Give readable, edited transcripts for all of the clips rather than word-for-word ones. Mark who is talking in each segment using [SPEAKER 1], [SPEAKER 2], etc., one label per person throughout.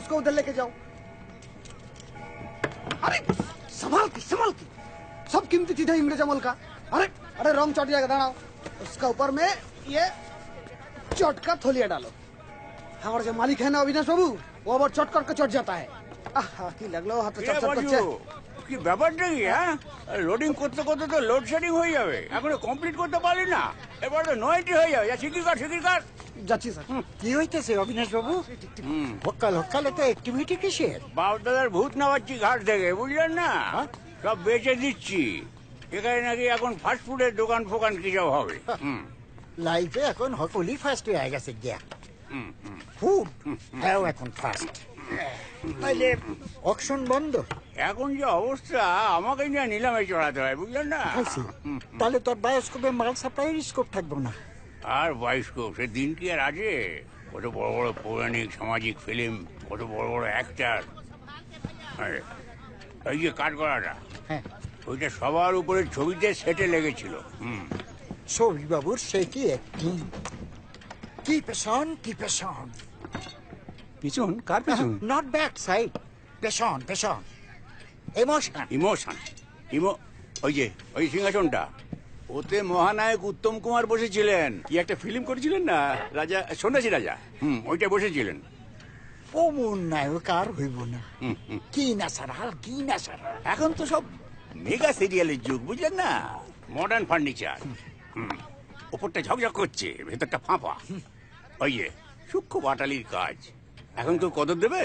[SPEAKER 1] उसको उधर लेके जाओ। अरे संभाल की सब कीमती चीजें इंग्रेज अमल का। अरे अरे रंग चट जाएगा, दाঁড়াও। उसका ऊपर में ये चट का थोलिया डालो। हमारा जो मालिक है ना अविनाश बाबू, वो अब चट करके चट जाता है। কি লাগলো হাতে চট করছে।
[SPEAKER 2] কি ব্যাপারটা কি? হ্যাঁ, লোডিং করতে করতে তো লোড শেডিং হয়ে যাবে, এখনো কমপ্লিট করতে পারলি না, এবার তো 90 হয়ে যাবে। যা শিগগির কর।
[SPEAKER 1] যাচ্ছি স্যার।
[SPEAKER 3] কি হইতেছে অবিনাশ বাবু? হকালে তো অ্যাক্টিভিটি কিসের?
[SPEAKER 2] বাপদাদার ভূত নামাচ্ছি ঘাট থেকে, বুঝলেন না? সব বেচে দিচ্ছি। এখানে নাকি এখন ফাস্ট ফুডের দোকান ফোকান কি সব হবে।
[SPEAKER 3] লাইফে এখন হকলি ফার্স্ট হয়ে গেছে গিয়া। ফুড হ্যাঁ এখন ফার্স্ট। তাইলে অকশন বন্ধ।
[SPEAKER 2] এখন যে অবস্থা, আমাকে নিয়ে নিলামে চড়াতে হয়, বুঝলেন না?
[SPEAKER 3] তাহলে তোর বায়োস্কোপে মাল সাপ্লাইয়ের স্কোপ থাকবো না।
[SPEAKER 2] আর বায়োস্কোপ সে দিন কি আর আছে? কত বড় বড় পৌরাণিক সামাজিক ফিল্ম, কত বড় বড় অ্যাক্টার। এই যে কাট করাটা, ওইটা সবার উপরে ছবিতে সেটে লেগেছিল।
[SPEAKER 3] ছবি বাবুর সে কি অ্যাক্টিং! কি পেছন
[SPEAKER 2] পিছন কার পিছন?
[SPEAKER 3] নট ব্যাক সাইড, পেছন ইমোশন।
[SPEAKER 2] ওই সিংহাসনটা, ওতে মহানায়ক উত্তম কুমার বসেছিলেন।
[SPEAKER 4] কি একটা ফিল্ম করেছিলেন না, রাজা, সন্ন্যাসী রাজা।
[SPEAKER 2] ওইটা বসেছিলেন।
[SPEAKER 3] অমন নায়ক আর হইব না। কি না সারা
[SPEAKER 2] এখন তো সব মেগা সিরিয়ালের যুগ, বুঝলেন না? Modern furniture. ওপরটা ঝকঝক করছে, ভেতরটা ফাঁপা। ওই যে সূক্ষ্ম বাটালির কাজ। এখন কেউ কদর দেবে?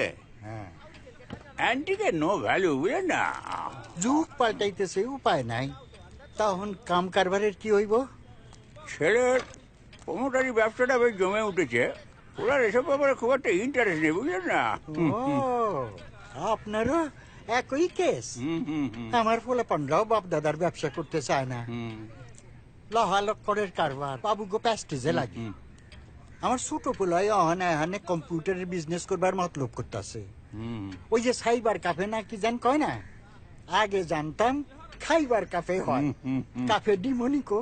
[SPEAKER 2] অ্যান্টিকের নো ভ্যালু, বুঝলেন না?
[SPEAKER 3] যুগ পাল্টাইতেছে, উপায় নাই। তখন কাম কারবারের কি হইব?
[SPEAKER 2] ছেলের প্রমোটারি ব্যবসাটা বেশ জমে উঠেছে। ওরা এসব ব্যাপারে খুব একটা ইন্টারেস্ট নেই, বুঝলেন না?
[SPEAKER 3] আপনারও একই কেস। আমার ফলে পন্ডাও বাপ দাদার ব্যবসা করতে চায় না। লহালক্করের কারবার বাবু গো প্যাস্টিজে লাগে। আমার ছোট পোলাই অহনে কম্পিউটারের বিজনেস করবার মতলব করতেছে। ওই যে সাইবার কাফে না কি জান কয় না, আগে জানতাম খাইবার কাফে হয়, কাফে ডিমনিকো।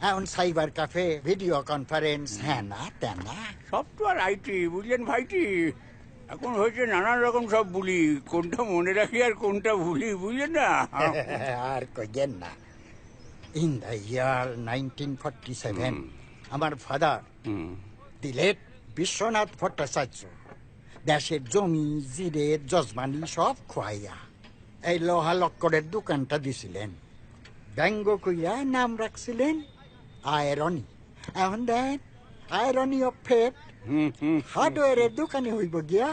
[SPEAKER 3] এখন সাইবার কাফে, ভিডিও কনফারেন্স, হ্যাঁ না তেনা
[SPEAKER 2] সফটওয়্যার আইটি, বুঝলেন ভাইটি? এখন হয়েছে নানান রকম সব বুলি, কোনটা মনে রাখি আর কোনটা ভুলি, বুঝলেন না?
[SPEAKER 3] আর কইয়েন না। ইন দ্য ইয়ার 1947 আমার ফাদার দিলেট বিশ্বনাথ ভট্টাচার্য দেশের জমি জিরে জজমানি সব খোয়াইয়া এই লোহা লক্করের দোকানটা দিছিলেন। ব্যঙ্গ কইয়া নাম রাখছিলেন আয়রনি। এখন দেন আয়রনি অফ ফেট। হার্ডওয়্যারের দোকানে হইব গিয়া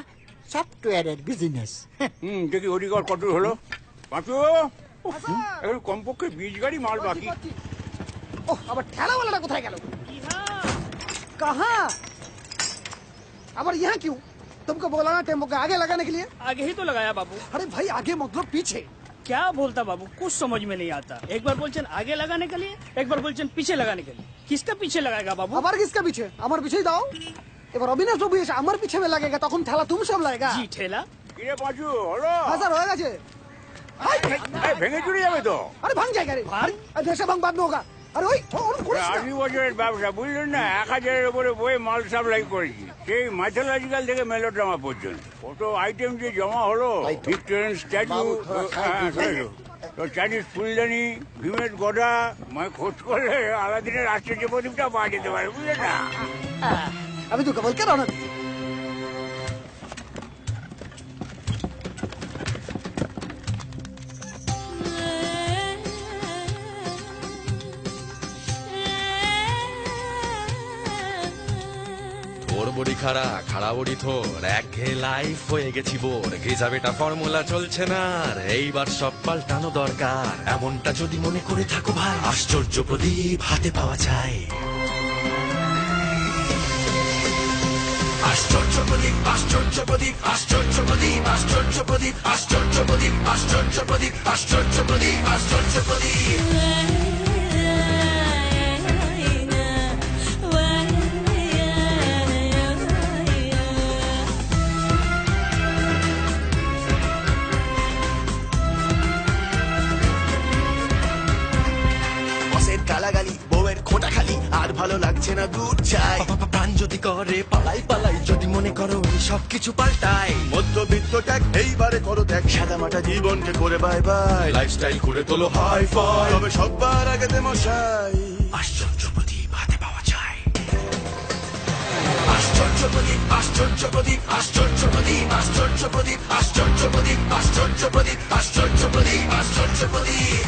[SPEAKER 3] সফটওয়্যারের বিজনেস।
[SPEAKER 2] দেখি অধিকার কত হলো? পাঁচু, এখন কমপক্ষে 20 গাড়ি মাল বাকি।
[SPEAKER 1] আবার ঠেলাওয়ালাটা কোথায় গেল? कहाँ? अब यहाँ क्यों? तुमको बोला ना टेम्पो के आगे लगाने के लिए।
[SPEAKER 5] आगे ही तो लगाया बाबू।
[SPEAKER 1] अरे भाई आगे मतलब पीछे।
[SPEAKER 5] क्या बोलता बाबू, कुछ समझ में नहीं आता। एक बार बोलचन आगे लगाने के लिए, एक बार बोलचन पीछे लगाने के लिए। किसका पीछे लगाएगा बाबू?
[SPEAKER 1] अबार किसका पीछे? अमर पीछे ही दाओ। এবার অবিনাশ বাবু এসে আমার পিছনে লাগেগা, তখন ঠেলা তুমি সব লাগেগা।
[SPEAKER 5] জি ঠেলা।
[SPEAKER 2] কিরে পাঁচু, হলো?
[SPEAKER 1] হ্যাঁ স্যার হয়ে গেছে।
[SPEAKER 2] ভেঙে চুরি যাবে তো।
[SPEAKER 1] আরে ভাঙ জায়গা রে। আরে দেশে ভাঙ বাদ হোগা। আরে ওই
[SPEAKER 2] 80 বছরের ব্যবসা, বুঝলেন না? 1000-এর উপরে বই মাল সাপ্লাই করেছি, সেই মাইথোলজিক্যাল থেকে মেলোড্রামা পর্যন্ত। কত আইটেম যে জমা হলো। ভিক্টোরিয়ান স্ট্যাচু, চাইনিজ ফুলদানি, ভীমের গদা, মানে খোঁজ করলে আলাদিনের আশ্চর্য প্রদীপটা পাওয়া যেতে পারে, বুঝলেন না?
[SPEAKER 1] আমি তো কেবল কে রওনা দিচ্ছি।
[SPEAKER 6] বড়ি খাড়া বড়ি থোর, একঘেয়ে লাইফ হয়ে গেছি বোর। গেজা বেটা ফর্মুলা চলছে না, আর এইবার সব পাল্টানো দরকার। এমনটা যদি মনে করে থাকো ভাই, আশ্চর্য প্রদীপ হাতে পাওয়া যায়। আশ্চর্য প্রদীপ, আশ্চর্য প্রদীপ, আশ্চর্য প্রদীপ, আশ্চর্য প্রদীপ, আশ্চর্য প্রদীপ, আশ্চর্য প্রদীপ, আশ্চর্য প্রদীপ, আশ্চর্য প্রদীপ। গালাগালি, বউয়ের খোঁটা খালি, আর ভালো লাগছে না, দুধ চাই। প্রাণ যদি করে পালাই পালাই, যদি মনে করো সবকিছু পাল্টায়।
[SPEAKER 7] মধ্যবিত্ত ট্যাগ এইবারে করো ত্যাগ, সাদামাটা জীবনকে করে বাই বাই,
[SPEAKER 6] লাইফস্টাইল করে তোলো হাই ফাই।
[SPEAKER 7] তবে সবার আগে দে মশাই।
[SPEAKER 6] আশ্চর্য প্রদীপ হাতে পাওয়া যায়। আশ্চর্য প্রদীপ, আশ্চর্য প্রদীপ, আশ্চর্য প্রদীপ, আশ্চর্য প্রদীপ, আশ্চর্য প্রদীপ, আশ্চর্য প্রদীপ, আশ্চর্য প্রদীপ, আশ্চর্য প্রদীপ।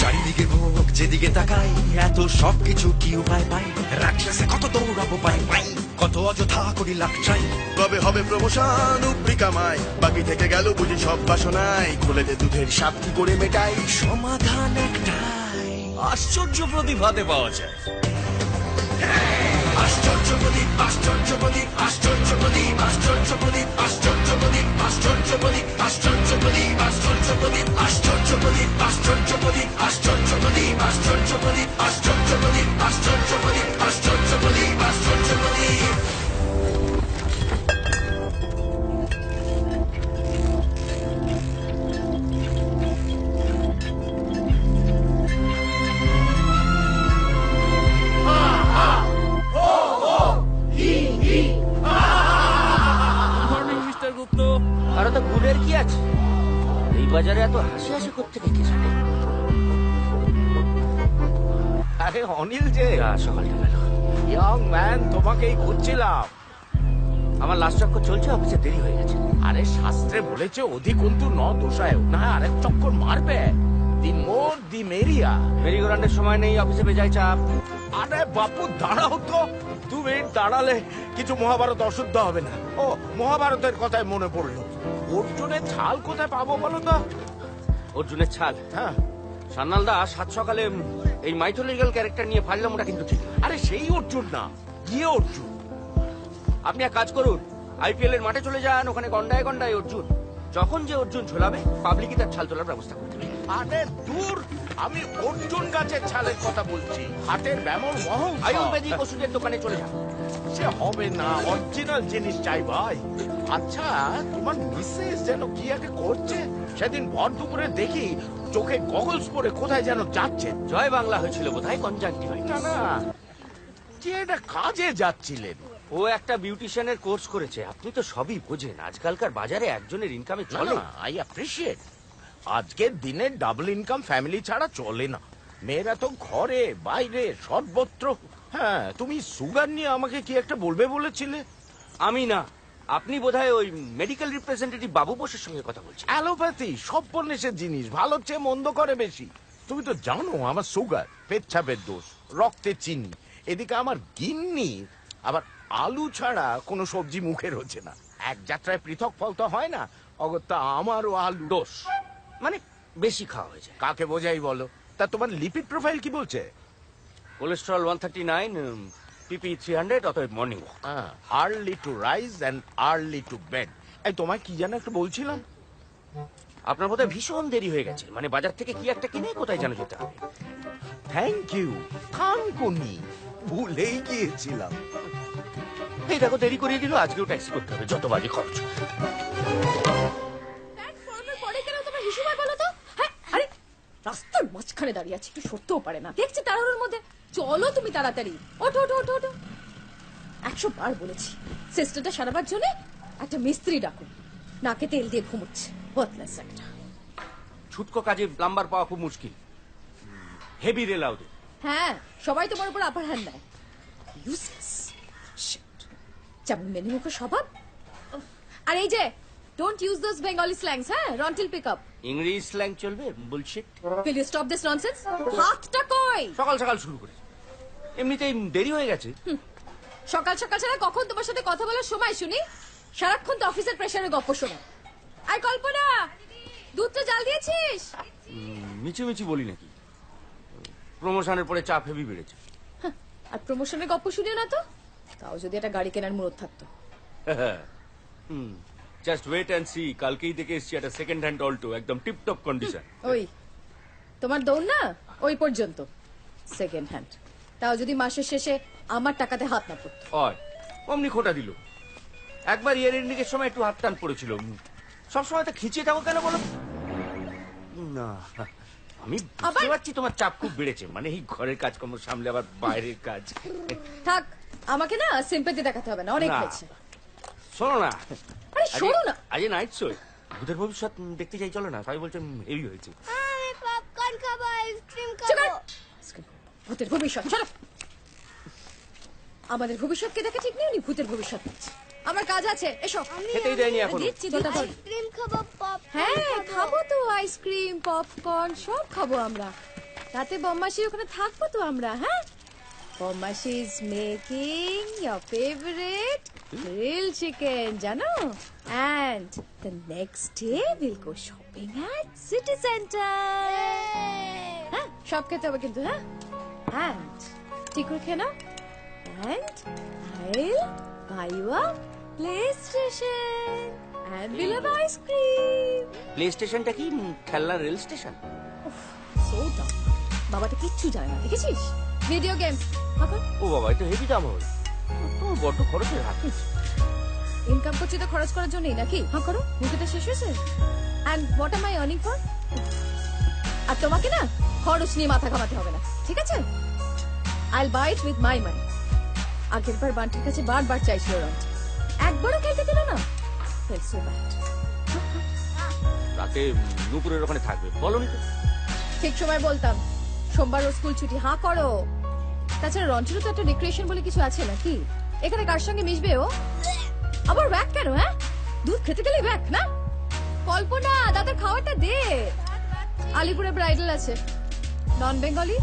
[SPEAKER 6] চারিদিকে ভোগ যেদিকে তাকাই, এত সবকিছু কি উপায় পাই, রাক্ষসে কত দৌড়াবো পাই পাই, কত অযথা করি লাখ চাই।
[SPEAKER 7] কবে হবে প্রমোশন উপরি কামাই, বাকি থেকে গেল বুঝি সব বাসনাই, খুলে দে দুধের সাপ কি করে মেটাই।
[SPEAKER 6] সমাধান একটাই, আশ্চর্য প্রদীপ হাতে পাওয়া যায়। আশ্চর্য প্রদীপ, আশ্চর্য প্রদীপ, আশ্চর্য প্রদীপ, আশ্চর্য প্রদীপ, আশ্চর্য প্রদীপ, আশ্চর্য প্রদীপ, আশ্চর্য প্রদীপ, আশ্চর্য প্রদীপ, আশ্চর্য প্রদীপ, আশ্চর্য প্রদীপ, আশ্চর্য প্রদীপ, আশ্চর্য প্রদীপ, আশ্চর্য প্রদীপ, আশ্চর্য প্রদীপ, আশ্চর্য প্রদীপ, আশ্চর্য প্রদীপ।
[SPEAKER 5] মিস্টার গুপ্ত।
[SPEAKER 8] আরে তো গুড়ের কি আছে, এই বাজারে এত হাসি হাসি করতে রেখে যাবে।
[SPEAKER 9] আরে অনিল যে
[SPEAKER 8] সকালটা গেল।
[SPEAKER 9] ইয়ং ম্যান, তোমাকেই খুঁজছিলাম।
[SPEAKER 8] আমার লাস্ট চক্কর চলছে, অফিসে দেরি হয়ে গেছে।
[SPEAKER 9] আরে শাস্ত্রে বলেছে অধিক অন্তু ন দোষায়, না আরেক চক্কর মারবে। দি মোর দি মেরিয়া।
[SPEAKER 8] মেরি গোরান্ডের সময় নেই, অফিসে বেজায় চাপ।
[SPEAKER 9] আরে বাপু দাঁড়াও তো, 2 মিনিট দাঁড়ালে কিছু মহাভারত অশুদ্ধ হবে না। ও মহাভারতের কথায় মনে পড়লো, অর্জুনের ছাল কোথায় পাবো বলো তো?
[SPEAKER 8] অর্জুনের ছাল?
[SPEAKER 9] হ্যাঁ।
[SPEAKER 8] সান্নালদা সাত সকালে এই মাইথোলজিক্যাল ক্যারেক্টার নিয়ে ফাজলাম, ওটা কিন্তু ঠিক না।
[SPEAKER 9] আরে সেই অর্জুন না, ইয়ে অর্জুন।
[SPEAKER 8] আপনি এক কাজ করুন, আইপিএল এর মাঠে চলে যান, ওখানে গন্ডায় গন্ডায় অর্জুন। যখন যে অর্জুন ঝোলাবে, পাবলিকই তার ছাল তোলার ব্যবস্থা করে দেবে।
[SPEAKER 9] আরে দূর, আমি অর্জুন গাছের ছালের কথা বলছি, হাটের ব্যামর মহল।
[SPEAKER 8] আয়ুর্বেদিক ওষুধের দোকানে চলে যান।
[SPEAKER 9] সে হবে না, অরিজিনাল জিনিস চাই ভাই। আচ্ছা, তোমার মিসেস যেন কি একটা করছে, সেদিন ভর দুপুরে দেখি চোখে গগলস পরে কোথায় যেন যাচ্ছে।
[SPEAKER 8] জয় বাংলা হয়েছিল বোধহয়, কনজাংটিভাইটিস।
[SPEAKER 9] না না, যে এটা কাজে যাচ্ছিলেন।
[SPEAKER 8] ও একটা বিউটিশিয়ানের কোর্স করেছে। আপনি তো সবই বোঝেন, আজকালকার বাজারে একজনের ইনকামে চলে
[SPEAKER 9] চলে, আই অ্যাপ্রিশিয়েট। আজকের দিনে ডাবল ইনকাম ফ্যামিলি ছাড়া চলে না। মেয়েরা তো ঘরে বাইরে সর্বত্র। হ্যাঁ, তুমি সুগার নিয়ে আমাকে কি একটা বলবে বলেছিলে?
[SPEAKER 8] আমি না, আপনি বোধহয় ওই মেডিকেল রিপ্রেজেন্টেটিভ বাবু বোসের সঙ্গে কথা বলছেন।
[SPEAKER 9] অ্যালোপ্যাথি সর্বনেশের জিনিস, ভালো চেয়ে মন্দ করে বেশি। তুমি তো জানো আমার সুগার, পেচ্ছাপের দোষ, রক্তে চিনি। এদিকে আমার গিন্নি আবার আলু ছাড়া কোনো সবজি মুখে রয়েছে না। এক যাত্রায় পৃথক ফল তো হয় না, অগত্যা আমারও আলু
[SPEAKER 8] দোষ মানে বেশি খাওয়া হয়ে যায়।
[SPEAKER 9] কাকে বোঝাই বলো? তা তোমার লিপিড প্রোফাইল কি বলছে?
[SPEAKER 8] কোলেস্টেরল 139, পিপি 300, অতএব morning walk.
[SPEAKER 9] Early to rise and early to bed. এই তোমায় কি যেন একটু বলছিলাম।
[SPEAKER 8] আপনার বোধহয় ভীষণ দেরি হয়ে গেছে, মানে বাজার থেকে কি একটা কিনে কোথায় যেন যেতে হবে।
[SPEAKER 9] থ্যাংক ইউ, থানকুনি, ভুলেই গিয়েছিলাম।
[SPEAKER 8] এই দেখো দেরি করিয়ে দিল, আজকেও ট্যাক্সি করতে হবে, যত বাজে খরচ।
[SPEAKER 10] রাস্তার মাঝখানে দাঁড়িয়ে আছে, একটু সরতেও পারে না। দেখছি তাড়াহুড়োর মধ্যে। চলো তুমি তাড়াতাড়ি, ওঠো ওঠো ওঠো ওঠো। 100 বার বলেছি সিস্টেমটা সারাবার জন্য একটা মিস্ত্রি ডাকুন। নাকে তেল দিয়ে ঘুমোচ্ছে, বদলাস একটা।
[SPEAKER 8] ছুটকো কাজে প্লাম্বার পাওয়া খুব মুশকিল, হেভি রেল আউটে।
[SPEAKER 10] হ্যাঁ, সবাই তোমার উপর আপার হ্যান্ড নেয়। Useless shit. যেমন মেনিমুখ স্বভাব। আর এই যে don't use those Bengali slangs. হ্যাঁ, রন্টিল পিক আপ।
[SPEAKER 8] ইংরেজি স্ল্যাং চলবে? Bullshit.
[SPEAKER 10] Will you stop this nonsense? হাতটা কই?
[SPEAKER 8] সকাল সকাল শুরু করে, এমনিতেই দেরি হয়ে গেছে।
[SPEAKER 10] সকাল সকাল ছাড়া কখন তোমার সাথে কথা বলার সময় শুনি? সারাক্ষণ তো অফিসের প্রেসারে গপ্প শোনা। আর কল্পনা, দুধটা জাল দিয়েছিস?
[SPEAKER 8] মিছিমিছি বলি নাকি, প্রমোশনের পরে চাপ হেভি বেড়েছে।
[SPEAKER 10] আর প্রমোশনের গপ্প শুনিও না তো? তাও যদি একটা গাড়ি কেনার মুরত থাকতো।
[SPEAKER 8] জাস্ট ওয়েট অ্যান্ড সি, কালকেই দেখে এসছি একটা সেকেন্ড হ্যান্ড অল্টো, একদম টিপটপ কন্ডিশন।
[SPEAKER 10] ওই তোমার দৌড় না ওই পর্যন্ত, সেকেন্ড হ্যান্ড। তাও যদি মাসের শেষে আমার টাকাতে হাত না পড়তো।
[SPEAKER 8] অমনি খোটা দিল। একবার ইয়ার এন্ডিংয়ের সময় একটু হাত টান পড়েছিল। সবসময় তো খিচিয়ে থাকো কেন বলো? না, আমি বুঝতে পারছি তোমার চাপ খুব বেড়েছে, মানে এই ঘরের কাজকর্ম সামলে আবার বাইরের কাজ।
[SPEAKER 10] থাক, আমাকে না সিম্পাথি দেখাতে হবে না, অনেক
[SPEAKER 8] না।
[SPEAKER 10] হয়েছে।
[SPEAKER 8] শোনো না,
[SPEAKER 10] আরে শোনো না,
[SPEAKER 8] আজ নাইট শো ভূতের ভবিষ্যৎ দেখতে চাই, চলো না। সবাই বলছে হেভি হয়েছে।
[SPEAKER 11] আমি পপকর্ন খাবো, আইসক্রিম
[SPEAKER 10] চুপ
[SPEAKER 11] খাবো।
[SPEAKER 10] কর। ভূতের ভবিষ্যৎ, চলো। আমাদের ভবিষ্যৎকে দেখে ঠিক নেই, উনি ভূতের ভবিষ্যৎ দেখছে। আমার কাজ আছে, এসো।
[SPEAKER 8] খেতেই দেয়নি এখনো।
[SPEAKER 10] দিচ্ছি, দোলটা ধর।
[SPEAKER 11] আইসক্রিম খাবো, পপকর্ন
[SPEAKER 10] হ্যাঁ খাবো তো, আইসক্রিম পপকর্ন সব খাবো আমরা। রাতে বম্মাসি ওখানে থাকবো তো আমরা। হ্যাঁ, বম্মাসি is making your favourite grill chicken, জানো? And the next day will go shopping at city centre. হ্যাঁ, সব খেতে হবে কিন্তু। হ্যাঁ, এন্ড ঠিক করে খেয়ে নাও। And I'll buy you a PlayStation and we'll have ice cream.
[SPEAKER 8] Play স্টেশনটা কি খেলনার রেল স্টেশন?
[SPEAKER 10] So dumb. বাবা তো কিচ্ছু জানে না, দেখেছিস? Video games.
[SPEAKER 8] ও বাবা, এটা হেভি দাম হবে। তোমার বড্ড খরচের হাত।
[SPEAKER 10] ইনকাম করছি তো খরচ করার জন্যই নাকি? হ্যাঁ করো, মুভিটা শেষ হয়েছে। And what am I earning for? আর তোমাকে না খরচ নিয়ে মাথা ঘামাতে হবে না, ঠিক আছে? I'll buy it with my money. আগের বার বান্টির কাছে বারবার চাইছিল রন্টি, একবারও খেতে দিল না। Felt so bad.
[SPEAKER 8] রাতে নুপুরের ওখানে থাকবে, বলো নি তো?
[SPEAKER 10] ঠিক সময় বলতাম, সোমবার ও স্কুল ছুটি। হ্যাঁ করো। তাছাড়া রন্টিরও তো একটা রিক্রিয়েশন বলে কিছু আছে নাকি? এখানে কার সঙ্গে মিশবে ও? আবার ব্যাক কেন? হ্যাঁ, দুধ খেতে গেলে ব্যাক না? কল্পনা, দাদার খাওয়াটা দে। আলিপুরে ব্রাইডাল আছে, নন বেঙ্গলি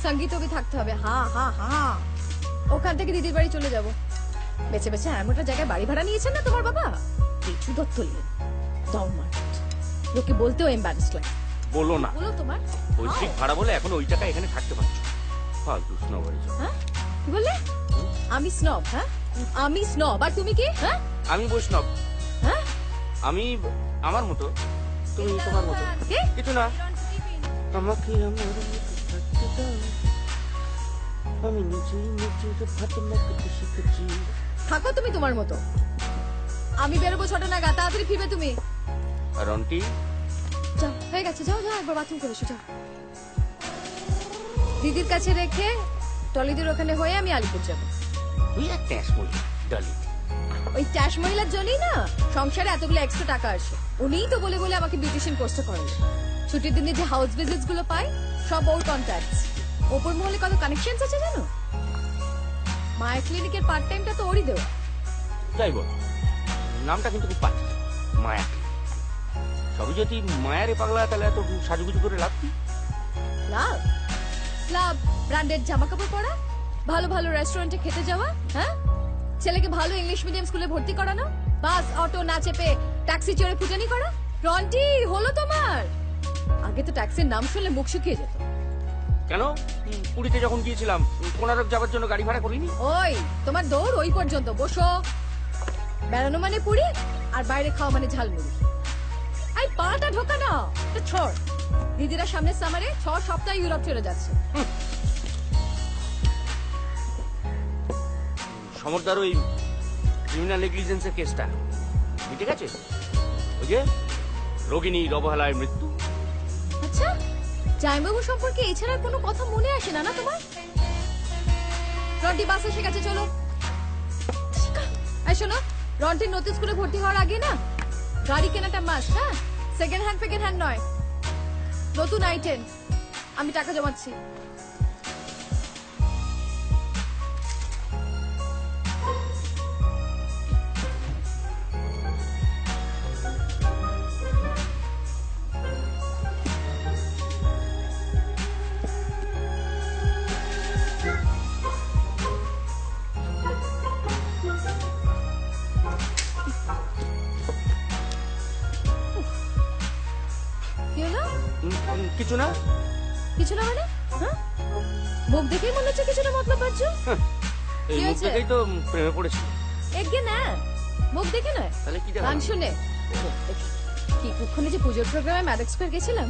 [SPEAKER 10] সঙ্গীতও থাকতে হবে। হ্যাঁ হ্যাঁ হ্যাঁ, ওখান থেকে দিদির বাড়ি চলে যাব। বেছে বেছে এমনটা জায়গায় বাড়ি ভাড়া নিয়েছেন না তোমার বাবা, কিছু দত্ত নিলেন। দাও মার্কেট, লোকে বলতেও এম্বারেসড লাগে।
[SPEAKER 8] বলো না,
[SPEAKER 10] বলো তোমার
[SPEAKER 8] বৈশ্বিক ভাড়া বলে এখন ওই টাকা এখানে থাকতে পারছো। ফালতু স্নোব।
[SPEAKER 10] হ্যাঁ, কি বললে? আমি স্নব? হ্যাঁ, আমি স্নব। আর তুমি কি? হ্যাঁ,
[SPEAKER 8] আমি বৈষ্ণব।
[SPEAKER 10] হ্যাঁ,
[SPEAKER 8] আমি আমার মতো, তুমি তোমার মতো।
[SPEAKER 10] কে?
[SPEAKER 8] কিছু না, আমাকে আমার মতো থাকতে দাও। আমি নিজেই নিজের ভাতে মাখতে শিখেছি।
[SPEAKER 10] থাকো তুমি তোমার মতো। আমি বেরোবো 6টা নাগাদ, তাড়াতাড়ি ফিরবে তুমি।
[SPEAKER 8] আর রন্টি?
[SPEAKER 10] যাও, হয়ে গেছে, যাও যাও, একবার বাথরুম করে এসো, যাও। দিদির কাছে রেখে টলিদের ওখানে হয়ে আমি আলিপুর যাবো।
[SPEAKER 8] তুই এক ট্যাস মরি ডালি।
[SPEAKER 10] ওই ট্যাশ মহিলার জন্যই না সংসারে এতগুলো এক্সট্রা টাকা আসে। উনিই তো বলে বলে আমাকে বিউটিশিয়ান কোর্সটা করেন। ছুটির দিনে যে হাউস ভিজিটস গুলো পাই সব ওর কন্ট্যাক্টস। ওপর মহলে কত কানেকশনস আছে জানো? মায়ের ক্লিনিকের পার্ট টাইমটা তো ওরই দেওয়া।
[SPEAKER 8] যাই বল, নামটা কিন্তু খুব পাচ্ছি, মায়া। সবই যদি মায়ারে পাগলা, তাহলে এত সাজুগুজু করে লাভ কি?
[SPEAKER 10] লাভ? লাভ ব্র্যান্ডেড জামা কাপড় পরা, ভালো ভালো রেস্টুরেন্টে খেতে যাওয়া, হ্যাঁ, ছেলেকে ভালো ইংলিশ মিডিয়াম স্কুলে ভর্তি করানো, বাস অটো না চেপে ট্যাক্সি চড়ে ফুটানি করা। রন্টি, হলো তোমার? আগে তো ট্যাক্সির নাম শুনলে মুখ শুকিয়ে যেত।
[SPEAKER 8] কেন? পুরীতে যখন গিয়েছিলাম কোনারক যাবার জন্য গাড়ি ভাড়া করিনি?
[SPEAKER 10] ওই তোমার দৌড় ওই পর্যন্ত। বসো। বেড়ানো মানে পুরী, আর বাইরে খাওয়া মানে ঝালমুড়ি। আই পাটা ঢোকা না, ছড়। দিদিরা সামনের সামারে 6 সপ্তাহ ইউরোপ চলে যাচ্ছে।
[SPEAKER 8] সমরদার ওই ক্রিমিনাল নেগলিজেন্সের কেসটা ঠিক আছে? ওই যে রোগিণীর অবহেলায় মৃত্যু।
[SPEAKER 10] আচ্ছা, জামাইবাবু সম্পর্কে এছাড়া কোনো কথা মনে আসে না না তোমার? রন্টি বাস এসে গেছে, চলো। এই শোনো, রন্টির নতুন স্কুলে ভর্তি হওয়ার আগে না গাড়ি কেনাটা মাস্ট। হ্যাঁ, সেকেন্ড হ্যান্ড নয়, নতুন i10। আমি টাকা জমাচ্ছি।
[SPEAKER 8] কিছু না।
[SPEAKER 10] কিছু না মানে? হ্যাঁ, মুখ দেখেই মনে হচ্ছে কিছুটা মতলব পাচ্ছো।
[SPEAKER 8] এই মুখ দেখেই তো প্রেমে পড়েছি।
[SPEAKER 10] এগে না, মুখ দেখে নয়,
[SPEAKER 8] তাহলে কি
[SPEAKER 10] গান শুনে। কি কুক্ষণে যে পুজোর প্রোগ্রামে ম্যাডেক্স স্কয়ার গেছিলাম,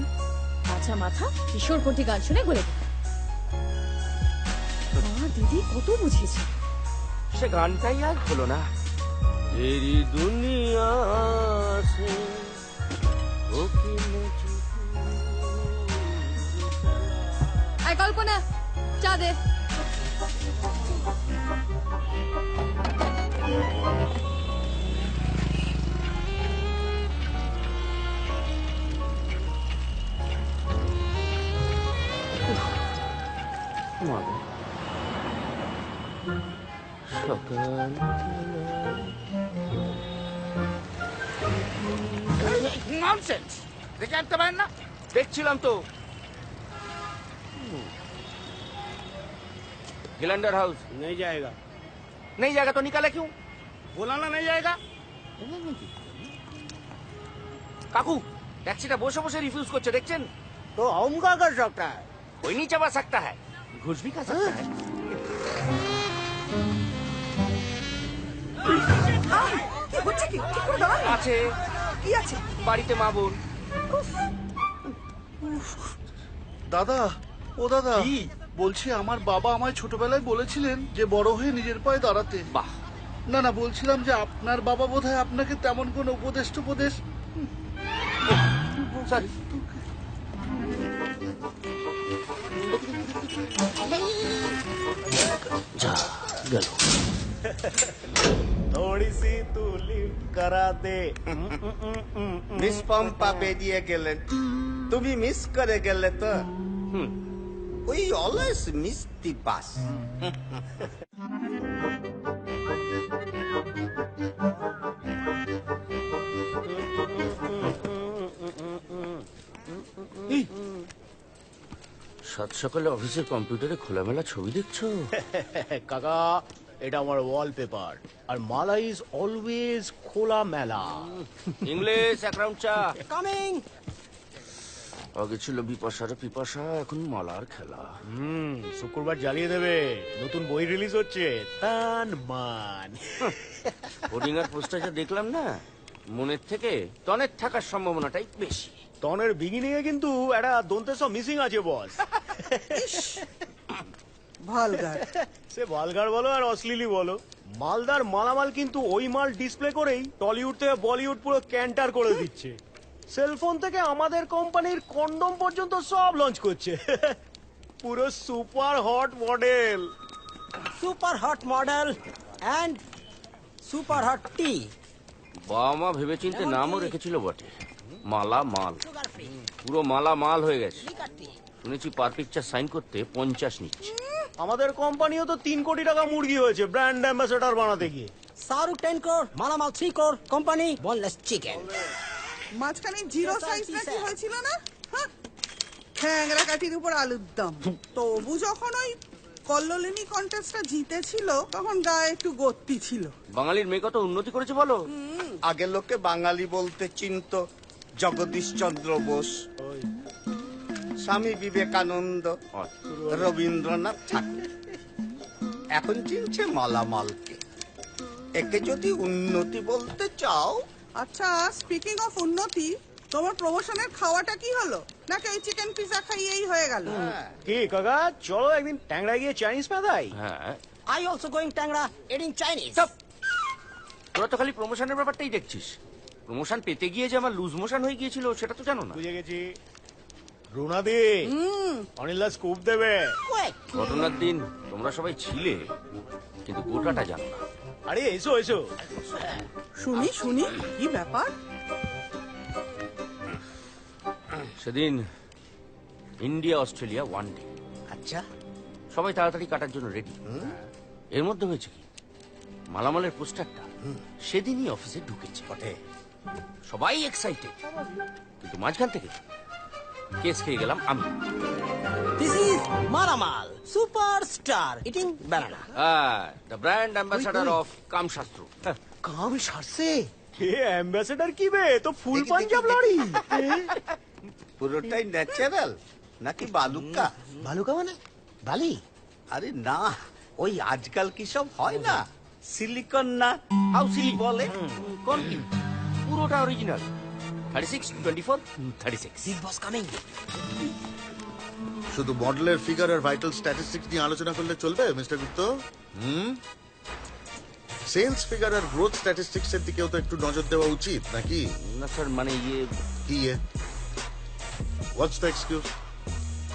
[SPEAKER 10] আচ্ছা মাথা কিশোর কোটি গান শুনে গলে গেল। দিদি কত বুঝিয়েছে,
[SPEAKER 8] সে গানটাই আর হলো না। तेरी दुनिया से ओके मुझे
[SPEAKER 10] আয় কল্পনা চা দে।
[SPEAKER 8] সকাল
[SPEAKER 9] ননসেন্স দেখে আনতে পারেন না?
[SPEAKER 8] দেখছিলাম তো गिलंडर हाउस
[SPEAKER 5] नहीं जाएगा।
[SPEAKER 8] नहीं जाएगा तो निकाला क्यों?
[SPEAKER 5] बोला ना नहीं जाएगा।
[SPEAKER 8] काकू टैक्सीটা বসে বসে রিফিউজ করছে দেখছেন
[SPEAKER 5] तो हम क्या कर सकता है?
[SPEAKER 8] कोई नहीं चबा सकता है घुस भी खा सकता है আছে
[SPEAKER 12] কি আছে?
[SPEAKER 8] বাড়িতে মা বোন
[SPEAKER 13] দাদা ও দাদা বলছি আমার বাবা আমায় ছোটবেলায় বলেছিলেন যে বড় হয়ে নিজের পায়ে দাঁড়াতে।
[SPEAKER 8] বাহ
[SPEAKER 13] না না বলছিলাম যে আপনার বাবা বোধহয় আপনাকে তেমন কোন উপদেশ
[SPEAKER 8] সরি
[SPEAKER 9] যা গেল
[SPEAKER 5] थोड़ी सी तू लिफ्ट करा दे।
[SPEAKER 14] মিস পম্পা বেরিয়ে গেলেন, তুমি মিস করে গেলে তো। উই অলওয়েজ মিস দি বাস।
[SPEAKER 8] সাত সকালে অফিসের কম্পিউটারে খোলামেলা ছবি দেখছো
[SPEAKER 5] কাকা এটা আমার ওয়ালপেপার আর মালা ইজ অলওয়েজ খোলা মেলা।
[SPEAKER 8] ইংলিশ অ্যাকাউন্ট চা
[SPEAKER 5] কামিং।
[SPEAKER 8] আগে ছিল বিপাশার পিপাসা এখন মালার খেলা।
[SPEAKER 5] শুক্রবার জ্বালিয়ে দেবে, নতুন বই রিলিজ হচ্ছে তান মান।
[SPEAKER 8] হোর্ডিং আর পোস্টারটা দেখলাম না, মনের থেকে টনের থাকার সম্ভাবনাটাই বেশি।
[SPEAKER 5] টনের বিগিনিং এ কিন্তু একটা দন্তের সব মিসিং আছে বস।
[SPEAKER 12] ভালগার
[SPEAKER 5] সে ভালগার বলো আর অশ্লীলই বলো, মালদার মালামাল কিন্তু ওই মাল ডিসপ্লে করেই টলিউড থেকে বলিউড পুরো ক্যান্টার করে দিচ্ছে। সেলফোন থেকে আমাদের কোম্পানির কন্ডম পর্যন্ত সব লঞ্চ করছে। পুরো super hot model.
[SPEAKER 12] Super hot model and super hot tea.
[SPEAKER 8] বাবা মা ভেবে চিনতে নামও রেখেছিল বটে, মালা মাল। পুরো মালা মাল হয়ে গেছে। শুনেছি পার পিকচার সাইন করতে 50 নিচ্ছে।
[SPEAKER 5] আমাদের কোম্পানিও তো 3 কোটি টাকা মুরগি হয়েছে ব্র্যান্ড অ্যাম্বাসেডর বানাতে গিয়ে।
[SPEAKER 12] শাহরুখ 10 crore, মালামাল 3 crore, কোম্পানি বোনলেস চিকেন।
[SPEAKER 15] মাঝখানে জিরো সাইজ নাকি হয়েছিল না? ঠ্যাংরা কাঠির উপর আলুর দম। তবু যখন ওই কল্লোলিনী কন্টেস্টটা জিতেছিল তখন গায়ে একটু গত্তি ছিল।
[SPEAKER 8] বাঙালির মেয়ে কত উন্নতি করেছে বলো।
[SPEAKER 14] আগে লোকে বাঙালি বলতে চিনত জগদীশ চন্দ্র বোস, স্বামী বিবেকানন্দ, রবীন্দ্রনাথ ঠাকুর। এখন চিনছে মালামালকে। একে যদি উন্নতি বলতে চাও।
[SPEAKER 15] আচ্ছা, স্পিকিং অফ উন্নতি, তোমার প্রমোশনের খাওয়াটা কি হলো? নাকি ওই চিকেন পিজা খাইয়েই হয়ে গেল?
[SPEAKER 5] কি কাকা চলো একদিন ট্যাংরা গিয়ে চাইনিজ পাদাই।
[SPEAKER 8] হ্যাঁ
[SPEAKER 12] আই অলসো গোইং ট্যাংরা এটিং চাইনিজ।
[SPEAKER 8] তোরা তো খালি প্রমোশনের ব্যাপারটাই দেখছিস। প্রমোশন পেতে গিয়ে যে আমার লুজ মোশন হয়ে গিয়েছিল সেটা তো জানো না।
[SPEAKER 5] বুঝে গেছি। রুনা দি অনিলা স্কুপ দেবে।
[SPEAKER 8] ঘটনার দিন তোমরা সবাই ছিলে কিন্তু গোটাটা জানো না।
[SPEAKER 5] আরে এসো এসো
[SPEAKER 15] শুনি শুনি কি ব্যাপার?
[SPEAKER 8] সেদিন ইন্ডিয়া অস্ট্রেলিয়া ওয়ানডে।
[SPEAKER 14] আচ্ছা,
[SPEAKER 8] সবাই তাড়াতাড়ি কাটার জন্য রেডি। এর মধ্যে হয়েছে কি, মালামালের পোস্টারটা সেদিনই অফিসে ঢুকেছে। সবাই এক্সাইটেড, কিন্তু মাঝখান থেকে কেস খেয়ে গেলাম আমি।
[SPEAKER 12] দিস ইজ মালামাল superstar eating banana.
[SPEAKER 8] The brand ambassador of Kamashastra.
[SPEAKER 12] কাম সারছে
[SPEAKER 5] কে অ্যাম্বাসেডর কি বে? তো ফুল পাঞ্জাব লড়ি।
[SPEAKER 14] পুরোটাই ন্যাচারাল নাকি বালুকা?
[SPEAKER 12] বালুকা মানে বালি?
[SPEAKER 14] আরে না, ওই আজকাল কি সব হয় না, সিলিকন না হাউসিল বলে।
[SPEAKER 8] কোন কি? পুরোটা অরিজিনাল। 36, 24, 36।
[SPEAKER 12] বিগ বস কামিং।
[SPEAKER 16] শুধু মডেলের ফিগার আর ভাইটাল স্ট্যাটিস্টিক্স নিয়ে আলোচনা করলে চলবে মিস্টার গুপ্ত?
[SPEAKER 7] সেলস ফিগার আর গ্রোথ স্ট্যাটিস্টিক্স এর দিকেও তো একটু নজর দেওয়া উচিত নাকি?
[SPEAKER 8] না স্যার, মানে
[SPEAKER 7] কি হোয়াটস দ্য এক্সকিউজ?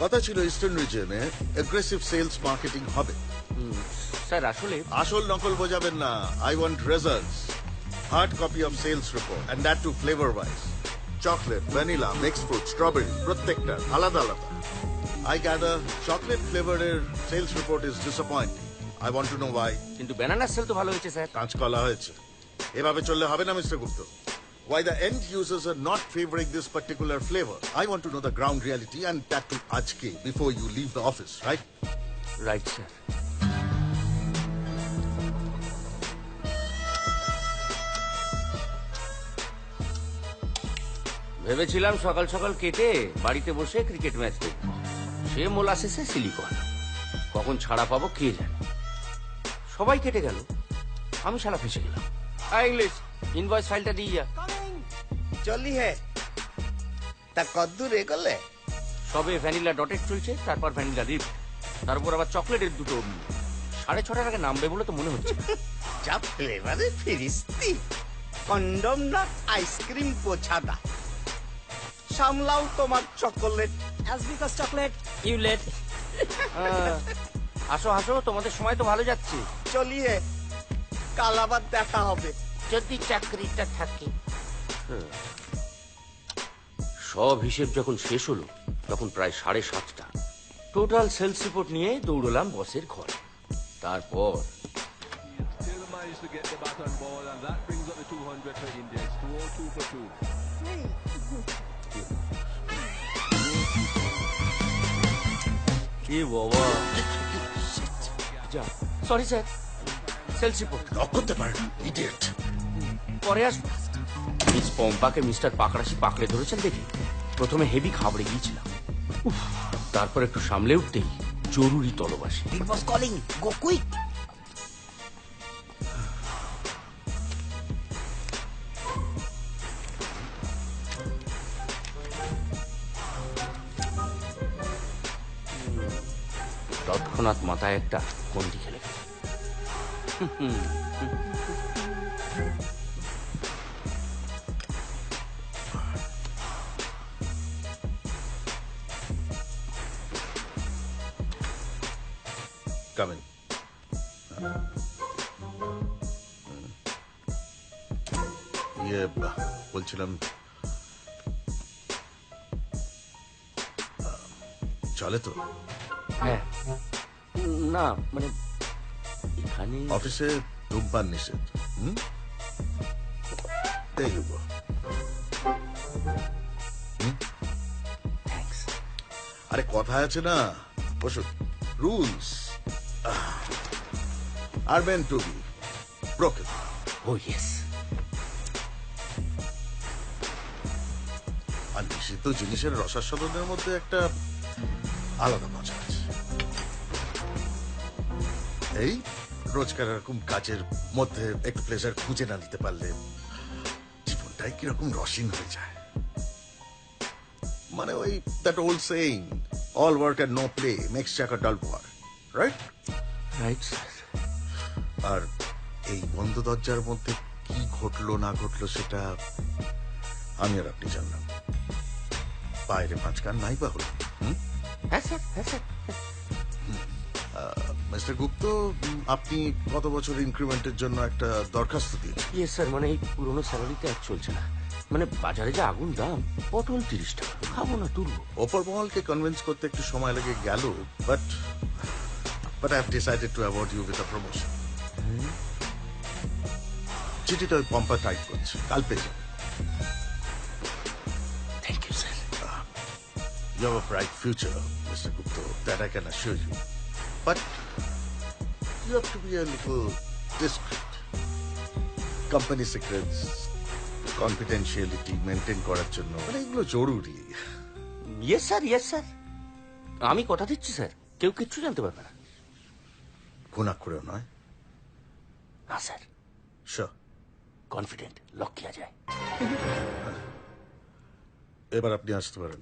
[SPEAKER 7] কথা ছিল ইস্টার্ন রিজিয়নে এগ্রেসিভ সেলস মার্কেটিং হবে।
[SPEAKER 8] স্যার আসলে
[SPEAKER 7] আসল নকল বোঝাবেন না। I want results, hard copy of sales report and that too flavour wise. Chocolate, vanilla, mixed fruit, strawberry প্রত্যেকটা আলাদা আলাদা। I gather chocolate flavored sales report is disappointing. I want to know why.
[SPEAKER 8] কিন্তু ব্যানানার sell তো ভালো হয়েছে sir.
[SPEAKER 7] কাঁচকলা হয়েছে। এভাবে চললে হবে না mister Gupta. Why the end users are not favoring this particular flavor? I want to know the ground reality and that too ajke before you leave the office, right?
[SPEAKER 8] Right, sir. ভেবেছিলাম সকাল সকাল কেটে বাড়িতে বসে cricket match দেখব, সে মোলাসেসে silicon. কখন ছাড়া পাবো কে জানে। সবাই কেটে গেল, আমি সারা ফেসে গেলাম। ইংলিশ ইনভয়েস ফাইলটা দিয়ে যা।
[SPEAKER 14] চলি হে তা কদ্দূর এগোলে?
[SPEAKER 8] সবে ভ্যানিলা ডটেড চলছে, তারপর ভ্যানিলা রিপ, তারপর আবার চকলেটের দুটো 6:30 টাকা নামবে বলে তো মনে হচ্ছে।
[SPEAKER 14] যা ফ্লেভারে ফিরিস্তি, কন্ডম না আইসক্রিম পোছাদা। সামলাও তোমার chocolate.
[SPEAKER 12] As because chocolate, you late.
[SPEAKER 8] হাসো হাসো, তোমাদের সময় তো ভালো যাচ্ছে।
[SPEAKER 14] চলিয়ে কাল আবার দেখা হবে
[SPEAKER 8] যদি চাকরিটা থাকে। সব হিসেব যখন শেষ হলো তখন প্রায় 7:30টা। টোটাল সেলস রিপোর্ট নিয়ে দৌড়লাম বসের ঘরে। তারপর কি বাবা, sorry sir, sales report
[SPEAKER 7] lock করতে পারে না, ইডিয়েট।
[SPEAKER 8] পরে আস। মিস পম্পাকে মিস্টার পাকড়াশি পাকড়ে ধরেছেন দেখি প্রথমে হেভি খাবড়ে গিয়েছিলাম। তারপর একটু সামলে উঠতেই জরুরি তলবাসী।
[SPEAKER 12] Big boss calling. Go quick.
[SPEAKER 8] তৎক্ষণাৎ মাথায় একটা কন্টি খেলে গেল।
[SPEAKER 7] Come in. বলছিলাম চলে তো?
[SPEAKER 8] হ্যাঁ, না মানে এখানে
[SPEAKER 7] অফিসে ধূমপান নিষেধ। আরে কথা আছে না, ওষুধ rules are meant to be broken.
[SPEAKER 8] Oh yes.
[SPEAKER 7] আর নিষিদ্ধ জিনিসের রসাস্বাদনের মধ্যে একটা আলাদা মজা আছে। এই রোজকার এরকম কাজের মধ্যে একটু প্লেজার খুঁজে না নিতে পারলে জীবনটাই কিরকম রসিন হয়ে যায়। মানে ওই that old saying, all work and no play makes Jack a dull boy, right?
[SPEAKER 8] Right sir.
[SPEAKER 7] আর এই বন্ধ দরজার মধ্যে কি ঘটলো না ঘটলো সেটা আমি আর আপনি জানলাম। বাইরে মাঝখান নাই বা হলো।
[SPEAKER 8] হ্যাঁ স্যার, হ্যাঁ স্যার।
[SPEAKER 7] মিস্টার গুপ্ত, আপনি গত বছর ইনক্রিমেন্টের জন্য একটা দরখাস্ত দিয়েছেন।
[SPEAKER 8] ইয়েস স্যার, মানে এই পুরোনো স্যালারিতে আর চলছে না। মানে বাজারে যে আগুন দাম, পটল 30 টাকা, খাবো না তুলবো।
[SPEAKER 7] ওপর মহলকে কনভিন্স করতে একটু সময় লেগে গেল, but I have decided to award you with a promotion. চিঠিটা ওই পম্পা টাইপ করছে, কাল পেয়ে যাবে।
[SPEAKER 8] Thank you sir.
[SPEAKER 7] You have a bright future, Mr. Gupta, that I can assure you. But you have to be a little discreet. Company secrets, confidentiality maintain করার জন্য মানে এগুলো জরুরি।
[SPEAKER 8] Yes sir, yes sir. আমি কথা দিচ্ছি sir, কেউ কিচ্ছু জানতে পারবে না।
[SPEAKER 7] ঘুণাক্ষরেও নয়?
[SPEAKER 8] না স্যার।
[SPEAKER 7] শিওর?
[SPEAKER 8] কনফিডেন্ট, লক কিয়া যায়।
[SPEAKER 7] এবার আপনি আসতে পারেন।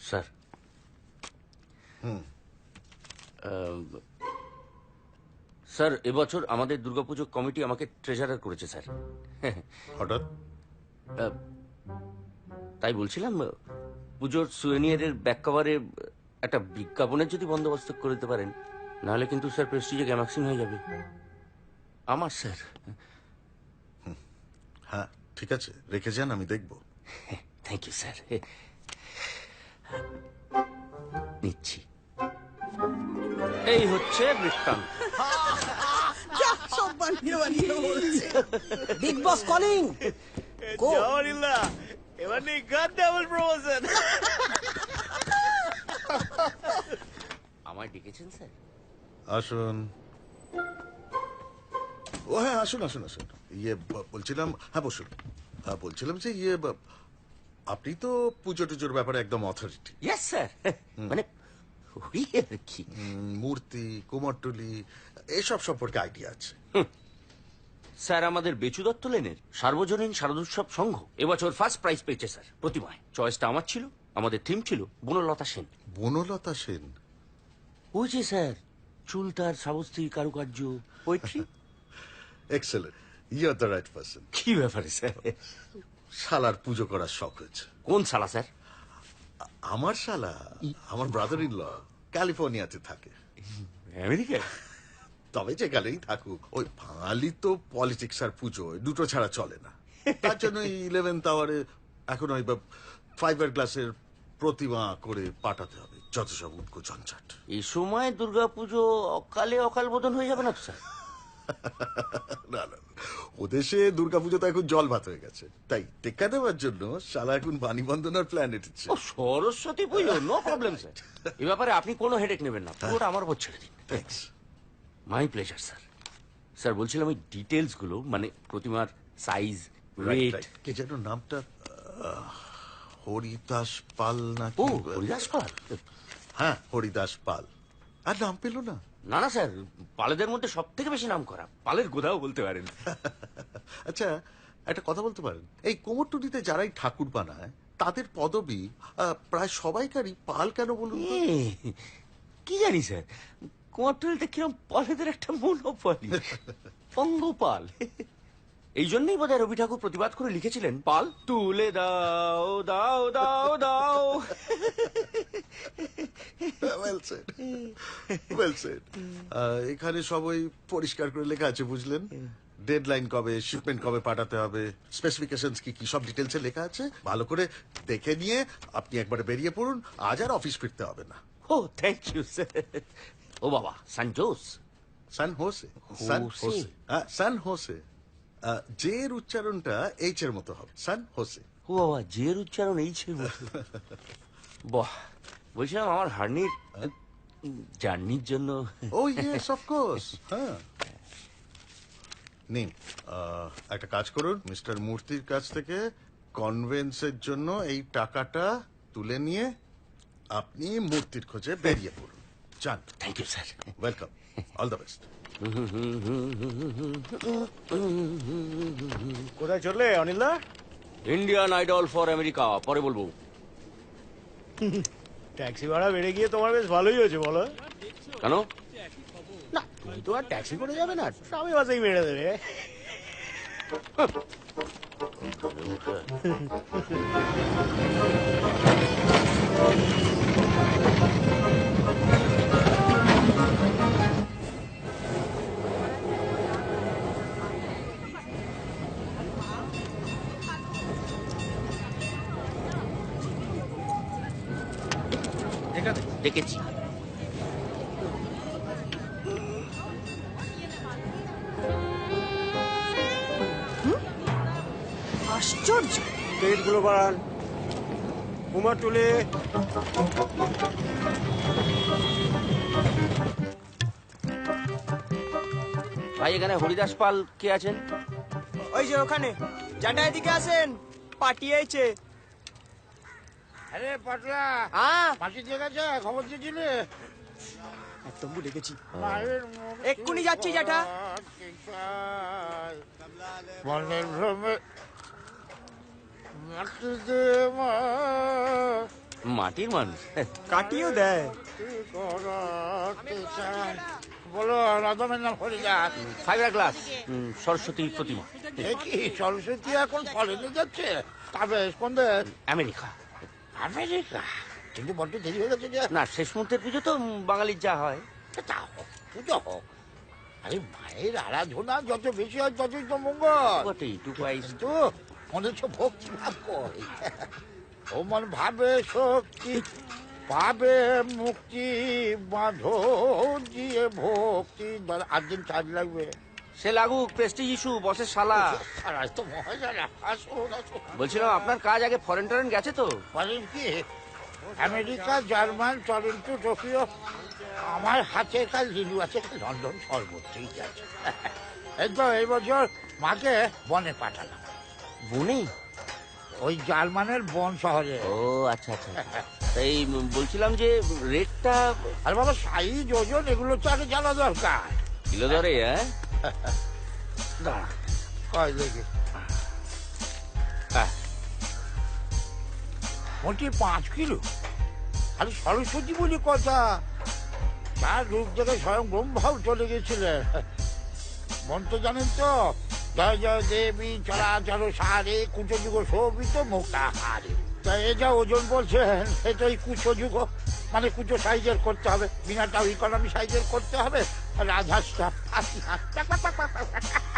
[SPEAKER 8] স্যার, স্যার এবছর আমাদের দুর্গাপুজো কমিটি আমাকে ট্রেজারার করেছে স্যার।
[SPEAKER 7] হঠাৎ?
[SPEAKER 8] তাই বলছিলাম পুজোর সুয়েনিয়ারের ব্যাক কভারে একটা বিজ্ঞাপনের যদি বন্দোবস্ত করে দিতে পারেন, নাহলে কিন্তু স্যার প্রেস্টিজে গ্যামাক্সিন হয়ে যাবে আমার স্যার।
[SPEAKER 7] হ্যাঁ ঠিক আছে, রেখে যান, আমি দেখব।
[SPEAKER 8] Thank you sir. নিচ্ছি। এই হচ্ছে বৃত্তান্ত।
[SPEAKER 15] যা, সব বানিয়ে বানিয়ে বলছে।
[SPEAKER 12] বিগ বস কলিং।
[SPEAKER 5] জওয়ারিল্লা, এবার নেই গড ডাবল প্রমোশন।
[SPEAKER 8] আমায় ডেকেছেন স্যার?
[SPEAKER 7] আসুন। ও হ্যাঁ, আসুন আসুন আসুন। বলছিলাম, হ্যাঁ বসুন। বলছিলাম যে আপনি তো পুজো টুজোর ব্যাপারে একদম অথরিটি।
[SPEAKER 8] Yes sir. মানে ওই আর কি,
[SPEAKER 7] মূর্তি, কুমোরটুলি এসব সম্পর্কে আইডিয়া আছে।
[SPEAKER 8] স্যার আমাদের বেচু দত্ত লেনের সার্বজনীন শারদোৎসব সংঘ এবছর ফার্স্ট প্রাইজ পেয়েছে স্যার প্রতিমায়। চয়েসটা আমার ছিল, আমাদের থিম ছিল বনলতা সেন।
[SPEAKER 7] বনলতা সেন?
[SPEAKER 8] ওই যে স্যার, চুলতার শ্রাবস্তির কারুকার্য, poetry.
[SPEAKER 7] Excellent, you are the right person.
[SPEAKER 8] কি ব্যাপারে স্যার?
[SPEAKER 7] শালার পুজো করার শখ হয়েছে।
[SPEAKER 8] কোন শালা স্যার?
[SPEAKER 7] আমার শালা, আমার ব্রাদার ইন ল ক্যালিফোর্নিয়াতে থাকে।
[SPEAKER 8] আমেরিকায়?
[SPEAKER 7] তবে যেখানেই থাকুক, ওই বাঙালি তো পলিটিক্স আর পুজো দুটো ছাড়া চলে না। তার জন্য 11th আওয়ারে এখন ওই ফাইবার গ্লাসের প্রতিমা করে পাঠাতে হবে, যত সব উৎকো ঝঞ্ঝাট।
[SPEAKER 8] এই সময় দুর্গাপুজো অকালে অকাল বোধন হয়ে যাবে না তো স্যার?
[SPEAKER 7] না না, ওদেশে দুর্গাপুজো তো এখন জল ভাত হয়ে গেছে, তাই টেক্কা দেওয়ার জন্য শালা এখন বাণী বন্দনার প্ল্যান এটেছে।
[SPEAKER 8] ও সরস্বতী পুজো, নো প্রবলেম স্যার। এ ব্যাপারে আপনি কোনো হেডেক নেবেন না, পুরোটা আমার উপর ছেড়ে দিন।
[SPEAKER 7] Thanks.
[SPEAKER 8] My pleasure sir. Sir বলছিলাম ওই ডিটেলস গুলো, মানে প্রতিমার সাইজ, ওয়েট।
[SPEAKER 7] কে যেন নামটা, হরিদাস পাল না?
[SPEAKER 8] ও হরিদাস পাল?
[SPEAKER 7] হ্যাঁ হরিদাস পাল। আর নাম পেল না?
[SPEAKER 8] না না স্যার, পালেদের মধ্যে সব থেকে বেশি নাম করা, পালের গোদাও বলতে পারেন।
[SPEAKER 7] আচ্ছা একটা কথা বলতে পারেন, এই কোমরটুলিতে যারাই ঠাকুর বানায় তাদের পদবি প্রায় সবাইকারই পাল কেন বলুন তো?
[SPEAKER 8] কি জানি স্যার, কুমারটুলিতে কিরম পালেদের একটা মনোপলি, পঙ্গপাল। এই জন্যই বোধহয় রবি ঠাকুর প্রতিবাদ করে লিখেছিলেন, পাল তুলে দাও দাও দাও দাও।
[SPEAKER 7] Well said. Well said. এখানে সবাই পরিষ্কার করে লেখা আছে, বুঝলেন? ডেডলাইন কবে, শিপমেন্ট কবে পাঠাতে হবে, স্পেসিফিকেশনস কি কি, সব ডিটেলসে লেখা আছে। ভালো করে দেখে নিয়ে আপনি একবারে বেরিয়ে পড়ুন, আজ আর অফিস ফিরতে হবে না।
[SPEAKER 8] ও থ্যাংক ইউ স্যার। ও বাবা, সান জোস?
[SPEAKER 7] সান হোসে। সান হোসে। সান হোসে। জের উচ্চারণটা এইচ এর মতো হবে, সান হোসে।
[SPEAKER 8] ও বাবা, জের উচ্চারণ এইচ এর মতো? বাহ। বলছিলাম আমার হার্নির জার্নির জন্য।
[SPEAKER 7] ও ইয়েস অফ কোর্স। হ্যাঁ নিন, একটা কাজ করুন, মিস্টার মূর্তির কাছ থেকে কনভেন্সের জন্য এই টাকাটা তুলে নিয়ে আপনি মূর্তির খোঁজে বেরিয়ে পড়ুন। যান।
[SPEAKER 8] Thank you sir.
[SPEAKER 7] Welcome, all the best.
[SPEAKER 5] কোথায় চললে অনিলদা?
[SPEAKER 8] ইন্ডিয়ান আইডল ফর আমেরিকা, পরে বলবো।
[SPEAKER 5] ট্যাক্সি ভাড়া বেড়ে গিয়ে তোমার বেশ ভালোই হয়েছে বলো।
[SPEAKER 8] কেন?
[SPEAKER 5] না তুমি তো আর ট্যাক্সি করে যাবে না, আমি বাসেই মেরে দেবে।
[SPEAKER 8] দেখেছি।
[SPEAKER 12] আশ্চর্য।
[SPEAKER 5] টিকিটগুলো বাড়ান। কুমারটুলি।
[SPEAKER 8] ভাই এখানে হরিদাস পাল কে আছেন?
[SPEAKER 12] ওই যে ওখানে, জাটা এদিকে আসেন, পাঠিয়েছে।
[SPEAKER 9] আরে পাটলা, পার্টি দিয়ে গেছে, খবর দিয়েছিলে?
[SPEAKER 12] একদম ভুলে গেছি।
[SPEAKER 9] এক্ষুনি
[SPEAKER 12] এক্ষুনি যাচ্ছি জ্যাঠা।
[SPEAKER 9] মনের ভ্রমে মাটি দে মা,
[SPEAKER 8] মাটির মানুষ।
[SPEAKER 12] কাটিও দেয়।
[SPEAKER 9] বলো রাধামের নাম হরিদাস।
[SPEAKER 8] ফাইবার গ্লাস সরস্বতী প্রতিমা।
[SPEAKER 9] কি সরস্বতী এখন ফরেনে যাচ্ছে? তবে কোন দেশ?
[SPEAKER 8] আমেরিকা।
[SPEAKER 9] আমেরিকা? কিন্তু বড্ড দেরি হয়ে গেছে যে।
[SPEAKER 8] না, শেষ মুহূর্তের পুজো তো বাঙালির যা হয়।
[SPEAKER 9] তা হোক, পুজো হোক। আরে মায়ের আরাধনা যত বেশি হয় ততই তো মঙ্গল।
[SPEAKER 8] বটেই,
[SPEAKER 9] কিন্তু মনে হচ্ছে ভক্তি ভাব কই। ও মন ভাবে শক্তি পাবে মুক্তি, বাঁধো দিয়ে ভক্তি। আর্জেন্ট চার্জ লাগবে।
[SPEAKER 8] সে লাগুক, প্রেস্টিজ ইস্যু, বসের শালা।
[SPEAKER 9] তো মহাজারা আসুন আসুন।
[SPEAKER 8] বলছিলাম আপনার কাজ আগে ফরেন টরেন গেছে তো?
[SPEAKER 9] ফরেন কি? America, German, Toronto, Tokyo. আমার হাতে কাল রিলু আছে, লন্ডন সর্বত্রই গেছে। এই তো এই বছর মাকে বনে পাঠালাম।
[SPEAKER 8] বনে?
[SPEAKER 9] ওই জার্মানের বন শহরে।
[SPEAKER 8] ও আচ্ছা আচ্ছা। তাই বলছিলাম যে রেটটা।
[SPEAKER 9] আর বাবা সাইজ ওজন এগুলো তো আগে জানা দরকার।
[SPEAKER 8] কিলো ধরে? হ্যাঁ দাঁড়া,
[SPEAKER 9] কয় দেখি। মোটি 5 কিলো। আরে সরস্বতী বলি কথা। তার রূপ দেখে স্বয়ং ব্রহ্মাও চলে গেছিলেন। মন্ত্র জানেন তো? জয় জয় দেবী চরাচর সারে কুচযুগ শোভিত মুক্তাহারে। তা এ যা ওজন বলছেন সে তো এই কুচযুগ, মানে কুচো সাইজের করতে হবে, বিনাটাও ইকোনমি সাইজের করতে হবে। রাধাসটা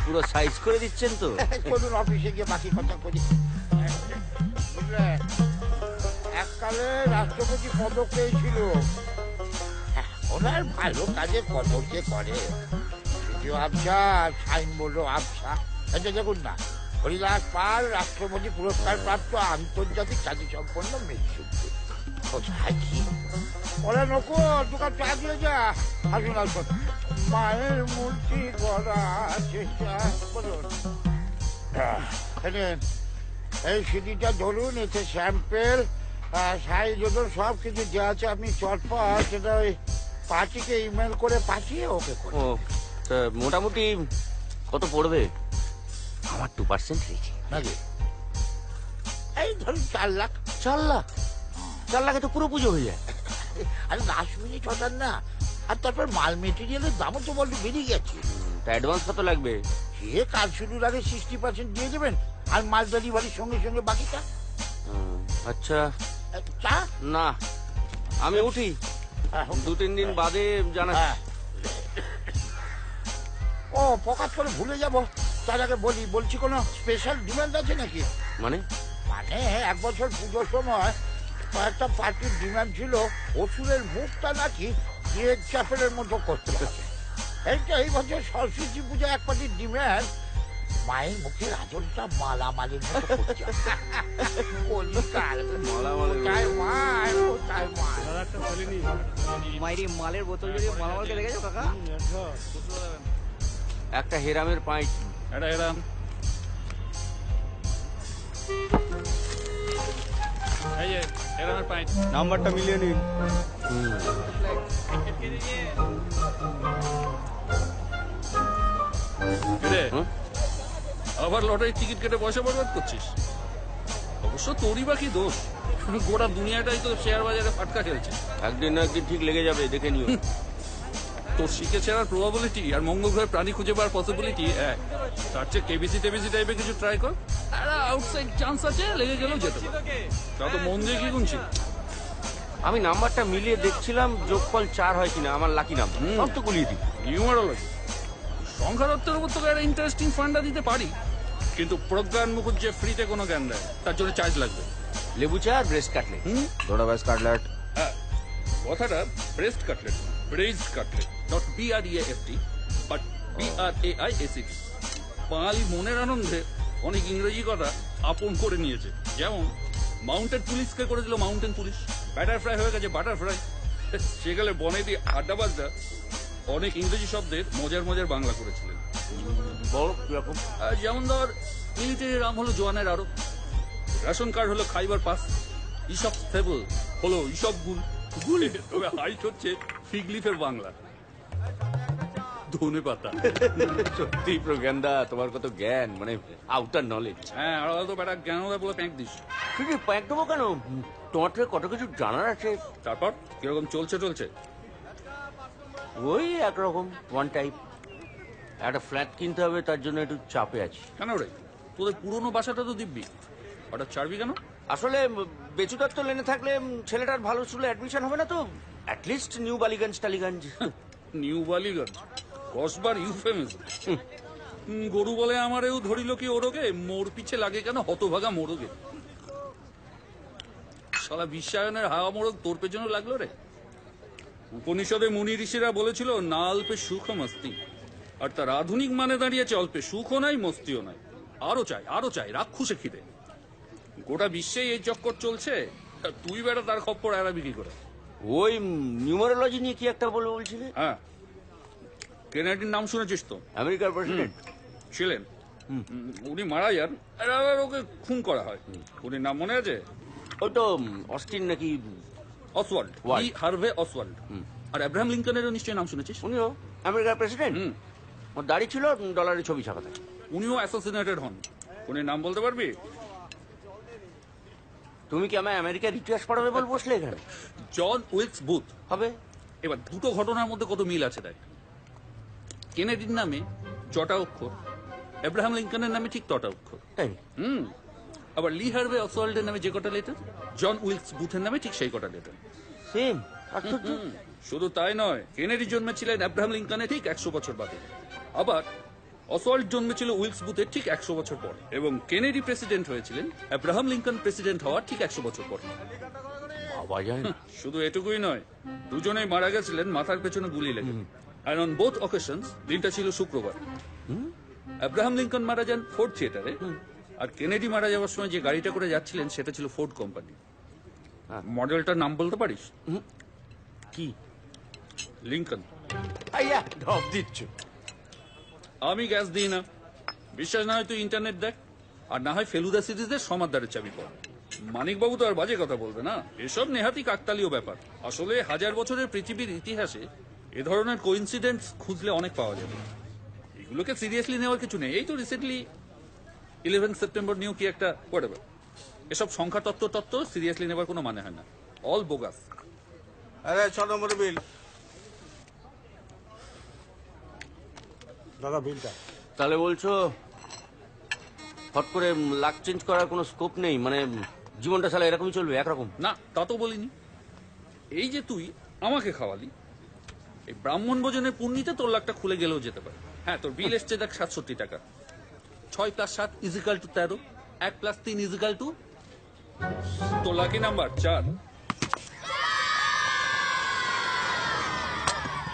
[SPEAKER 8] পুরো সাইজ করে দিচ্ছেন তো?
[SPEAKER 9] চলুন অফিসে গিয়ে বাকি কথা করি। বুঝলে, এককালে রাষ্ট্রপতি পদক পেয়েছিল। ওনার ভালো কাজে পদক যে করে। আবসা সাইন বললো আবসা। এটা দেখুন না, হরিদাস পাল রাষ্ট্রপতি পুরস্কার প্রাপ্ত আন্তর্জাতিক খ্যাতি সম্পন্ন মৃৎশিল্পী। কোথায় কি ওরা নকো দোকান চা দিয়ে যা। আসুন আসুন। মায়ের মূর্তি গড়া চেষ্টা করুন। এই সিডিটা ধরুন, এতে স্যাম্পেল সাইজ ওজন সব কিছু দেওয়া আছে। আপনি চটপট সেটা ওই পার্টিকে ইমেল করে পাঠিয়ে ওকে করে।
[SPEAKER 8] মোটামুটি কত পড়বে? আমার 2% রেখে
[SPEAKER 9] নাকি? এই ধরুন 4 লাখ।
[SPEAKER 8] 4 লাখ? 4 লাখে তো পুরো পুজো হয়ে যায়।
[SPEAKER 9] আরে 10 মিনিট হঠাৎ না। আর তারপর মাল মেটেরিয়ালের দামও তো বলতে বেরিয়ে গেছে।
[SPEAKER 8] তা অ্যাডভান্স কত লাগবে?
[SPEAKER 9] সে কাজ শুরুর আগে 60% দিয়ে দেবেন, আর মাল ডেলিভারির সঙ্গে সঙ্গে বাকিটা।
[SPEAKER 8] আচ্ছা
[SPEAKER 9] চা
[SPEAKER 8] না, আমি উঠি, 2-3 দিন বাদে জানা।
[SPEAKER 9] ও পকাত করে ভুলে যাব, তার আগে বলছি কোনো স্পেশাল ডিমান্ড আছে নাকি?
[SPEAKER 8] মানে
[SPEAKER 9] এক বছর পুজোর সময় কয়েকটা পার্টির ডিমান্ড ছিল অসুরের মুখটা নাকি গ্রেট চ্যাপেলের মতো করতে হবে। এইটা এই বছর সরস্বতী পূজা এক পার্টির ডিমান্ড মায়ের মুখের আঁচলটা মালামালির মতো করছে।
[SPEAKER 12] মালের বোতল যদি মালামালকে দেখেছো কাকা?
[SPEAKER 8] একটা হেরামের পাইট।
[SPEAKER 16] একটা হেরাম। এই যে হেরামের পাইট।
[SPEAKER 12] নাম্বারটা মিলিয়ে নিন।
[SPEAKER 16] আবার লটারির টিকিট কেটে পয়সা বরবাদ করছিস? অবশ্য তোরই বা কি দোষ? গোটা দুনিয়াটাই তো শেয়ার বাজারে ফাটকা খেলছে।
[SPEAKER 8] একদিন না একদিন ঠিক লেগে যাবে, দেখে নিও।
[SPEAKER 16] তোর শিখে ছেড়ার প্রবাবিলিটি আর মঙ্গল গ্রহে প্রাণী খুঁজে পাওয়ার পসিবিলিটি এক। তার চেয়ে কেবিসি টেবিসি টাইপের কিছু ট্রাই কর। একটা আউটসাইড চান্স আছে, লেগে গেলেও যেতে পারে। তা তো মন দিয়ে কি গুনছি?
[SPEAKER 8] আমি নাম্বারটা মিলিয়ে দেখছিলাম যোগফল 4 হয় কিনা, আমার লাকি নাম্বার। সব তো গুলিয়ে দিই।
[SPEAKER 16] নিউমারোলজি সংখ্যাতত্ত্বের উপর তোকে একটা ইন্টারেস্টিং ফান্ডা দিতে পারি, কিন্তু প্রজ্ঞান মুখুজ্জে ফ্রিতে কোনো জ্ঞান দেয়, তার জন্য চার্জ লাগবে।
[SPEAKER 8] লেবু চা আর ব্রেস্ট কাটলেট। দোড়া ব্রেস্ট কাটলেট।
[SPEAKER 16] হ্যাঁ, কথাটা breast cutlet, breast cutlet, not BREAST but BRAIST। বাঙালি মনের আনন্দে অনেক ইংরেজি কথা আপন করে নিয়েছে। যেমন মাউন্টেন পুলিশকে করে দিল মাউন্টেন পুলিশ, ব্যাটার ফ্রাই হয়ে গেছে বাটার ফ্রাই। সেকালে বনে দিয়ে আড্ডা বাজটা অনেক ইংরেজি শব্দের মজার মজার বাংলা করেছিলেন। যেমন ধর, মিলিটারি রাম হলো জোয়ানের আরো, রেশন কার্ড হলো খাইবার পাস, ইসব স্টেবল হলো ইসব গুল। তবে হাইট হচ্ছে ফিগলিফের বাংলা। ধনে পাতা।
[SPEAKER 8] সত্যি প্রজ্ঞানদা, তোমার কত জ্ঞান, মানে আউটার নলেজ।
[SPEAKER 16] হ্যাঁ, আর তো বেটা জ্ঞান বলে প্যাঁক দিস।
[SPEAKER 8] ঠিক আছে, প্যাঁক দেবো কেন? তোমার থেকে কত কিছু জানার আছে।
[SPEAKER 16] তারপর কিরকম চলছে?
[SPEAKER 8] ওই একরকম, ওয়ান টাইপ। একটা ফ্ল্যাট কিনতে হবে, তার জন্য একটু চাপে আছি।
[SPEAKER 16] কেন রে, তোদের পুরনো বাসাটা তো দিব্যি, হঠাৎ ছাড়বি কেন?
[SPEAKER 8] আসলে বেচুদার তো লেনে থাকলে ছেলেটার ভালো স্কুলে অ্যাডমিশন হবে না, তো at least new Ballygunge Tollygunge.
[SPEAKER 16] New Ballygunge কসবার ইউফেমিজম। গরু বলে আমারেও ধরিল কি ওরগে, মোর পিছে লাগে কেন হতভাগা মোরগে। শালা বিশ্বায়নের হাওয়া মোরগ তোর পেছনে লাগলো রে। উপনিষদে মুনি ঋষিরা বলেছিল না অল্পে সুখ মস্তি, আর তার আধুনিক মানে দাঁড়িয়েছে অল্পে সুখও নাই মস্তিও নাই, আরো চাই রাক্ষুসে খিদে। গোটা বিশ্বেই এই চক্কর চলছে, তুই বেটা তার খপ্পর বিক্রি করে।
[SPEAKER 8] ওই নিউমারোলজি নিয়ে কি একটা বলছিলে?
[SPEAKER 16] হ্যাঁ, কেনেডির নাম শুনেছিস তো?
[SPEAKER 8] আমেরিকার প্রেসিডেন্ট
[SPEAKER 16] ছিলেন, উনি মারা যান, আর ওকে খুন করা হয়। উনি নাম মনে আছে?
[SPEAKER 8] ওই তো অস্টিন নাকি
[SPEAKER 16] অসওয়াল্ড, লি হার্ভে অসওয়াল্ড। আর আব্রাহাম লিঙ্কনেরও নিশ্চয়ই নাম শুনেছিস?
[SPEAKER 8] উনিও আমেরিকার প্রেসিডেন্ট। ওর দাড়ি ছিল, ডলারের ছবি ছাপা থাকে।
[SPEAKER 16] উনিও অ্যাসাসিনেটেড হন। উনি নাম বলতে পারবি?
[SPEAKER 8] তুমি কি আমায় আমেরিকার ইতিহাস পড়াবে বল বসলে এখানে?
[SPEAKER 16] জন উইলস বুথ
[SPEAKER 8] হবে।
[SPEAKER 16] এবার দুটো ঘটনার মধ্যে কত মিল আছে দেখ। কেনেডির নামে জটা অক্ষর, আব্রাহাম লিঙ্কনের নামে ঠিক তটা অক্ষর। আবার লি হার্ভে অসওয়াল্ডের নামে যে কটা লেটার, জন উইলস বুথের নামে ঠিক সেই কটা লেটার।
[SPEAKER 8] সেম।
[SPEAKER 16] শুধু তাই নয়, কেনেডি জন্মেছিলেন আব্রাহাম লিঙ্কনের ঠিক 100 বছর বাদে। আবার অসওয়াল্ড জন্মেছিল উইলস বুথের ঠিক 100 বছর পর, এবং কেনেডি প্রেসিডেন্ট হয়েছিলেন আব্রাহাম লিঙ্কন প্রেসিডেন্ট হওয়ার ঠিক 100 বছর পর। শুধু এটুকুই নয়, দুজনেই মারা গেছিলেন মাথার পেছনে গুলি লেগে। আর অন বোথ অকেশনস দিনটা ছিল শুক্রবার। আব্রাহাম লিঙ্কন মারা যান ফোর্ড থিয়েটারে, আর কেনেডি মারা যাওয়ার সময় যে গাড়িটা করে যাচ্ছিলেন সেটা ছিল ফোর্ড কোম্পানি। মডেলটার নাম বলতে পারিস?
[SPEAKER 8] কি?
[SPEAKER 16] লিঙ্কন।
[SPEAKER 8] ঢপ দিচ্ছ।
[SPEAKER 16] আমি গ্যাস দিই না, বিশ্বাস না হয় তুই ইন্টারনেট দেখ, আর না হয় ফেলুদা সিরিজের সমাদদারের চাবি পড়। মানিকবাবু তো আর বাজে কথা বলবে না। এসব নেহাতি কাকতালীয় ব্যাপার। আসলে 1000 বছরের পৃথিবীর ইতিহাসে এ ধরনের কোইন্সিডেন্টস খুঁজলে অনেক পাওয়া যাবে। এগুলোকে সিরিয়াসলি নেওয়ার কিছু নেই। এই তো রিসেন্টলি 11 সেপ্টেম্বর নিয়েও কি একটা হোয়াটএভার, এসব সংখ্যা তত্ত্ব সিরিয়াসলি নেবার কোনো মানে হয় না। All bogus.
[SPEAKER 14] আরে 6 নম্বর বিল।
[SPEAKER 3] দাদা বিলটা।
[SPEAKER 8] তাহলে বলছো হট করে লাক চেঞ্জ করার কোনো স্কোপ নেই, মানে জীবনটা সালা এরকমই চলবে একরকম?
[SPEAKER 16] না, তা তো বলিনি। এই যে তুই আমাকে খাওয়ালি, এই ব্রাহ্মণ ভোজনের পুণ্যিতে তোর লাখটা খুলে গেলেও যেতে পারে। হ্যাঁ, তোর বিল এসছে দেখ 67 টাকা। 6 + 7 = 13, 1 + 3 = 2। তোর লাকি নাম্বার 4।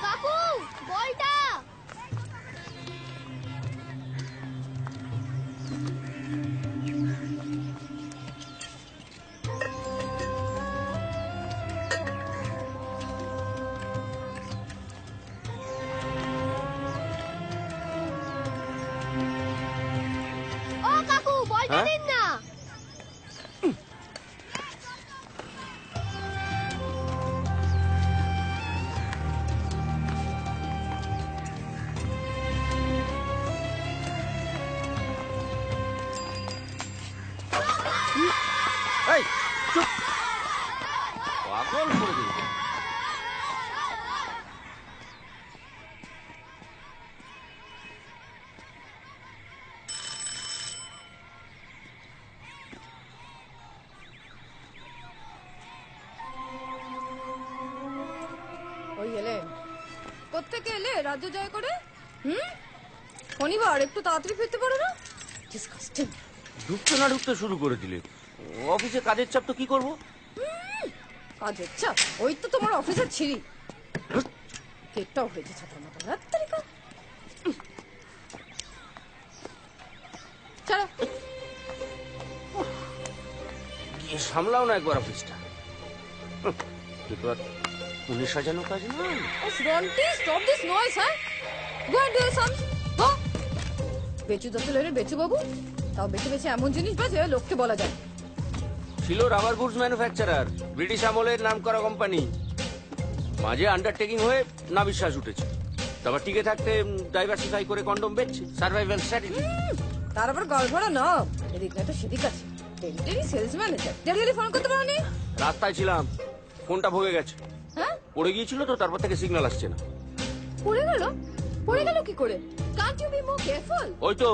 [SPEAKER 11] কাকু বলটা। ও কাকু বলটা দিন না।
[SPEAKER 8] এই চুপ, পাগল করে দিল।
[SPEAKER 10] ওই এলে কোত্থেকে এলে রাজ্য জয় করে? শনিবার একটু তাড়াতাড়ি ফিরতে পারো না? ডিসকাস্টিং।
[SPEAKER 8] ঢুকতে শুরু করে দিলে। অফিসে কাজের চাপ তো কি করবো?
[SPEAKER 10] কাজের চাপ? ওই তো তোমার অফিসের ছিরি। কেকটাও হয়েছে ছাতার মতো। চলো
[SPEAKER 8] গিয়ে সামলাও না একবার অফিসটা। কিন্তু আর 19 সাজানো কাজ না।
[SPEAKER 10] Stop this noise, huh? Go and do your sums. Go. Bechu দশলের Bechu বাবু, তাও বেছে এমন জিনিস বাজে লোককে বলা যায়।
[SPEAKER 8] ছিল রাবার গুডস ম্যানুফ্যাকচারার, ব্রিটিশ আমলের নাম করা কোম্পানি। মাঝে আন্ডারটেকিং হয়ে না বিশ্বাস উঠেছে। তারপর টিকে থাকতে ডাইভার্সিফাই করে কন্ডম বেচছে, সার্ভাইভাল স্ট্র্যাটেজি।
[SPEAKER 10] তার আবার গড়বড় না, এদিক না তো সেদিক আছে। Territory sales manager, delivery phone করতে পারোনি?
[SPEAKER 8] রাস্তায় ছিলাম, ফোনটা ভগে গেছে।
[SPEAKER 10] হ্যাঁ,
[SPEAKER 8] পড়ে গিয়েছিল তো, তারপর থেকে সিগন্যাল আসছে না।
[SPEAKER 10] পড়ে গেল? পড়ে গেল কি করে? Can't you be more careful?
[SPEAKER 8] ওই তো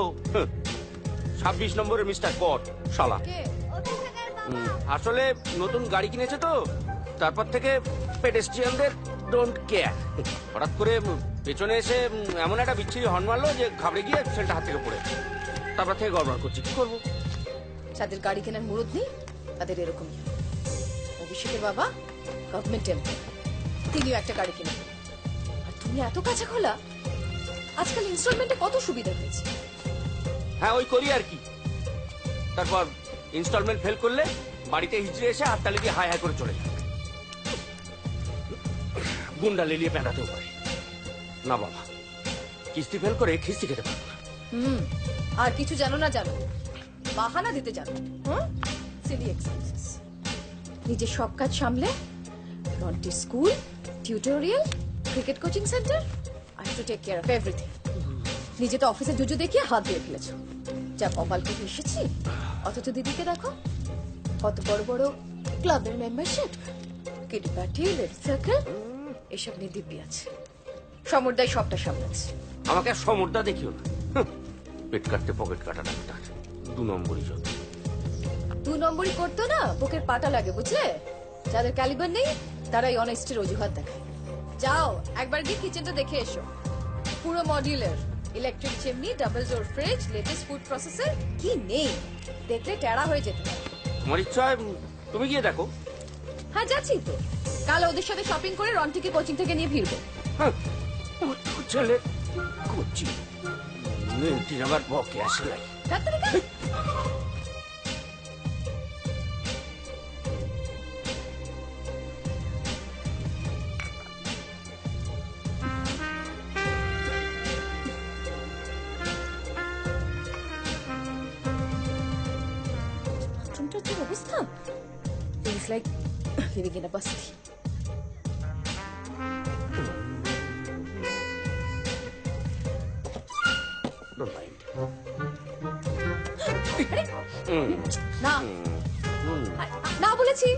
[SPEAKER 8] 26 নম্বরের মিস্টার কট শালা। আসলে নতুন গাড়ি কিনেছে তো, তারপর থেকে পেডেস্ট্রিয়ানদের ডোন্ট কেয়ার। হঠাৎ করে পেছনে এসে এমন একটা বিচ্ছিরি হর্ন মারলো যে ঘাবড়ে গিয়ে সেলটা হাত থেকে পড়ে, তারপর থেকে গড়বড় করছি। কি করবো?
[SPEAKER 10] যাদের গাড়ি কেনার মুরুদ নেই তাদের এরকমই। অভিষেকের বাবা গভর্নমেন্ট এমপ্লয়, তিনিও একটা গাড়ি কিনেন। আর তুমি এত কাছে খোলা, আজকাল ইনস্টলমেন্টে কত সুবিধা হয়েছে।
[SPEAKER 8] হ্যাঁ, ওই করি আর কি। তারপর ইনস্টলমেন্ট ফেল করলে বাড়িতে হিজড়ে এসে হাততালি দিয়ে হাই হাই করে চলে যায়। গুন্ডা লেলিয়ে পেটাতেও পারে না বাবা, কিস্তি ফেল করে খিস্তি খেতে পারবো না।
[SPEAKER 10] আর কিছু জানো না, জানো বাহানা দিতে জানো। Silly excuses. নিজের সব কাজ সামলে Ronti school, tutorial, cricket coaching centre, I too take care of everything. নিজে তো অফিসে জুজু দেখিয়ে হাত দিয়ে ফেলেছো। যা কপাল করে এসেছি, অথচ দিদিকে দেখো কত বড় বড় ক্লাবের membership, Kitty party, red circle, এসব নিয়ে দিব্যি আছে। সমুদ্রায় সবটা সামলাচ্ছে।
[SPEAKER 8] আমাকে আর সমুদ্রা দেখিও না, পেট কাটতে পকেট কাটা ডাক্তার, 2 নম্বরই যত।
[SPEAKER 10] 2 নম্বরই করতো না, বুকের পাটা লাগে, বুঝলে? যাদের ক্যালিবার নেই তারাই অনেস্টের অজুহাত দেখায়। যাও একবার গিয়ে কিচেনটা দেখে এসো। পুরো modular, electric chimney, double door fridge, latest food processor, কি নেই দেখলে টেরা হয়ে যেতে পারে।
[SPEAKER 8] তোমার ইচ্ছা হয় তুমি গিয়ে দেখো।
[SPEAKER 10] হ্যাঁ যাচ্ছি তো, কাল ওদের সাথে শপিং করে রন্টিকে কোচিং থেকে নিয়ে ফিরবো।
[SPEAKER 8] ছেলে কোচিং আবার বকে আসে।
[SPEAKER 10] অবস্থা Feels like living in a basti.
[SPEAKER 8] Don't mind.
[SPEAKER 10] না না বলেছি।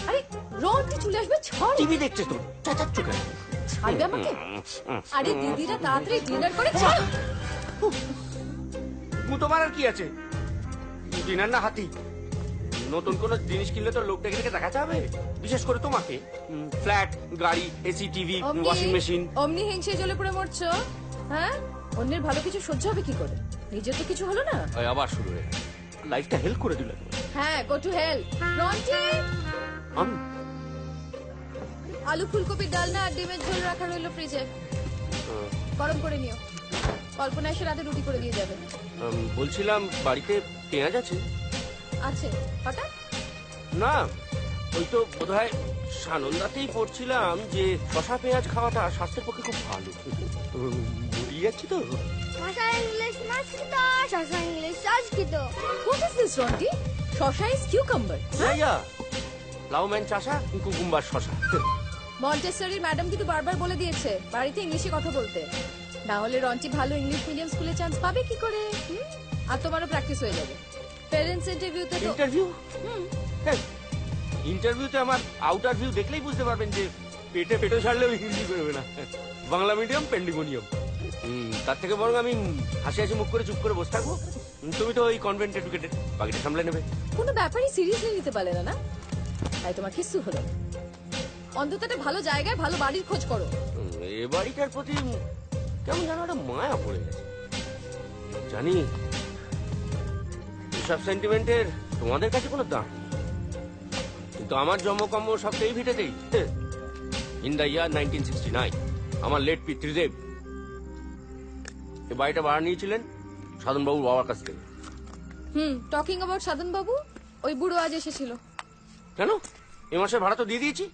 [SPEAKER 10] আরে রন্টি চলে আসবে, ছাড়।
[SPEAKER 8] টিভি দেখছে তো, চাচাচ্ছ কেন?
[SPEAKER 10] ছাড়বে আমাকে? আরে দিদিরা তাড়াতাড়ি ডিনার করে ছাড়।
[SPEAKER 8] তোমার আর কি আছে, ডিনার না হাতি? নতুন কোন জিনিস কিনলে তো লোক দেখে দেখে দেখাতে হবে, বিশেষ করে তোমাকে। ফ্ল্যাট, গাড়ি, এসি, টিভি, ওয়াশিং মেশিন।
[SPEAKER 10] অমনি হিংসে জ্বলে পড়ে মরছো? হ্যাঁ, অন্যের ভালো কিছু সহ্য হবে কি করে? নিজের তো কিছু হলো না।
[SPEAKER 8] আবার শুরু হয়ে লাইফটা হেল্প করে দিল।
[SPEAKER 10] হ্যাঁ, গো টু হেল। রন্টি, আলু ফুলকপির ডালনা আর ডিমের ঝোল রাখা রইলো ফ্রিজে, গরম করে নিও। কল্পনা এসে রাতে রুটি করে দিয়ে যাবে।
[SPEAKER 8] বলছিলাম বাড়িতে পেঁয়াজ আছে?
[SPEAKER 10] আছে। হঠাৎ?
[SPEAKER 8] না, ওই তো বোধহয় সানন্দাতেই পড়ছিলাম যে শশা পেঁয়াজ খাওয়াটা স্বাস্থ্যের পক্ষে খুব ভালো। বুঝিয়ে যাচ্ছি তো।
[SPEAKER 11] শশা ইংলিশ মাছ খেতো, শশা ইংলিশ সস খেতো।
[SPEAKER 10] What is this, Ronti? শশা is cucumber.
[SPEAKER 8] Yeah. লাউম্যান চাষা, কুকুম্বার শশা।
[SPEAKER 10] মন্টেসরির ম্যাডাম কিন্তু বারবার বলে দিয়েছে বাড়িতে ইংলিশে কথা বলতে, না হলে রন্টি ভালো ইংলিশ মিডিয়াম স্কুলে চান্স পাবে কি করে? আর তোমারও প্র্যাকটিস হয়ে যাবে। প্যারেন্টস ইন্টারভিউতে তো।
[SPEAKER 8] ইন্টারভিউ? ইন্টারভিউতে আমার আউটার ভিউ দেখলেই বুঝতে পারবেন যে পেটে পেটে ছাড়লেও ইংরেজি বেরোবে না। বাংলা মিডিয়াম, পেন্ডিমোনিয়াম। তার থেকে বরং আমি হাসি হাসি মুখ করে চুপ করে বসে থাকবো। তুমি তো ওই কনভেন্ট এডুকেটেড, বাকিটা সামলে নেবে।
[SPEAKER 10] কোনো ব্যাপারই সিরিয়াসলি নিতে পারলে না, না? তাই তোমার কিছু হলো না। অন্তত একটা ভালো জায়গায় ভালো বাড়ির খোঁজ করো।
[SPEAKER 8] এ বাড়িটার প্রতি কেমন যেন একটা মায়া পড়ে গেছে। জানি এসব সেন্টিমেন্টের তোমাদের কাছে কোনো দাম, কিন্তু আমার জন্মকর্ম সবটাই ভিটেতেই। ইন দ্য ইয়ার 1969 আমার লেট পিতৃদেব এই বাড়িটা ভাড়া নিয়েছিলেন সাধনবাবুর বাবার কাছ থেকে।
[SPEAKER 10] টকিং অ্যাবাউট সাধন বাবু, ওই বুড়ো আজ এসেছিল।
[SPEAKER 8] কেন? এ মাসের ভাড়া তো দিয়ে দিয়েছি।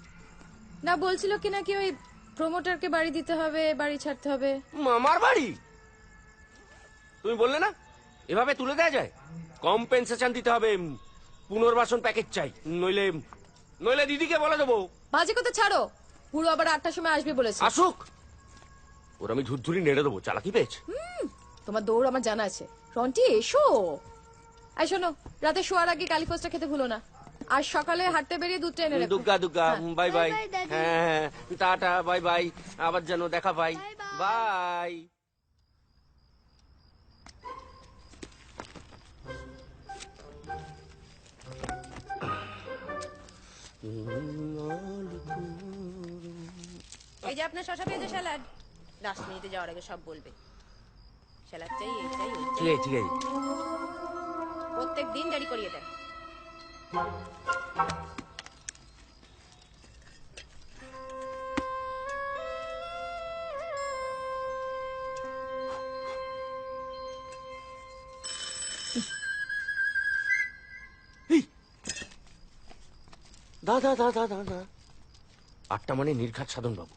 [SPEAKER 10] না, বলছিল কি নাকি ওই প্রমোটারকে বাড়ি দিতে হবে, বাড়ি ছাড়তে হবে।
[SPEAKER 8] আমার বাড়ি? তুমি বললে না এভাবে তুলে দেওয়া যায়? কম্পেনসেশন দিতে হবে, পুনর্বাসন প্যাকেজ চাই, নইলে নইলে দিদিকে বলে দেবো।
[SPEAKER 10] বাজে কথা ছাড়ো, বুড়ো আবার 8টার সময় আসবে বলেছে।
[SPEAKER 8] আসুক, ওর আমি ধুরধুরি নেড়ে দেবো, চালাকি পেয়েছে।
[SPEAKER 10] তোমার দৌড় আমার জানা আছে। রন্টি এসো। এই শোনো, রাতে শোয়ার আগে কালিফোসটা খেতে ভুলো না। আর সকালে হাঁটতে বেরিয়ে দুধটা এনে রেখো।
[SPEAKER 8] Dugga Dugga, bye bye.
[SPEAKER 11] Bye bye, Daddy.
[SPEAKER 8] হ্যাঁ, টাটা, বাই বাই। আবার যেন দেখা পাই। বাই।
[SPEAKER 17] এই যে আপনার শশা পেঁয়াজের স্যালাড। 10 মিনিটে যাওয়ার আগে সব বলবে। স্যালাড চাই, এই চাই, ওই চাই।
[SPEAKER 8] ঠিক আছে।
[SPEAKER 17] প্রত্যেক দিন জারি করিয়ে দেন।
[SPEAKER 8] দাদা 8টা মানে নির্ঘাত সাধন বাবু।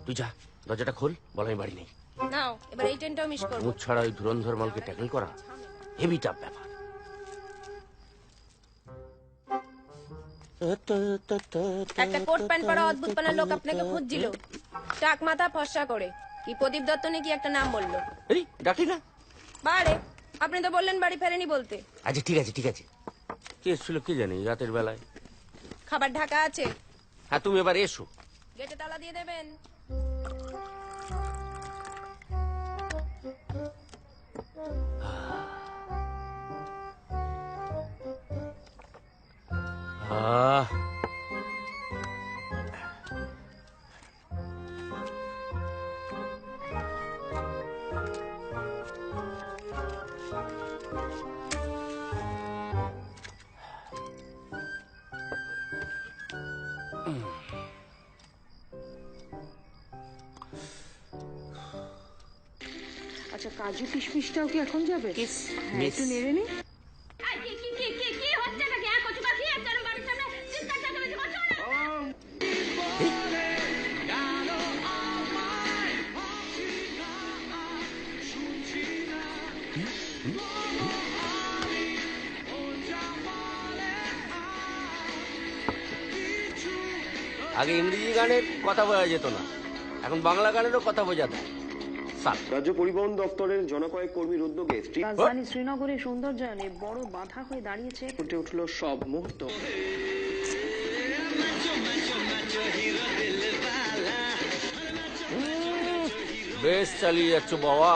[SPEAKER 8] তুই যা, দরজাটা খোল, বল আমি বাড়ি নেই।
[SPEAKER 17] নাও, এবার এই ট্রেনটাও মিস করব।
[SPEAKER 8] মুখ ছাড়া ওই ধুরন্ধর মালকে ট্যাকল করা হেভি টাফ ব্যাপার।
[SPEAKER 17] একটা কোট প্যান্ট পরা অদ্ভুত পানা লোক আপনাকে খুঁজছিল। টাক মাথা ফর্সা করে। কি প্রদীপ দত্ত নাকি একটা নাম বললো।
[SPEAKER 8] এই ডাকি না।
[SPEAKER 17] বারে, আপনি তো বললেন বাড়ি ফেরেনি বলতে।
[SPEAKER 8] আচ্ছা ঠিক আছে। কে এসেছিল কি জানি রাতের বেলায়।
[SPEAKER 17] খাবার ঢাকা আছে।
[SPEAKER 8] হ্যাঁ, তুমি এবার এসো।
[SPEAKER 17] গেটে তালা দিয়ে দেবেন।
[SPEAKER 18] আচ্ছা, কাজু কিশমিশটাও কি এখন যাবে? হ্যাঁ, একটু নেড়ে নি।
[SPEAKER 8] আগে ইংরেজি গানের কথা বোঝা যেত না, এখন বাংলা গানেরও কথা বোঝা যায়।
[SPEAKER 5] রাজ্য পরিবহন দপ্তরের জনকয়েক কর্মীর উদ্যোগে
[SPEAKER 18] রাজধানী শ্রীনগরের সৌন্দর্যায়নে বড় বাধা হয়ে দাঁড়িয়েছে।
[SPEAKER 5] ফুটে উঠল সব মুহূর্ত।
[SPEAKER 8] বেশ চালিয়ে যাচ্ছ বাবা,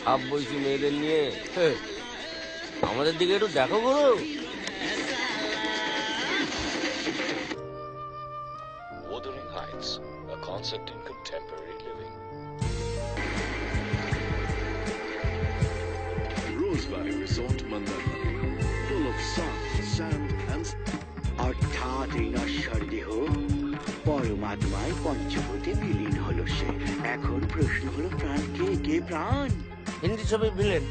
[SPEAKER 8] হাফ বয়সী মেয়েদের নিয়ে। আমাদের দিকে একটু দেখো গুরু।
[SPEAKER 19] Wuthering Heights, a concept in contemporary living.
[SPEAKER 20] Rose Valley Resort, Mandarmani, full of sun, sand and...
[SPEAKER 21] অর্থাৎ এই নশ্বর দেহ পরমাত্মায় পঞ্চভূতে বিলীন হলো সে। এখন প্রশ্ন হলো, প্রাণ কে প্রাণ?
[SPEAKER 8] হিন্দি ছবি ভিলেন।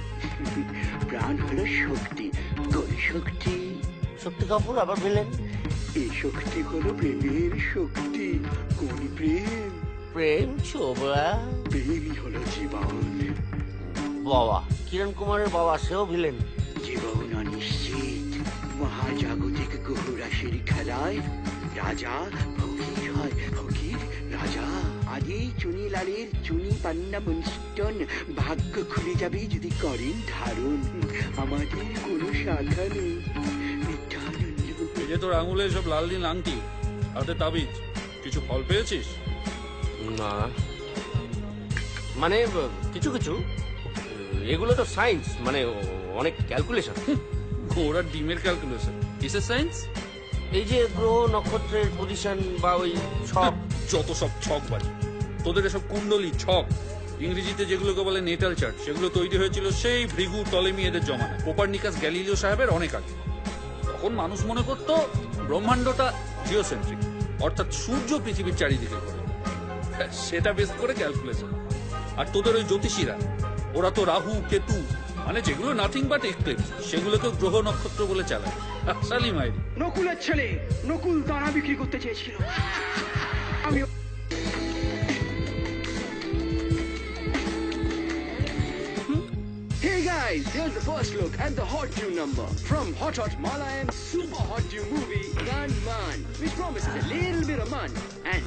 [SPEAKER 21] প্রাণ হলো শক্তি। কোন শক্তি?
[SPEAKER 8] শক্তি কাপুর আবার ভিলেন।
[SPEAKER 21] এই শক্তি হলো প্রেমের শক্তি। কোন প্রেম?
[SPEAKER 8] প্রেম ছোবা।
[SPEAKER 21] প্রেমই হলো জীবন।
[SPEAKER 8] বাবা, কিরণ কুমারের বাবা, সেও ভিলেন।
[SPEAKER 21] জীবন অনিশ্চিত, মহাজাগতিক গ্রহ রাশির খেলায় রাজা ফকির হয়, ফকির রাজা। আগে চুনিলালের চুনি পান্না মুন্সিটন ভাগ্য খুলে যাবে যদি করেন ধারণ। আমাদের কোনো শাখা নেই।
[SPEAKER 16] এই যে তোর আঙুলে সব লাল নীল আংটি, হাতে তাবিজ, কিছু ফল পেয়েছিস?
[SPEAKER 8] না, মানে কিছু এগুলো তো সায়েন্স, মানে অনেক ক্যালকুলেশন।
[SPEAKER 16] ঘোড়ার ডিমের ক্যালকুলেশন কিসের সায়েন্স?
[SPEAKER 8] এই যে গ্রহ নক্ষত্রের পজিশন বা ওই ছক,
[SPEAKER 16] যত সব ছক বাজি। তোদের এসব কুণ্ডলী ছক, ইংরেজিতে যেগুলোকে বলে নেটাল চার্ট, সেগুলো তৈরি হয়েছিল সেই ভৃগু টলেমি এদের জমানায়, কোপারনিকাস গ্যালিলিও সাহেবের অনেক আগে। তখন মানুষ মনে করত ব্রহ্মাণ্ডটা জিওসেন্ট্রিক, অর্থাৎ সূর্য পৃথিবীর চারিদিকে ঘোরে। সেটা বেস করে ক্যালকুলেশন। আর তোদের ওই জ্যোতিষীরা, ওরা তো রাহু কেতু, মানে যেগুলো নাথিং বাট এক্লিপস, সেগুলোকে গ্রহ নক্ষত্র বলে চালায়। সালি মাইরি
[SPEAKER 21] নকুলের ছেলে নকুল দানা বিক্রি করতে চেয়েছিল। আমি Hey guys, here's the first look at the hot new number from Hot Malayan super hot new movie man. We promise a little bit of fun and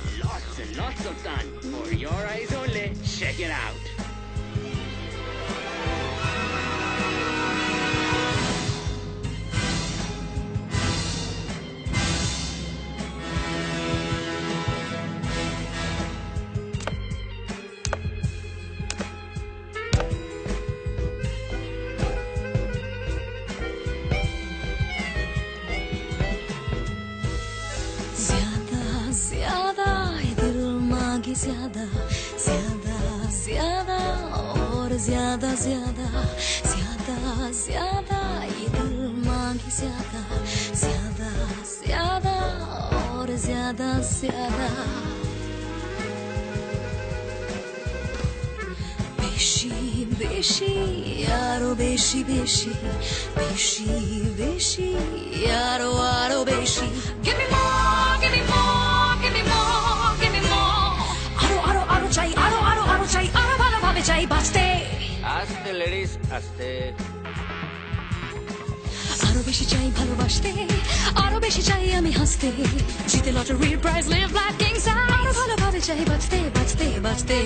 [SPEAKER 21] lots of fun. For your eyes only. Check it out.
[SPEAKER 4] ज्यादा ज्यादा ज्यादा और ज्यादा ज्यादा ज्यादा ज्यादा ये दिल मांगे ज्यादा ज्यादा ज्यादा और ज्यादा ज्यादा বেশি বেশি আরো বেশি বেশি বেশি বেশি আরো আরো বেশি Give me more, give me more, give me more, give me more. আরো চাই আরো চাই আরো ভালোভাবে চাই বাঁচতে
[SPEAKER 8] আস্তে লেডিস আস্তে
[SPEAKER 4] আরো বেশি চাই ভালোবাসতে আরো বেশি চাই আমি হাসতে জিতে লটারির prize live life king size আরো ভালোভাবে চাই বাঁচতে বাঁচতে বাঁচতে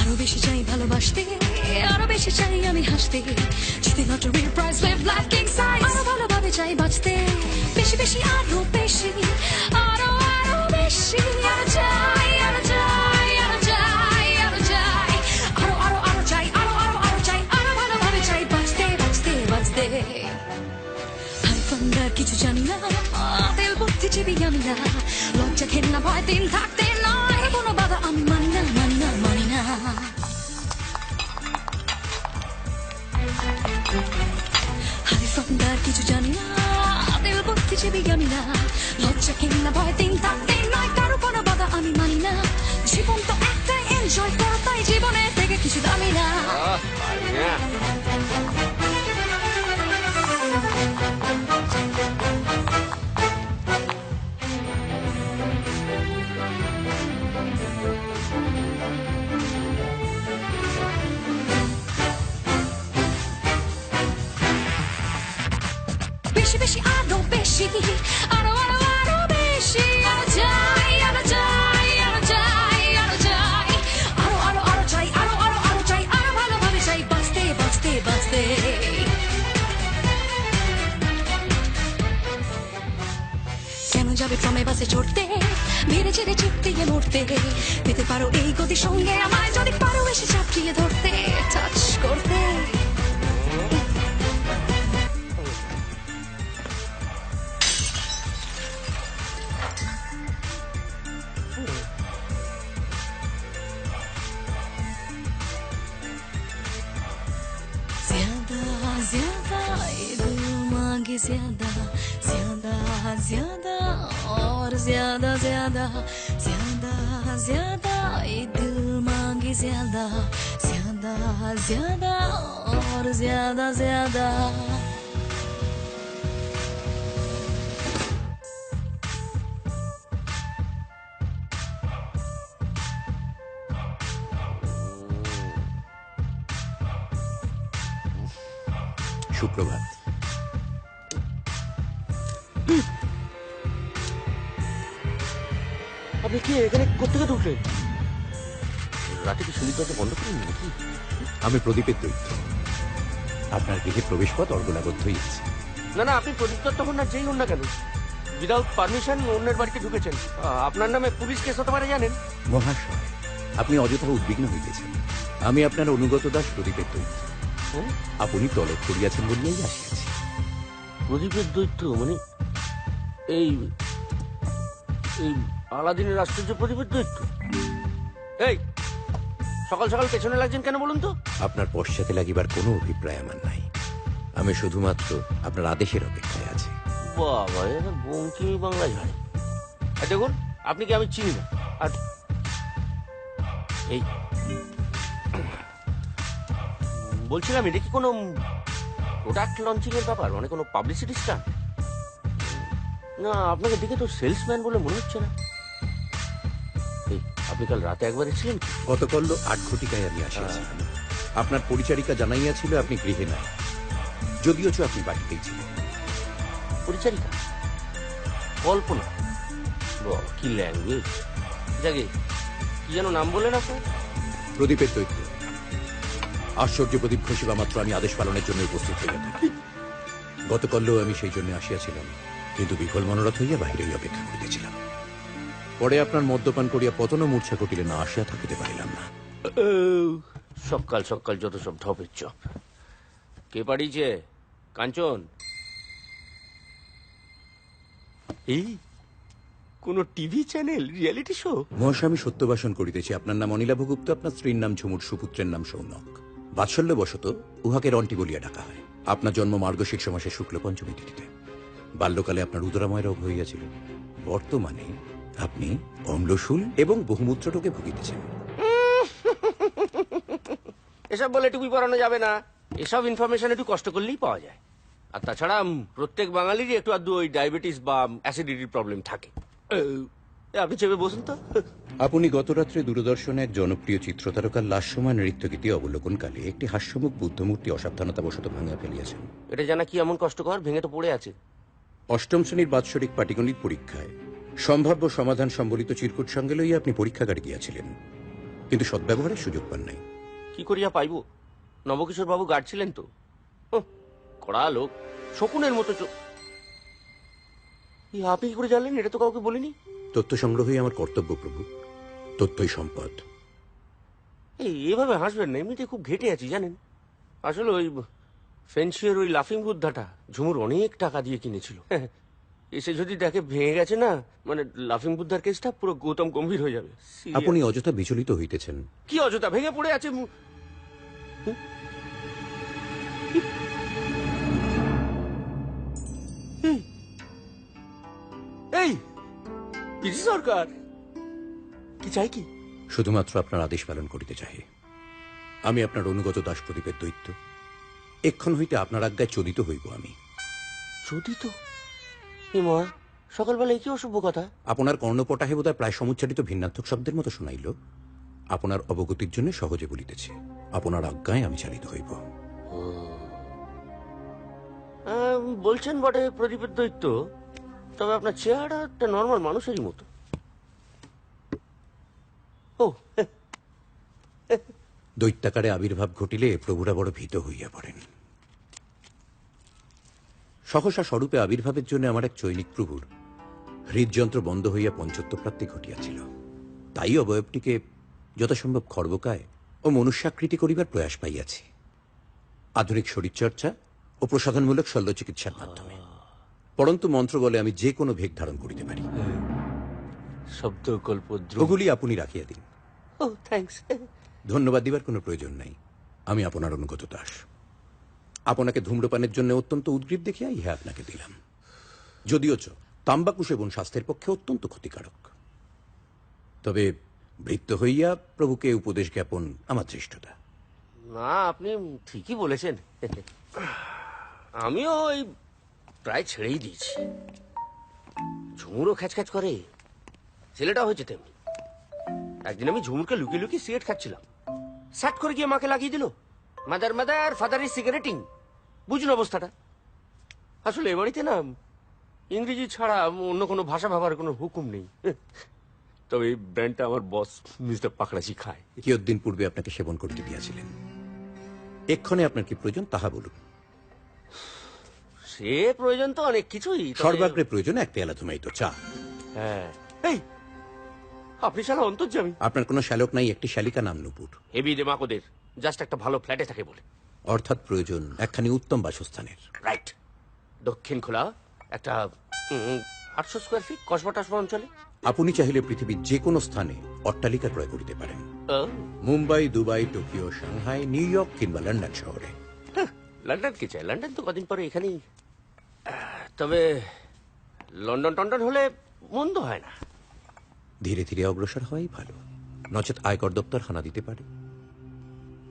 [SPEAKER 4] আরো বেশি চাই ভালোবাসতে আরো বেশি চাই আমি হাসতে জিতে লটারির prize live life king size আরো ভালোভাবে চাই বাঁচতে বেশি বেশি আরো বেশি আরো আরো বেশি আরো চাই আরো চাই আরো চাই আরো চাই আরো আরো আরো চাই আরো আরো আরো চাই আরো ভালোভাবে চাই বাঁচতে বাঁচতে বাঁচতে হাইফান্ডার কিছু জানি না তেল বুদ্ধি চেবি আমি না লজ্জা ঘেন্না ভয় দিন থাকতে নয় কোনো বাধা আমি মানি না মানি না মানি না হাইফান্ডার কিছু জানি না তেল বুদ্ধি চেবি আমি না লজ্জা ঘেন্না ভয় দিন থাকতে নয় কারো কোনো বাধা আমি মানি না জীবন তো একটাই এনজয় করো তাই জীবনের থেকে কিছু দামি না বেশি বেশি আরো বেশি আরো আরো আরো বেশি আরো চাই আরো চাই আরো চাই আরো চাই আরো আরো আরো চাই আরো আরো আরো চাই আরো ভালোভাবে চাই বাঁচতে বাঁচতে বাঁচতে কেন যাবে ট্রামে বাসে চড়তে মেরে ছেড়ে চিপ দিয়ে মরতে পেতে পারো এই গতির সঙ্গে আমায় যদি পারো এসে চাপিয়ে ধরতে টাচ করতে ज्यादा ये दिल मांगे ज्यादा ज्यादा ज्यादा और ज्यादा ज्यादा ज्यादा ज्यादा ये दिल मांगे ज्यादा ज्यादा ज्यादा और ज्यादा ज्यादा
[SPEAKER 2] সুপ্রভাত
[SPEAKER 8] আপনি কি এখানে কোথেকে ঢুকলেন রাতে কি সিঁড়ি দরজা বন্ধ করেন নাকি
[SPEAKER 2] আমি প্রদীপের দৈত্য আপনার গৃহে প্রবেশ পথ অর্গলাবদ্ধই আছে
[SPEAKER 8] না না আপনি প্রদীপ তখন না যেই হন না কেন উইদাউট পারমিশন অন্যের বাড়িতে ঢুকেছেন আপনার নামে পুলিশ কেস হতে পারে জানেন
[SPEAKER 2] মহাশয় আপনি অযথা উদ্বিগ্ন হইতেছেন আমি আপনার অনুগত দাস প্রদীপের দৈত্য আপনি তলব করিয়াছেন বলিয়াই আসিয়াছি
[SPEAKER 8] প্রদীপের দৈত্য মানে এই এই আলাদিনের আশ্চর্য প্রদীপের দৈত্য এই সকাল সকাল পেছনে লাগছেন কেন বলুন তো
[SPEAKER 2] আপনার পশ্চাতে লাগিবার কোনো অভিপ্রায় আমার নাই আমি শুধুমাত্র আপনার আদেশের অপেক্ষায় আছি
[SPEAKER 8] বাবা এটা বঙ্কিমি বাংলা ঝাড়ে আর দেখুন আপনি কি আমি চিনি না আর এই বলছিলাম এটা কি কোনো প্রোডাক্ট লঞ্চিং এর ব্যাপার মানে কোনো পাবলিসিটি স্টান্ট না আপনাকে দেখে তো সেলসম্যান বলে মনে হচ্ছে না এই আপনি কাল রাতে একবার এসেছিলেন
[SPEAKER 2] গতকাল 8 ঘটিকায় আমি আসিয়াছি আপনার পরিচারিকা জানাইয়াছিল আপনি গৃহে নাই যদিও আপনি বাড়িতেই ছিলেন
[SPEAKER 8] পরিচারিকা কল্পনা, বাহ, কি ল্যাঙ্গুয়েজ। যাকে কি যেন নাম বললেন আপনার?
[SPEAKER 1] প্রদীপের দৈত্য। আশ্চর্য প্রদীপ ঘোষিবা মাত্র আমি আদেশ পালনের জন্য উপস্থিত হইয়া থাকি। গতকালও আমি সেই জন্য আসিয়াছিলাম, কিন্তু বিফল মনোরথ হইয়া বাহিরেই অপেক্ষা করিতেছিলাম। পরে আপনার মদ্যপান করিয়া পতন মূর্ছা কটিলে না আসিয়া থাকিতে পারিলাম না।
[SPEAKER 8] সকাল সকাল যত সব ঢপের চপ। কে পাঠিয়েছে? কাঞ্চন? এই কোন টিভি চ্যানেল, রিয়েলিটি শো?
[SPEAKER 1] মহাশয়, আমি সত্যবাসন করিতেছি। আপনার নাম অনিলাভ গুপ্ত, আপনার স্ত্রীর নাম ঝুমুর, সুপুত্রের নাম সৌনক। বাৎসল্যবশত উহাকে রন্টি বলিয়া ডাকা হয়। আপনার জন্ম মার্গশীর্ষ মাসে শুক্ল পঞ্চমী তিথিতে। বাল্যকালে আপনার উদরাময় রোগ হইয়াছিল। বর্তমানে আপনি অম্লশূল এবং বহুমূত্র রোগে ভুগিতেছেন।
[SPEAKER 8] এসব বলে টুপি পরানো যাবে না। এসব ইনফরমেশন একটু কষ্ট করলেই পাওয়া যায়। আর তাছাড়া প্রত্যেক বাঙালিরই একটু আধটু ওই ডায়াবেটিস বা অ্যাসিডিটির প্রবলেম থাকে। আপনি চেপে বসুন তো।
[SPEAKER 1] আপনি গতরাত্রে দূরদর্শনে এক জনপ্রিয় চিত্রতারকার লাস্যময় নৃত্যগীতি অবলোকনকালে একটি হাস্যমুখ বুদ্ধমূর্তি অসাবধানতাবশত ভাঙিয়া ফেলিয়াছেন।
[SPEAKER 8] এটা জানা কি এমন কষ্টকর? ভেঙে তো পড়ে আছে।
[SPEAKER 1] অষ্টম শ্রেণীর বাৎসরিক পাটিগণিত পরীক্ষায় সম্ভাব্য সমাধান সম্বলিত চিরকুট সঙ্গে লইয়া আপনি পরীক্ষাগারে গিয়াছিলেন, কিন্তু সদ্ব্যবহারের সুযোগ পান নাই।
[SPEAKER 8] কি করিয়া পাইব? নবকিশোর বাবু গার্ড ছিলেন তো। কড়া লোক, শকুনের মতো। আপনি কি করে জানলেন? এটা তো কাউকে বলিনি।
[SPEAKER 1] তথ্য সংগ্রহই আমার কর্তব্য প্রভু, তথ্যই সম্পদ।
[SPEAKER 8] এভাবে হাসবেন না, এমনিতে খুব ঘেটে আছি জানেন। আসলে ওই ফেন্সিয়ার ওই লাফিং বুদ্ধাটা ঝুমুর অনেক টাকা দিয়ে কিনেছিল। এসে যদি দেখে ভেঙে গেছে না, মানে লাফিং বুদ্ধার কেসটা পুরো গৌতম গম্ভীর হয়ে যাবে।
[SPEAKER 1] আপনি অযথা বিচলিত হইতেছেন।
[SPEAKER 8] কি অযথা? ভেঙে পড়ে আছে। এই পিসি সরকার কি চাই? কি
[SPEAKER 1] শুধুমাত্র আপনার আদেশ পালন করিতে চাই। আমি আপনার অনুগত দাস প্রদীপের দৈত্য। এক্ষণ হইতে আপনার আজ্ঞায় চোদিত হইব আমি।
[SPEAKER 8] চোদিত? মা, সকালবেলায় কি অশুভ কথা?
[SPEAKER 1] আপনার কর্ণপটাহে বোধহয় প্রায় সমুচ্চারিত ভিন্নাত্মক শব্দের মতো শোনাইল। আপনার অবগতির জন্য সহজে বলিতেছি, আপনার আজ্ঞায় আমি চালিত হইব।
[SPEAKER 8] বলছেন বটে প্রদীপের দৈত্য, তবে আপনার চেহারা একটা নর্মাল মানুষেরই মতো।
[SPEAKER 1] দৈত্যাকারে আবির্ভাব ঘটিলে প্রভুরা বড় ভীত হইয়া পড়েন। সহসা স্বরূপে আবির্ভাবের জন্য আমার এক চৈনিক প্রভুর হৃদযন্ত্র বন্ধ হইয়া পঞ্চত্ব প্রাপ্তি ঘটিয়াছিল। তাই অবয়বটিকে যথাসম্ভব খর্বকায় ও মনুষ্যাকৃতি করিবার প্রয়াস পাইয়াছি, আধুনিক শরীরচর্চা ও প্রসাধনমূলক শল্য চিকিৎসার মাধ্যমে। পরন্তু মন্ত্র বলে আমি যে কোনো ভেগ ধারণ করিতে পারি।
[SPEAKER 8] শব্দকল্প
[SPEAKER 1] ওগুলি আপনি রাখিয়া দিন। ধন্যবাদ দিবার কোনো প্রয়োজন নাই। আমি আপনার অনুগত দাস। আপনাকে ধূম্রপানের জন্য অত্যন্ত উদ্গ্রীব দেখিয়া ইহা আপনাকে দিলাম। যদিও তাম্বাকু সেবন স্বাস্থ্যের পক্ষে অত্যন্ত ক্ষতিকারক, তবে বৃত্ত হইয়া প্রভুকে উপদেশ জ্ঞাপন আমার চেষ্টা।
[SPEAKER 8] না, আপনি ঠিকই বলেছেন। আমিও ওই প্রায় ছেড়েই দিয়েছি। ঝুমুরও খ্যাচ করে, ছেলেটা হয়েছে তেমনি। একদিন আমি ঝুমুরকে লুকিয়ে লুকিয়ে সিগারেট খাচ্ছিলাম, স্যাট করে গিয়ে মাকে লাগিয়ে দিল। Mother mother father is cigaretting. বুঝুন অবস্থাটা। আসলে এ বাড়িতে না ইংরেজি ছাড়া অন্য কোনো ভাষা ভাবার কোনো হুকুম নেই। তবে এই ব্র্যান্ডটা আমার বস মিস্টার পাকড়াজি খায়।
[SPEAKER 1] কিয়দ্দিন পূর্বে আপনাকে সেবন করতে দিয়েছিলেন। এক্ষণে আপনার কি প্রয়োজন তাহা বলুন।
[SPEAKER 8] সে প্রয়োজন তো অনেক কিছুই।
[SPEAKER 1] সর্বাগ্রে প্রয়োজন এক পেয়ালা ধুমাইতো চা।
[SPEAKER 8] হ্যাঁ, এই আপনি শালা অন্তর্যামী।
[SPEAKER 1] আপনার কোনো শ্যালক নাই? একটি শালিকা নাম নুপুর।
[SPEAKER 8] হেবি দেমাকোদের জাস্ট একটা ভালো ফ্ল্যাটে থাকে বলে।
[SPEAKER 1] অর্থাৎ প্রয়োজন একখানি উত্তম বাসস্থানের।
[SPEAKER 8] রাইট। দক্ষিণ খোলা একটা 800 স্কোয়ার ফিট কসবা টসবা অঞ্চলে।
[SPEAKER 1] আপনি চাইলে পৃথিবীর যে কোনো স্থানে অট্টালিকা ক্রয় করিতে পারেন। Mumbai, Dubai, Tokyo, Shanghai, new York কিংবা লন্ডন শহরে।
[SPEAKER 8] লন্ডন কি চাই? লন্ডন তো কদিন পরে এখানেই। তবে লন্ডন টন্ডন হলে মন্দ হয় না।
[SPEAKER 1] ধীরে ধীরে অগ্রসর হওয়াই ভালো, নচেত আয়কর দপ্তর হানা দিতে পারে।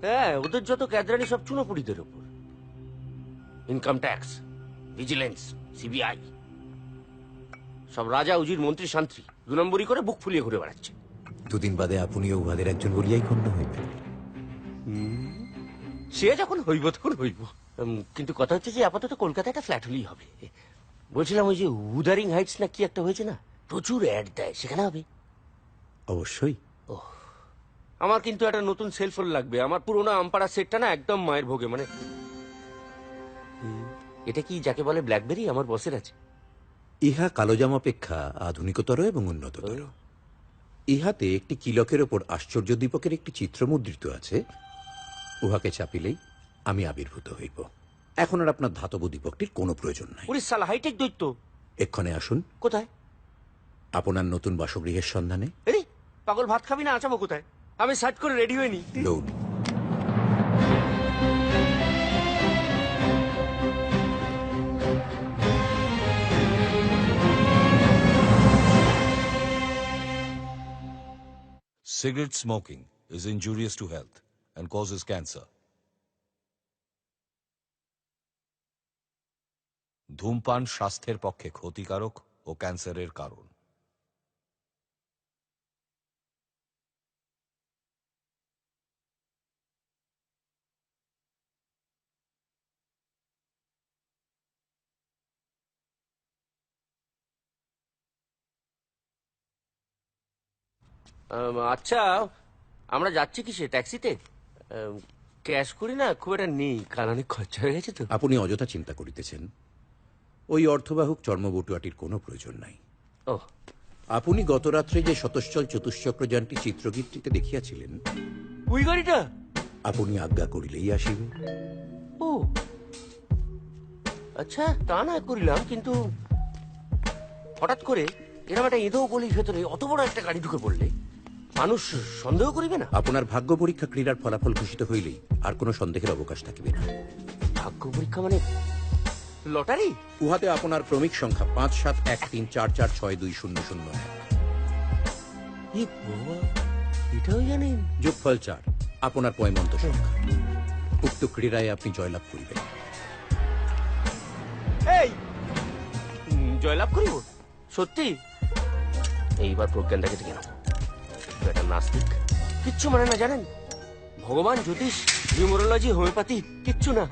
[SPEAKER 8] হ্যাঁ, ওদের যত ক্যাদরানি সব চুনোপুরিদের উপর। ইনকাম ট্যাক্স, ভিজিলেন্স, সিবিআই, সব রাজা উজির মন্ত্রী শান্ত্রী 2 নম্বরই করে বুক ফুলিয়ে ঘুরে বেড়াচ্ছে।
[SPEAKER 1] দুদিন বাদে আপনিও উহাদের একজন বলিয়াই গণ্য হইবেন।
[SPEAKER 8] সে যখন হইব তখন হইব। কিন্তু কথা হচ্ছে যে আপাতত কলকাতায় একটা ফ্ল্যাট হলেই হবে। বলছিলাম ওই যে উদারিং হাইটস না কি একটা হয়েছে না, প্রচুর অ্যাড দেয়, সেখানে হবে?
[SPEAKER 1] অবশ্যই।
[SPEAKER 8] আমার কিন্তু একটা নতুন সেলফোন লাগবে, আমার পুরোনো আমপাড়া সেটটা না একদম মায়ের ভোগে, মানে এটা কি যাকে বলে ব্ল্যাকবেরি আমার বসের আছে।
[SPEAKER 1] ইহা কালোজাম অপেক্ষা আধুনিকতর এবং উন্নততর। ইহাতে একটি কিলকের ওপর আশ্চর্য দীপকের একটি চিত্র মুদ্রিত আছে, উহাকে চাপিলেই আমি আবির্ভূত হইব। এখন আর আপনার ধাতব দীপকটির কোনো প্রয়োজন নাই।
[SPEAKER 8] ওরে শালা হাইটেক দৈত্য,
[SPEAKER 1] এক্ষণে আসুন।
[SPEAKER 8] কোথায়?
[SPEAKER 1] আপনার নতুন বাসগৃহের সন্ধানে।
[SPEAKER 8] আরে পাগল, ভাত খাবি না আচাবো কোথায়? আমি সার্চ করে রেডি হইনি।
[SPEAKER 1] দৌড়।
[SPEAKER 6] Cigarette smoking is injurious to health and causes cancer. ধূমপান স্বাস্থ্যের পক্ষে ক্ষতিকারক ও ক্যান্সারের কারণ।
[SPEAKER 8] আচ্ছা, আমরা যাচ্ছি কিসে? ট্যাক্সিতে? ক্যাশ করি না, খুব একটা নেই, কারণ অনেক খরচা হয়ে গেছে তো।
[SPEAKER 1] আপনি অযথা চিন্তা করিতেছেন, ওই অর্থবাহুক চর্মবটুয়াটির কোনো প্রয়োজন নাই।
[SPEAKER 8] ও,
[SPEAKER 1] আপনি গত রাত্রে যে শতশ্চল চতুশ্চক্রযানটি চিত্রগীতটিতে দেখিয়াছিলেন,
[SPEAKER 8] ওই গাড়িটা
[SPEAKER 1] আপনি আজ্ঞা করিলেই আসিবে।
[SPEAKER 8] ও আচ্ছা, তা না করিলাম, কিন্তু হঠাৎ করে এরকম একটা এঁদো গলির ভেতরে অত বড় একটা গাড়ি ঢুকে পড়লে মানুষ সন্দেহ করিবে না?
[SPEAKER 1] আপনার ভাগ্য পরীক্ষা ক্রীড়ার ফলাফল ঘোষিত হইলেই আর কোনো সন্দেহের অবকাশ থাকিবে না।
[SPEAKER 8] ভাগ্য পরীক্ষা মানে লটারি?
[SPEAKER 1] উহাতে আপনার ক্রমিক সংখ্যা 571344620001।
[SPEAKER 8] এটাও জানেন?
[SPEAKER 1] যোগফল 4 আপনার পয়মন্ত সংখ্যা। উক্ত ক্রীড়ায় আপনি জয়লাভ করিবেন।
[SPEAKER 8] এই জয়লাভ করিব? সত্যি? এইবার প্রজ্ঞানটাকে থেকে নাও। একটা নাস্তিক, কিচ্ছু মানে না জানেন, ভগবান, জ্যোতিষ, নিউমোরোলজি, হোমিওপ্যাথি কিচ্ছু না,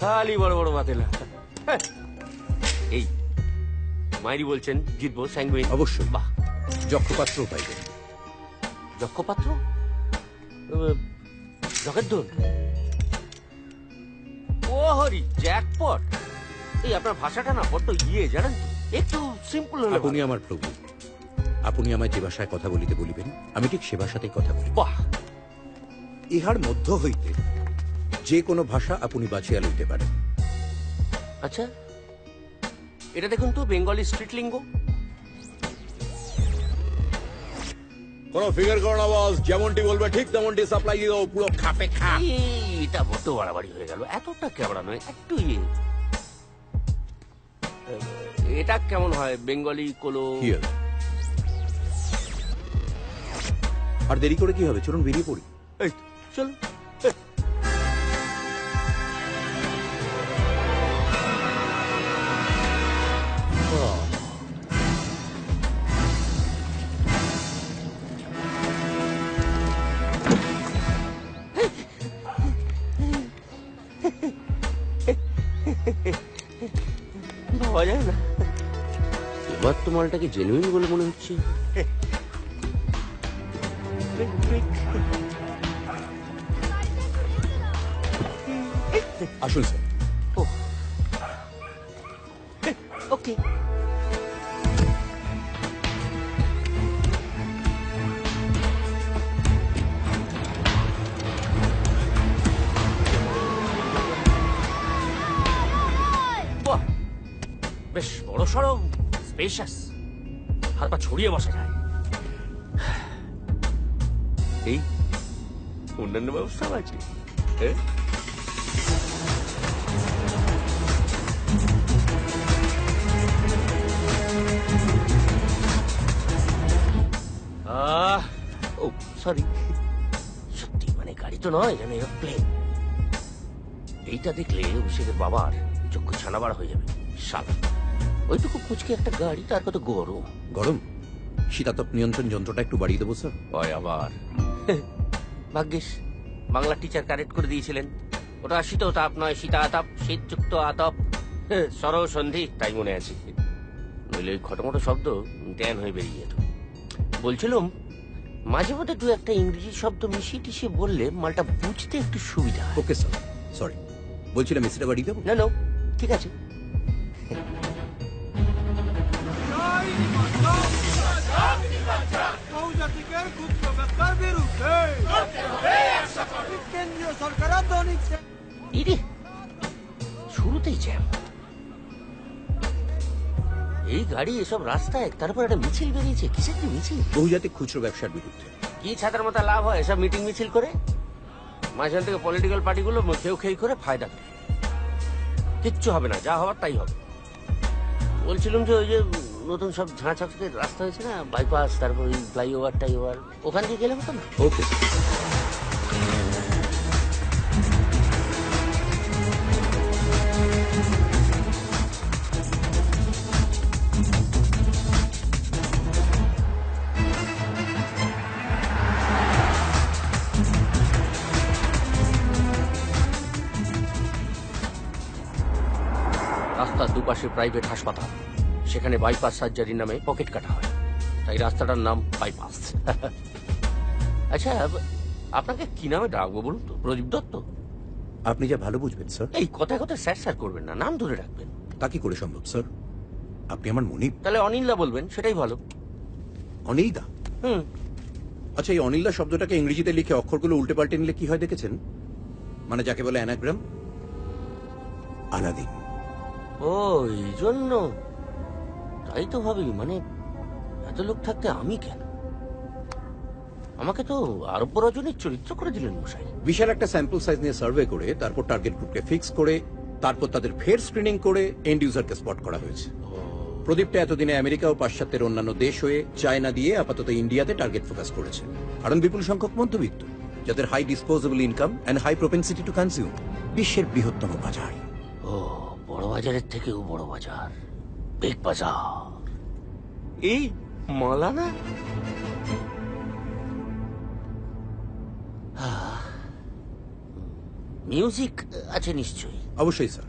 [SPEAKER 8] খালি বড় বড় বাতেলা। এই মাইরি বলছেন জিতবো, স্যাঙ্গুইন?
[SPEAKER 1] অবশ্যই।
[SPEAKER 8] বাহ,
[SPEAKER 1] যক্ষপাত্র পাইবেন।
[SPEAKER 8] যক্ষপাত্র? জগদ্দল? ও হরি, জ্যাকপট! এই আপনার ভাষাটা না বড্ড জানেন তো, একটু সিম্পল হলে।
[SPEAKER 1] আপনি আমার প্রভু, আপনি আমায় যে ভাষায় কথা বলিতে বলিবেন আমি ঠিক সে ভাষাতেই কথা বলি।
[SPEAKER 8] বাহ!
[SPEAKER 1] ইহার মধ্য হইতে যে কোনো ভাষা আপনি বাছিয়া লইতে পারেন।
[SPEAKER 8] আচ্ছা, এটা দেখুন তো, বেঙ্গলি স্ট্রিট লিঙ্গ।
[SPEAKER 1] কোন ফিগার করো না বস, যেমনটি বলবে ঠিক তেমনটি সাপ্লাই দিয়ে দাও, পুরো খাপে খাপ।
[SPEAKER 8] এটা বড্ড বাড়াবাড়ি হয়ে গেল, এতটা কেবড়া নয়, একটু এটা কেমন হয়? বেঙ্গলি কোলো।
[SPEAKER 1] আর দেরি করে কি হবে, চলুন বেরিয়ে পড়ি।
[SPEAKER 8] এই চল। ভাবা যায় না, এবার তো মালটাকে জেনুইন বলে মনে হচ্ছে।
[SPEAKER 1] আসুন স্যার।
[SPEAKER 8] ওকে। বাহ, বেশ বড় সড়ো, স্পেশাস, হাত পা ছড়িয়ে বসা যায়। এই অন্যান্য ব্যবস্থা আছে? ও সরি, সত্যি মানে গাড়ি তো নয়, যেন এরোপ্লেন। এইটা দেখলে অভিষেকের বাবার চক্ষু ছানাবার হয়ে যাবে। শালা ওইটুকু কুচকে একটা গাড়ি, তার কত গরম।
[SPEAKER 1] গরম? শীতাতপ নিয়ন্ত্রণ যন্ত্রটা একটু বাড়িয়ে দেবো স্যার?
[SPEAKER 8] হয় আবার। ভাগ্যিস বাংলা টিচার কারেক্ট করে দিয়েছিলেন, ওটা শীত তাপ নয়, শীতাতাপ, শীতযুক্ত আতপ। সরো সন্ধি, তাই মনে আছে। নইলে ওই খটোমটো শব্দ ট্যান হয়ে বেরিয়ে যেত। বলছিলাম মাঝে মধ্যে দু একটা ইংরেজি শব্দ মিশিয়ে টিশিয়ে বললে মালটা বুঝতে একটু সুবিধা।
[SPEAKER 1] Okay sir, sorry. বলছিলাম মিস্টার বাড়ি যাবো?
[SPEAKER 8] না, ঠিক আছে। শুরুতেই জ্যাম, এই গাড়ি এসব রাস্তায়, তারপর একটা মিছিল বেরিয়েছে। কিসের কি মিছিল?
[SPEAKER 1] বহুজাতিক খুচরো ব্যবসার বিরুদ্ধে।
[SPEAKER 8] কি ছাতার মতো লাভ হয় এসব মিটিং মিছিল করে? মাঝখান থেকে পলিটিক্যাল পার্টিগুলো কেউ খেয়ে করে ফায়দা করে। কিচ্ছু হবে না, যা হওয়ার তাই হবে। বলছিলাম যে ওই যে নতুন সব ঝাঁচকের রাস্তা হয়েছে না, বাইপাস, তারপর ওই ফ্লাইওভার টাইওভার, ওখান দিয়ে গেলে হতো না?
[SPEAKER 1] ওকে।
[SPEAKER 8] রাস্তার দুপাশে প্রাইভেট হাসপাতাল, সেখানে বাইপাস সার্জারি নামে পকেট কাটা হয়, তাই রাস্তাটার নাম বাইপাস। আচ্ছা, আপনাকে কি নামে ডাকবো বলুন তো? প্রদীপ দত্ত?
[SPEAKER 1] আপনি যা ভালো বুঝবেন স্যার।
[SPEAKER 8] এই কথায় কথায় স্যার স্যার করবেন না, নাম ধরে রাখবেন।
[SPEAKER 1] তা কি করে সম্ভব স্যার? আপনি আমার মনিব।
[SPEAKER 8] তাহলে অনিলদা বলবেন, সেটাই ভালো।
[SPEAKER 1] অনিলদা? আচ্ছা, এই অনিলদা শব্দটাকে ইংরেজিতে লিখে অক্ষরগুলো উল্টে পাল্টে নিলে কি হয় দেখেছেন? মানে যাকে বলে অ্যানাগ্রাম। আলাদিন।
[SPEAKER 8] ও, এই জন্য। তাই তো ভাবি, মানে এত লোক থাকতে আমি কেন? আমাকে তো আরব্য রজনীর চরিত্র করে দিলেন মশাই।
[SPEAKER 1] বিশাল একটা স্যাম্পল সাইজ নিয়ে সার্ভে করে, তারপর টার্গেট গ্রুপকে ফিক্স করে, তারপর তাদের ফের স্ক্রিনিং করে এন্ড ইউজারকে স্পট করা হয়েছে। প্রদীপটা এতদিনে আমেরিকা ও পাশ্চাত্যের অন্যান্য দেশ হয়ে চায়না দিয়ে আপাতত ইন্ডিয়াতে টার্গেট ফোকাস করেছে। কারণ বিপুল সংখ্যক মধ্যবিত্ত, যাদের high disposable income and high propensity to consume. বিশ্বের বৃহত্তম বাজার।
[SPEAKER 8] ও, বড় বাজারের থেকেও বড় বাজার, বিগ বাজার। এই মালা না? মিউজিক আছে নিশ্চয়ই?
[SPEAKER 1] অবশ্যই স্যার।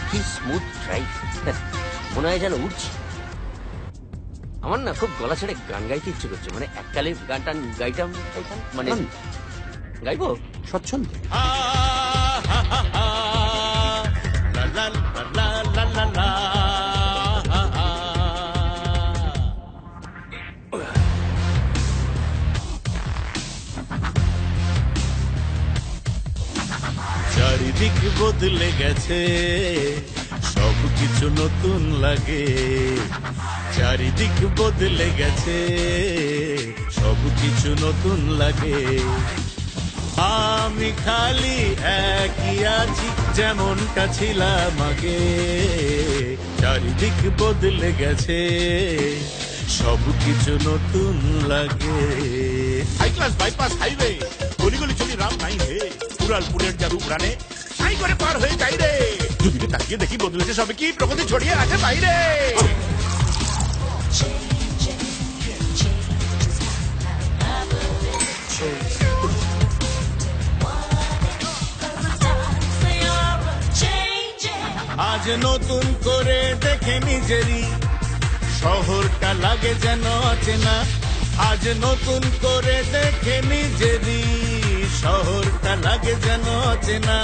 [SPEAKER 8] কি স্মুথ ড্রাইভ, মনে হয় যেন উঠছি। আমার না খুব গলা ছেড়ে গান গাইতে ইচ্ছে করছে, মানে এককালে গানটা গাইতাম, মানে গাইবো
[SPEAKER 1] স্বচ্ছন্দে।
[SPEAKER 13] চারিদিক বদলে গেছে, সব কিছু নতুন লাগে। চারিদিক বদলে গেছে, সব কিছু নতুন লাগে। আমি খালি একই আছি যেমনটা ছিলাম আগে। চারিদিক বদলে গেছে, সব কিছু নতুন লাগে।
[SPEAKER 9] হাই ক্লাস বাইপাস হাইওয়ে, গলি গলি চলি রাম নাই হে। উড়ালপুরের জাদু উড়ানে সাই করে পার হয়ে যাই রে। দুদিকে তাকিয়ে দেখি বদলেছে সবে কি, প্রগতি ছড়িয়ে আছে বাইরে।
[SPEAKER 13] আজ নতুন করে দেখে নিজেরই শহরটা লাগে যেন অচেনা। আজ নতুন করে দেখে নিজেরই শহরটা লাগে যেন অচেনা।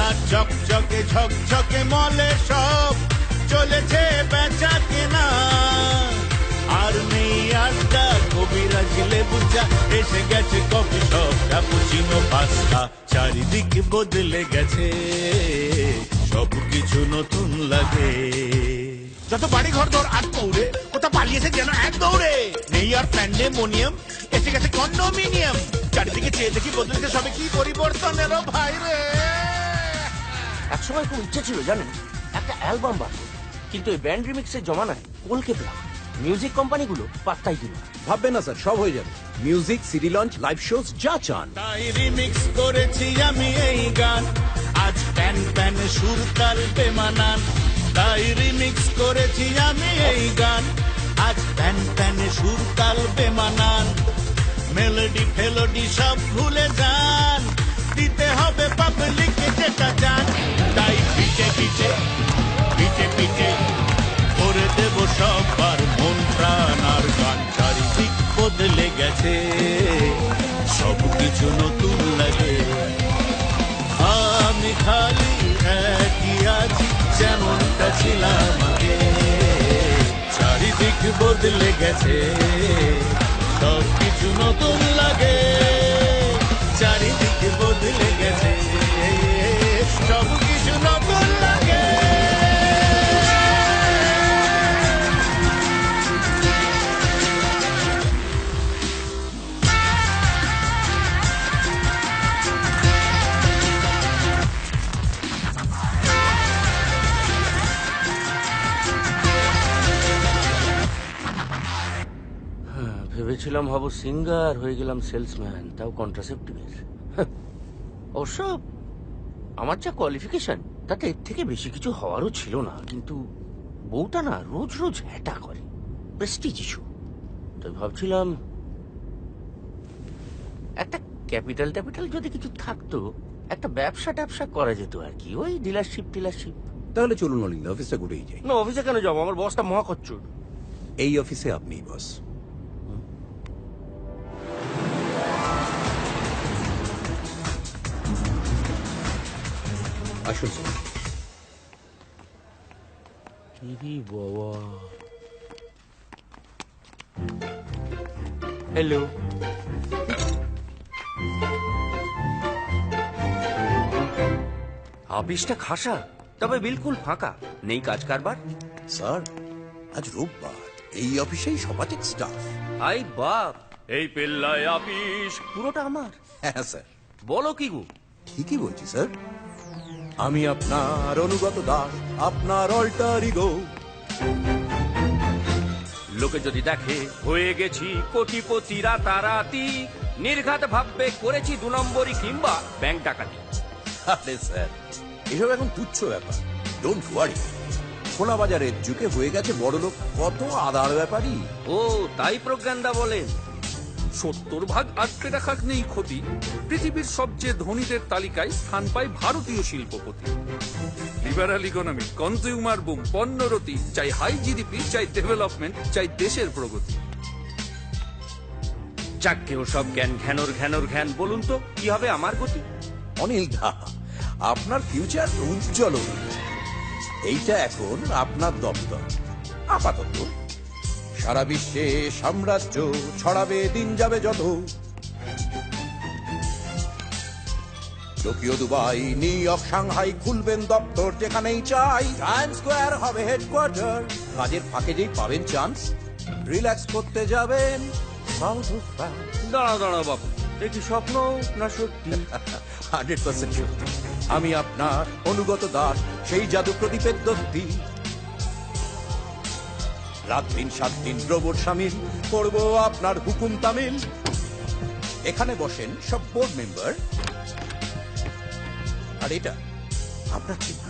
[SPEAKER 13] আর ঝকঝকে ঝকঝকে মলে সব চলেছে বেচা কেনা। আর নেই আড্ডা, কবিরাজ লেবু চা, এসে গেছে কফি শপ, ক্যাপুচিনো পাস্তা। চারিদিকে বদলে গেছে, সব কিছু নতুন লাগে।
[SPEAKER 9] যত বাড়ি ঘর দর আট পৌড়ে, কোথা পালিয়েছে যেন এক দৌড়ে। নেই আর প্যান্ডেমোনিয়াম, এসে গেছে কন্ডোমিনিয়াম। চারিদিকে চেয়ে দেখি বদলেছে সবে কি, পরিবর্তনের ভাই রে।
[SPEAKER 8] একসময় খুব ইচ্ছে ছিল জানেন একটা অ্যালবাম বানাবো, কিন্তু এই ব্যান্ড রিমিক্সের জমানায় কলকে পেলাম। মিউজিক কোম্পানিগুলো পাত্তাই দিল না।
[SPEAKER 1] ভাববেন না স্যার, সব হয়ে যাবে। Music, CD launch, live shows যা চান।
[SPEAKER 13] তাই রিমিক্স করেছি আমি এই গান, আজ প্যান প্যানে সুর তাল বেমানান। তাই রিমিক্স করেছি আমি এই গান, আজ প্যান প্যানে সুর তাল বেমানান। মেলোডি ফেলোডি সব ভুলে যান, দিতে হবে পাবলিককে যেটা চান। তাই পিছে পিছে পিছে পিছে করে দেব সবার মন প্রাণ আর গান। চারিদিক বদলে গেছে, সব কিছু নতুন লাগে। আমি খালি একই আছি যেমনটা ছিলাম আগে। চারিদিক বদলে গেছে, সব কিছু নতুন লাগে। চারিদিক বদলে গেছে, সব কিছু নতুন লাগে।
[SPEAKER 8] ভেবেছিলাম হব সিঙ্গার, হয়ে গেলাম সেলসম্যান, তাও কন্ট্রাসেপ্টিভের। অবশ্য আমার যা কোয়ালিফিকেশন তাতে এর থেকে বেশি কিছু হওয়ারও ছিল না, কিন্তু বউটা না রোজ রোজ হ্যাটা করে, প্রেস্টিজ ইস্যু। তাই ভাবছিলাম একটা ক্যাপিটাল ট্যাপিটাল যদি কিছু থাকতো, একটা ব্যবসা করা যেত আর কি, ওই ডিলারশিপ টিলারশিপ।
[SPEAKER 1] তাহলে চলুন অলিন্দ, অফিসটা ঘুরেই যাই।
[SPEAKER 8] না, অফিসে কেন যাবো? আমার বসটা মহাকচ্চর।
[SPEAKER 1] এই অফিসে আপনিই বস। আসুন স্যার।
[SPEAKER 8] বাবা, হ্যালো। অফিসটা খাসা, তবে বিলকুল ফাঁকা, নেই কাজ কারবার।
[SPEAKER 1] স্যার, আজ রোববার, এই অফিসেই শতাধিক স্টাফ।
[SPEAKER 8] আই বাপ, এই পেল্লায় অফিস পুরোটা আমার।
[SPEAKER 1] হ্যাঁ স্যার।
[SPEAKER 8] বলো কি গো?
[SPEAKER 1] ঠিকই বলছি স্যার। আমি আপনার অনুগত দাস, আপনার অল্টার ইগো।
[SPEAKER 8] লোকে যদি দেখে হয়ে গেছি কোটিপতি রাতারাতি, নির্ঘাত ভাববে করেছি 2 নম্বরই কিংবা ব্যাংক ডাকাতি।
[SPEAKER 1] আরে স্যার, এসব এখন তুচ্ছ ব্যাপার। ডোন্ট ওয়ারি, খোলা বাজারের যুগে হয়ে গেছে বড়লোক কত আদার ব্যাপারই।
[SPEAKER 16] ও তাই প্রজ্ঞানদা বলেন 70 আটকে রাখা নেই ক্ষতি, পৃথিবীর সবচেয়ে ধনীদের তালিকায় স্থান পায় ভারতীয় শিল্পপতি। লিবারাল ইকোনমি, কনজিউমার বুম, পণ্যরতি, চাই হাই জিডিপি, চাই ডেভেলপমেন্ট, চাই দেশের প্রগতি।
[SPEAKER 8] যাকে ও সব জ্ঞান ঘ্যানোর ঘ্যান, বলুন তো কি হবে আমার গতি?
[SPEAKER 1] অনিল দা, আপনার ফিউচার উজ্জ্বল। এইটা এখন আপনার দপ্তর। আপাতত সারা বিশ্বে সাম্রাজ্য ছড়াবে, দিন যাবে যত। Tokyo, Dubai, new York, Shanghai খুলবেন দপ্তর যেখানেই চাই। টাইম স্কোয়ার হবে হেডকোয়ার্টার। কাজের ফাঁকে যেই পাবেন চান্স, রিল্যাক্স করতে যাবেন সাউথ অফ ফ্রান্স।
[SPEAKER 8] দাঁড়া বাবু, দেখি স্বপ্ন না সত্যি?
[SPEAKER 1] 100% সত্যি। আমি আপনার অনুগত দাস, সেই জাদু প্রদীপের দত্তি। রাত দিন 7 দিন রোবট সামিল, করবো আপনার হুকুম তামিল। এখানে বসেন সব বোর্ড মেম্বার, আর এটা আপনার চিহ্ন।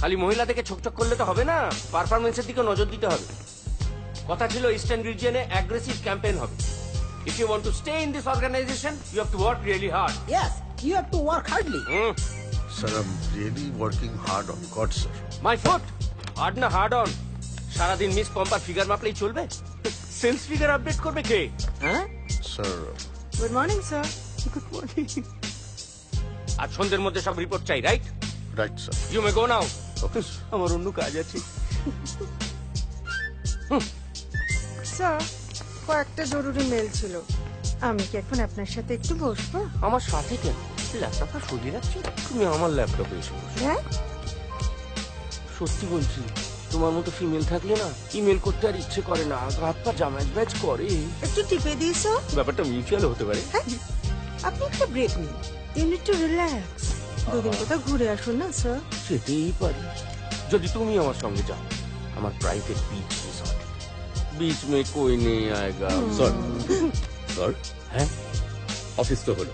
[SPEAKER 8] খালি মহিলা থেকে ছোকছোক করলে তো হবে না, পারফরমেন্সের দিকে নজর দিতে হবে। কথা ছিল ইস্টার্ন রিজিয়নে অ্যাগ্রেসিভ ক্যাম্পেইন হবে। If you want to stay in this organization, you have to work really hard.
[SPEAKER 3] Yes, you have to work hardly.
[SPEAKER 7] Sir, I'm really working hard on God, sir.
[SPEAKER 8] My foot. Hard না hard on. সারাদিন miss পম্পার figure মাপলেই চলবে? Sales figure update করবে কে? হ্যাঁ?
[SPEAKER 7] Sir.
[SPEAKER 12] Good morning sir. Good morning.
[SPEAKER 8] আজ সন্ধ্যের মধ্যে সব report চাই, right?
[SPEAKER 7] Right, sir.
[SPEAKER 8] You may go now.
[SPEAKER 7] Okay, sir.
[SPEAKER 8] আমার অন্য কাজ আছে।
[SPEAKER 15] স্যার, কয়েকটা জরুরি মেল ছিল, আমি কি এখন আপনার সাথে একটু বসবো?
[SPEAKER 8] আমার সাথে কেন? ল্যাপটপটা সরিয়ে রাখছি, তুমি আমার ল্যাপটপে এসে বসো।
[SPEAKER 15] হ্যাঁ,
[SPEAKER 8] সত্যি বলছি, তোমার মতো ফিমেল থাকলে না ইমেল করতে আর ইচ্ছে করে না, হাত পা জামাজ ব্যাচ করে।
[SPEAKER 15] একটু টিপে দিয়েছো?
[SPEAKER 8] ব্যাপারটা মিউচুয়াল হতে পারে।
[SPEAKER 15] আপনি একটা ব্রেক নিন, ইউ নিড টু রিল্যাক্স। দুদিন কোথাও ঘুরে আসুন না স্যার।
[SPEAKER 8] যেতেই পারি যদি তুমি আমার সঙ্গে যাও, আমার প্রাইভেট বিচ রিসর্ট। बीच में कोई नहीं आएगा
[SPEAKER 1] স্যার স্যার
[SPEAKER 8] হ্যাঁ
[SPEAKER 1] অফিস তো হলো,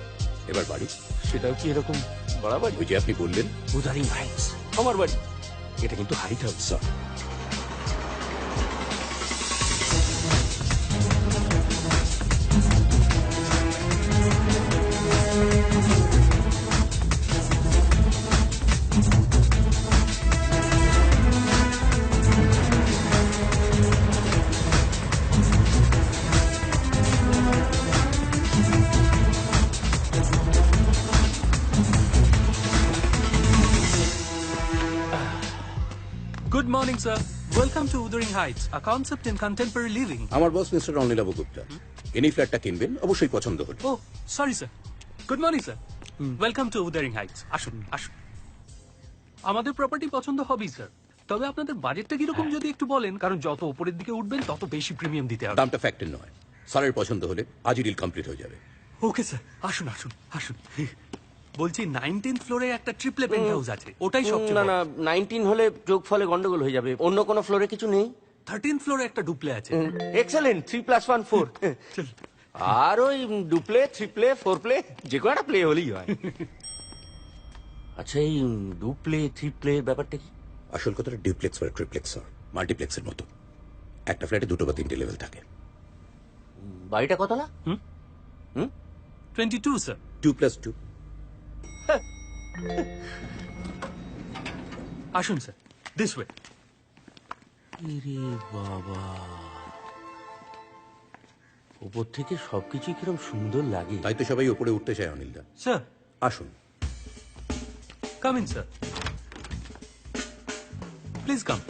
[SPEAKER 1] এবার বাড়ি।
[SPEAKER 8] সেটাও কি এরকম বাড়াবাড়ি?
[SPEAKER 1] ওই যে আপনি বললেন
[SPEAKER 8] উদারিং হাইটস আমার বাড়ি, এটা কিন্তু height house.
[SPEAKER 1] Sir
[SPEAKER 14] Good morning, sir. Welcome to Wuthering Heights, a concept in contemporary living.
[SPEAKER 1] আমার বস মিস্টার অনিলাভ গুপ্তা, ইনি ফ্ল্যাটটা কিনবেন, অবশ্যই পছন্দ হলো।
[SPEAKER 14] Oh, sorry, sir. Good morning, sir. Welcome to Wuthering Heights. আসুন, আসুন। আমাদের প্রপার্টি পছন্দ হবেই, স্যার। তবে আপনাদের বাজেটটা কিরকম যদি একটু বলেন, কারণ যত উপরের দিকে উঠবেন তত বেশি প্রিমিয়াম দিতে হবে।
[SPEAKER 1] দামটা ফ্যাক্টর নয়, স্যারের পছন্দ হলে আজই ডিল কমপ্লিট হয়ে যাবে।
[SPEAKER 14] ওকে স্যার, আসুন আসুন আসুন। বলছি 19th ফ্লোরে একটা ট্রিপলে পেন্ট হাউস আছে, ওটাই সবচেয়ে
[SPEAKER 8] না
[SPEAKER 14] বড়।
[SPEAKER 8] না 19 হলে যোগ ফলে গন্ডগোল হয়ে যাবে। অন্য কোনো ফ্লোরে কিছু নেই?
[SPEAKER 14] 13th ফ্লোরে একটা ডুপ্লে আছে।
[SPEAKER 8] এক্সেলেন্ট, 3+1 4। আর ওই ডুপ্লে, থ্রিপ্লে, ফোরপ্লে, যে কোনো একটা প্লে হলেই হয়। আচ্ছা, এই ডুপ্লে, থ্রিপ্লে ব্যাপারটা কি?
[SPEAKER 1] আসল কথাটা ডিউপ্লেক্স বা ট্রিপ্লেক্স স্যার, মাল্টিপ্লেক্সের মতো। একটা ফ্ল্যাটে 2 বা 3টে লেভেল থাকে।
[SPEAKER 8] বাড়িটা কতলা?
[SPEAKER 14] 22, স্যার।
[SPEAKER 1] 2+2।
[SPEAKER 14] আসুন স্যার, দিস ওয়ে।
[SPEAKER 8] ইরে বাবা, উপর থেকে সবকিছু কিরম সুন্দর লাগে।
[SPEAKER 1] তাই তো সবাই উপরে উঠতে চায় অনিলদা।
[SPEAKER 14] স্যার
[SPEAKER 1] আসুন।
[SPEAKER 14] Come in sir, please come.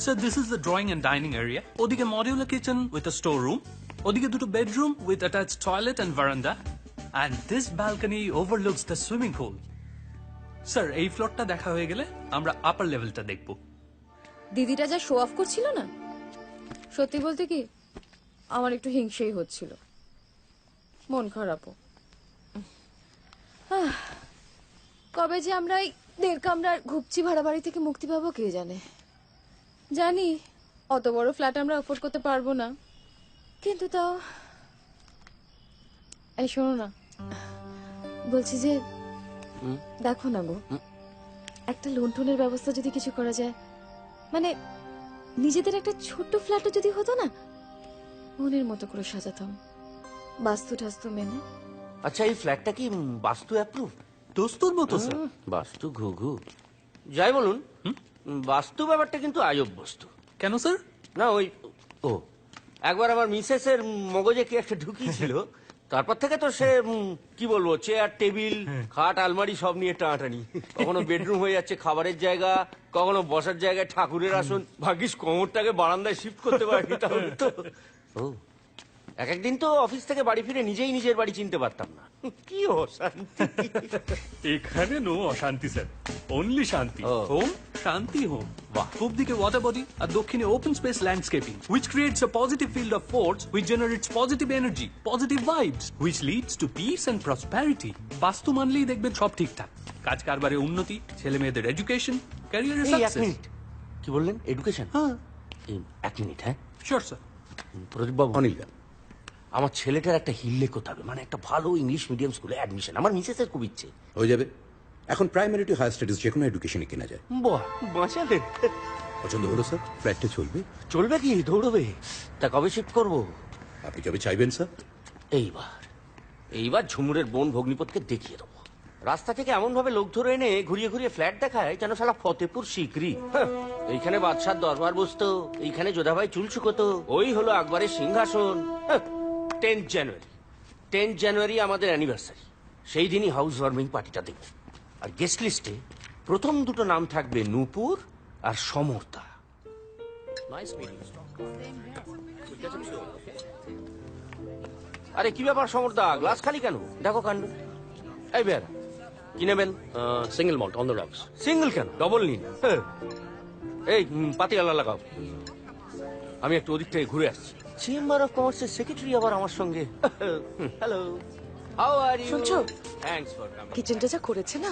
[SPEAKER 14] Sir, this is the drawing and dining area. ওদিকে modular kitchen with a store room, ওদিকে দুটো bedroom with attached toilet and verandah, and this balcony overlooks the swimming pool. Sir, এই ফ্লোরটা দেখা হয়ে গেলে আমরা আপার লেভেলটা দেখব।
[SPEAKER 10] দিদিটা যা শো অফ করছিল না, সত্যি বলতে কি আমার একটু হিংসেই হচ্ছিল, মন খারাপও। কবে যে আমরা এই 1.5 কামরার ঘুপচি ভাড়া বাড়ি থেকে মুক্তি পাবো কে জানে। জানি অত বড় ফ্ল্যাট আমরা অ্যাফোর্ড করতে পারবো না, কিন্তু তাও। এই শোনো না, বলছি যে দেখো না গো, একটা লোন টোনের ব্যবস্থা যদি কিছু করা যায়, মানে নিজেদের একটা ছোট্ট ফ্ল্যাটও যদি হতো না, মনের মতো করে সাজাতাম, বাস্তু টাস্তু মেনে।
[SPEAKER 8] আচ্ছা, এই ফ্ল্যাটটা কি বাস্তু অ্যাপ্রুভ?
[SPEAKER 14] দোস্তুর মতো স্যার।
[SPEAKER 8] বাস্তু ঘুঘু যাই বলুন, বাস্তু ব্যাপারটা কিন্তু আজব বস্তু।
[SPEAKER 14] কেন স্যার?
[SPEAKER 8] না ওই ও একবার আমার মিসেসের মগজে কি একটা ঢুকিয়েছিল, তারপর থেকে তো সে কি বলবো, চেয়ার টেবিল খাট আলমারি সব নিয়ে টানাটানি। কখনো বেডরুম হয়ে যাচ্ছে খাবারের জায়গা, কখনো বসার জায়গায় ঠাকুরের আসন। ভাগ্যিস কোমরটাকে বারান্দায় শিফট করতে পারিনি, তাহলে তো। ও একদিন তো অফিস থেকে বাড়ি ফিরে নিজেই নিজের বাড়ি চিনতে পারতাম না। কি অশান্তি!
[SPEAKER 14] এখানে নো অশান্তি স্যার, অনলি শান্তি। হোম শান্তি হোম। পূব দিকে ওয়াটার বডি আর দক্ষিণে open space landscaping, which creates a positive field of force which generates positive energy, positive vibes, which leads to peace and prosperity. বাস্তু মানলেই দেখবেন সব ঠিকঠাক, কাজ কারবারে উন্নতি, ছেলে মেয়েদের এডুকেশন, ক্যারিয়ারে সাকসেস।
[SPEAKER 8] কি বললেন? এডুকেশন?
[SPEAKER 14] হ্যাঁ,
[SPEAKER 8] 1 মিনিট। হ্যাঁ
[SPEAKER 14] শিওর স্যার।
[SPEAKER 8] প্রদীপ বাবু, অনিল, আমার ছেলেটার একটা হিললে কোথাবে, মানে একটা ভালো ইংলিশ মিডিয়াম স্কুলে অ্যাডমিশন। আমার মিসেসের খুব ইচ্ছে।
[SPEAKER 1] হয়ে যাবে। এখন প্রাইমারি টু হায়ার স্টাডিজ যে কোনো এডুকেশনে কেনা যায়।
[SPEAKER 8] বাহ, বাঁচালেন।
[SPEAKER 1] পছন্দ হলো স্যার? ফ্ল্যাটটা চলবে?
[SPEAKER 8] চলবে কি, দৌড়বে। তা কবে শিফট করবো?
[SPEAKER 1] আপনি কবে চাইবেন স্যার?
[SPEAKER 8] এইবার ঝুমুরের বোন ভগ্নিপথকে দেখিয়ে দেবো। রাস্তা থেকে এমন ভাবে লোক ধরে এনে ঘুরিয়ে ঘুরিয়ে ফ্ল্যাট দেখায় যেন শালা ফতেপুর সিকরি। এইখানে বাদশার দরবার বসতো, এইখানে যোধাভাই চুল শুকোতো, ওই হলো আকবরের সিংহাসন। 10 জানুয়ারি আমাদের অ্যানিভার্সারি। সেই দিনই হাউস ওয়ার্মিং পার্টিটা দেব। আর গেস্ট লিস্টে প্রথম দুটো নাম থাকবে নূপুর আর সমর্তা। আরে কি ব্যাপার সমর্তা, গ্লাস খালি কেন? দেখো কাণ্ড। এই বেয়ারা কি নেবেন?
[SPEAKER 22] Single malt on the rocks.
[SPEAKER 8] Single কেন, ডবল নিন। এই পাতিয়ালা লাগাও। আমি একটু ওদিক থেকে ঘুরে আসছি। চেম্বার অফ কমার্সের সেক্রেটারি আবার আমার সঙ্গে। Hello, how are you?
[SPEAKER 23] শুনছো?
[SPEAKER 8] Thanks for coming.
[SPEAKER 23] কিচেনটা যা করেছে না,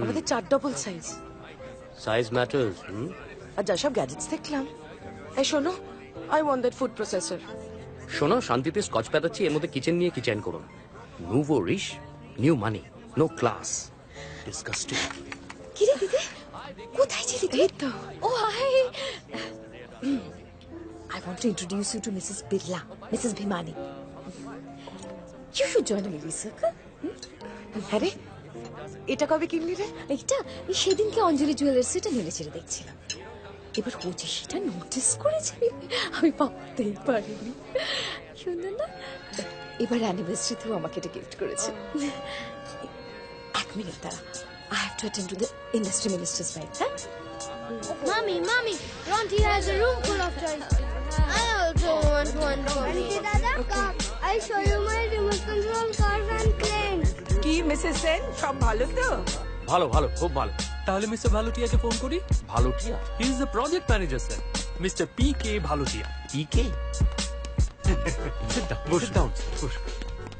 [SPEAKER 23] আমাদের 4 ডবল সাইজ।
[SPEAKER 22] Size matters.
[SPEAKER 11] আর যা সব গ্যাজেটস দেখলাম। এই শোনো, I want that food processor.
[SPEAKER 8] শোনো, শান্তিতে স্কচ পেতাচ্ছি, এর মধ্যে কিচেন নিয়ে কিচেন করো না। নুভো রিশ, নিউ মানি, নো ক্লাস, ডিসকাস্টিং।
[SPEAKER 10] কি রে দিদি, কোথায় ছিলি তুই?
[SPEAKER 11] এই তো।
[SPEAKER 10] ও high, I want to introduce you to Mrs. Birla, Mrs. Bhimani. You should join a movie circle.
[SPEAKER 11] হ্যাঁ রে, এটা কবে কিনলি রে?
[SPEAKER 10] এইটা এই সেদিনকে অঞ্জলি জুয়েলার্স এটা নেড়ে চেড়ে দেখছিলাম। এবার ও যে সেটা নোটিস করেছে আমি ভাবতেই পারিনি। সুন্দর না? এবার অ্যানিভার্সারিতেও আমাকে এটা গিফট করেছে। এক মিনিট দাঁড়া, I have to attend to the industry minister's wife, হ্যাঁ?
[SPEAKER 17] Mommy, Ronti has a room full of toys. I also want one for me. Dada, come. I'll show you my remote control cars and planes.
[SPEAKER 11] কি Mrs Sen, সব ভালো তো?
[SPEAKER 8] ভালো ভালো, খুব ভালো।
[SPEAKER 14] তাহলে মিস্টার ভালোটিয়াকে ফোন করি।
[SPEAKER 8] Bhalotia?
[SPEAKER 14] He is the project manager sir, mister PK. Bhalotia.
[SPEAKER 8] PK?
[SPEAKER 14] Sit down.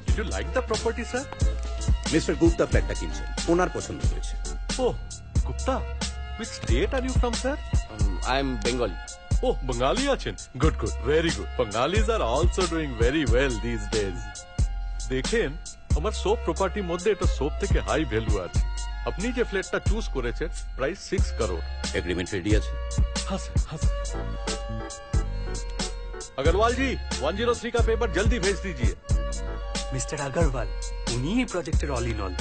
[SPEAKER 14] Did you like the property, sir?
[SPEAKER 1] Mister Gupta ফ্ল্যাটটা কিনছেন, ওনার পছন্দ হয়েছে।
[SPEAKER 14] Oh, Gupta. Which state are you from, sir?
[SPEAKER 8] I am Bengali.
[SPEAKER 14] Oh, Bengali achen. Good. Very good. Bengalis are also doing very well these days. দেখেন, আমার সব প্রপার্টির মধ্যে এটা সব থেকে হাই ভ্যালু আছে। আপনি যে ফ্ল্যাটটা চুজ করেছেন, প্রাইস 6 crore।
[SPEAKER 1] এগ্রিমেন্ট রেডি আছে?
[SPEAKER 14] हाँ सर। अग्रवाल जी, 103 का पेपर जल्दी भेज दीजिए। मिस्टर अग्रवाल, उन्हीं ही प्रोजेक्टर ऑल इन ऑल।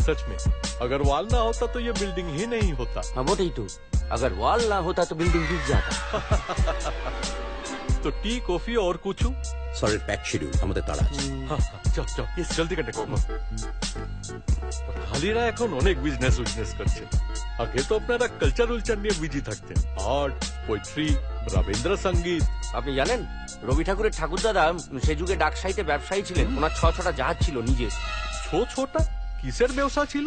[SPEAKER 6] सच में अग्रवाल ना होता तो ये बिल्डिंग ही नहीं होता।
[SPEAKER 8] हाँ वो तो अग्रवाल ना होता तो बिल्डिंग गिर जाता।
[SPEAKER 6] तो टी कॉफी और कुछ?
[SPEAKER 1] সলিড প্যাক শিডিউল, আমাদের তাড়া আছে।
[SPEAKER 6] চল জলদি কাটে করবো। খালিরা এখন অনেক বিজনেস করছে। আগে তো আপনারা কালচার নিয়ে বিজি থাকতেন, আর্ট, পোয়েট্রি, রবীন্দ্র সঙ্গীত।
[SPEAKER 8] আপনি জানেন রবি ঠাকুরের ঠাকুরদাদা সে যুগে ডাকসাইতে ব্যবসায়ী ছিলেন। ওনার 6টা জাহাজ ছিল নিজের।
[SPEAKER 6] 6টা? কিসের ব্যবসা ছিল?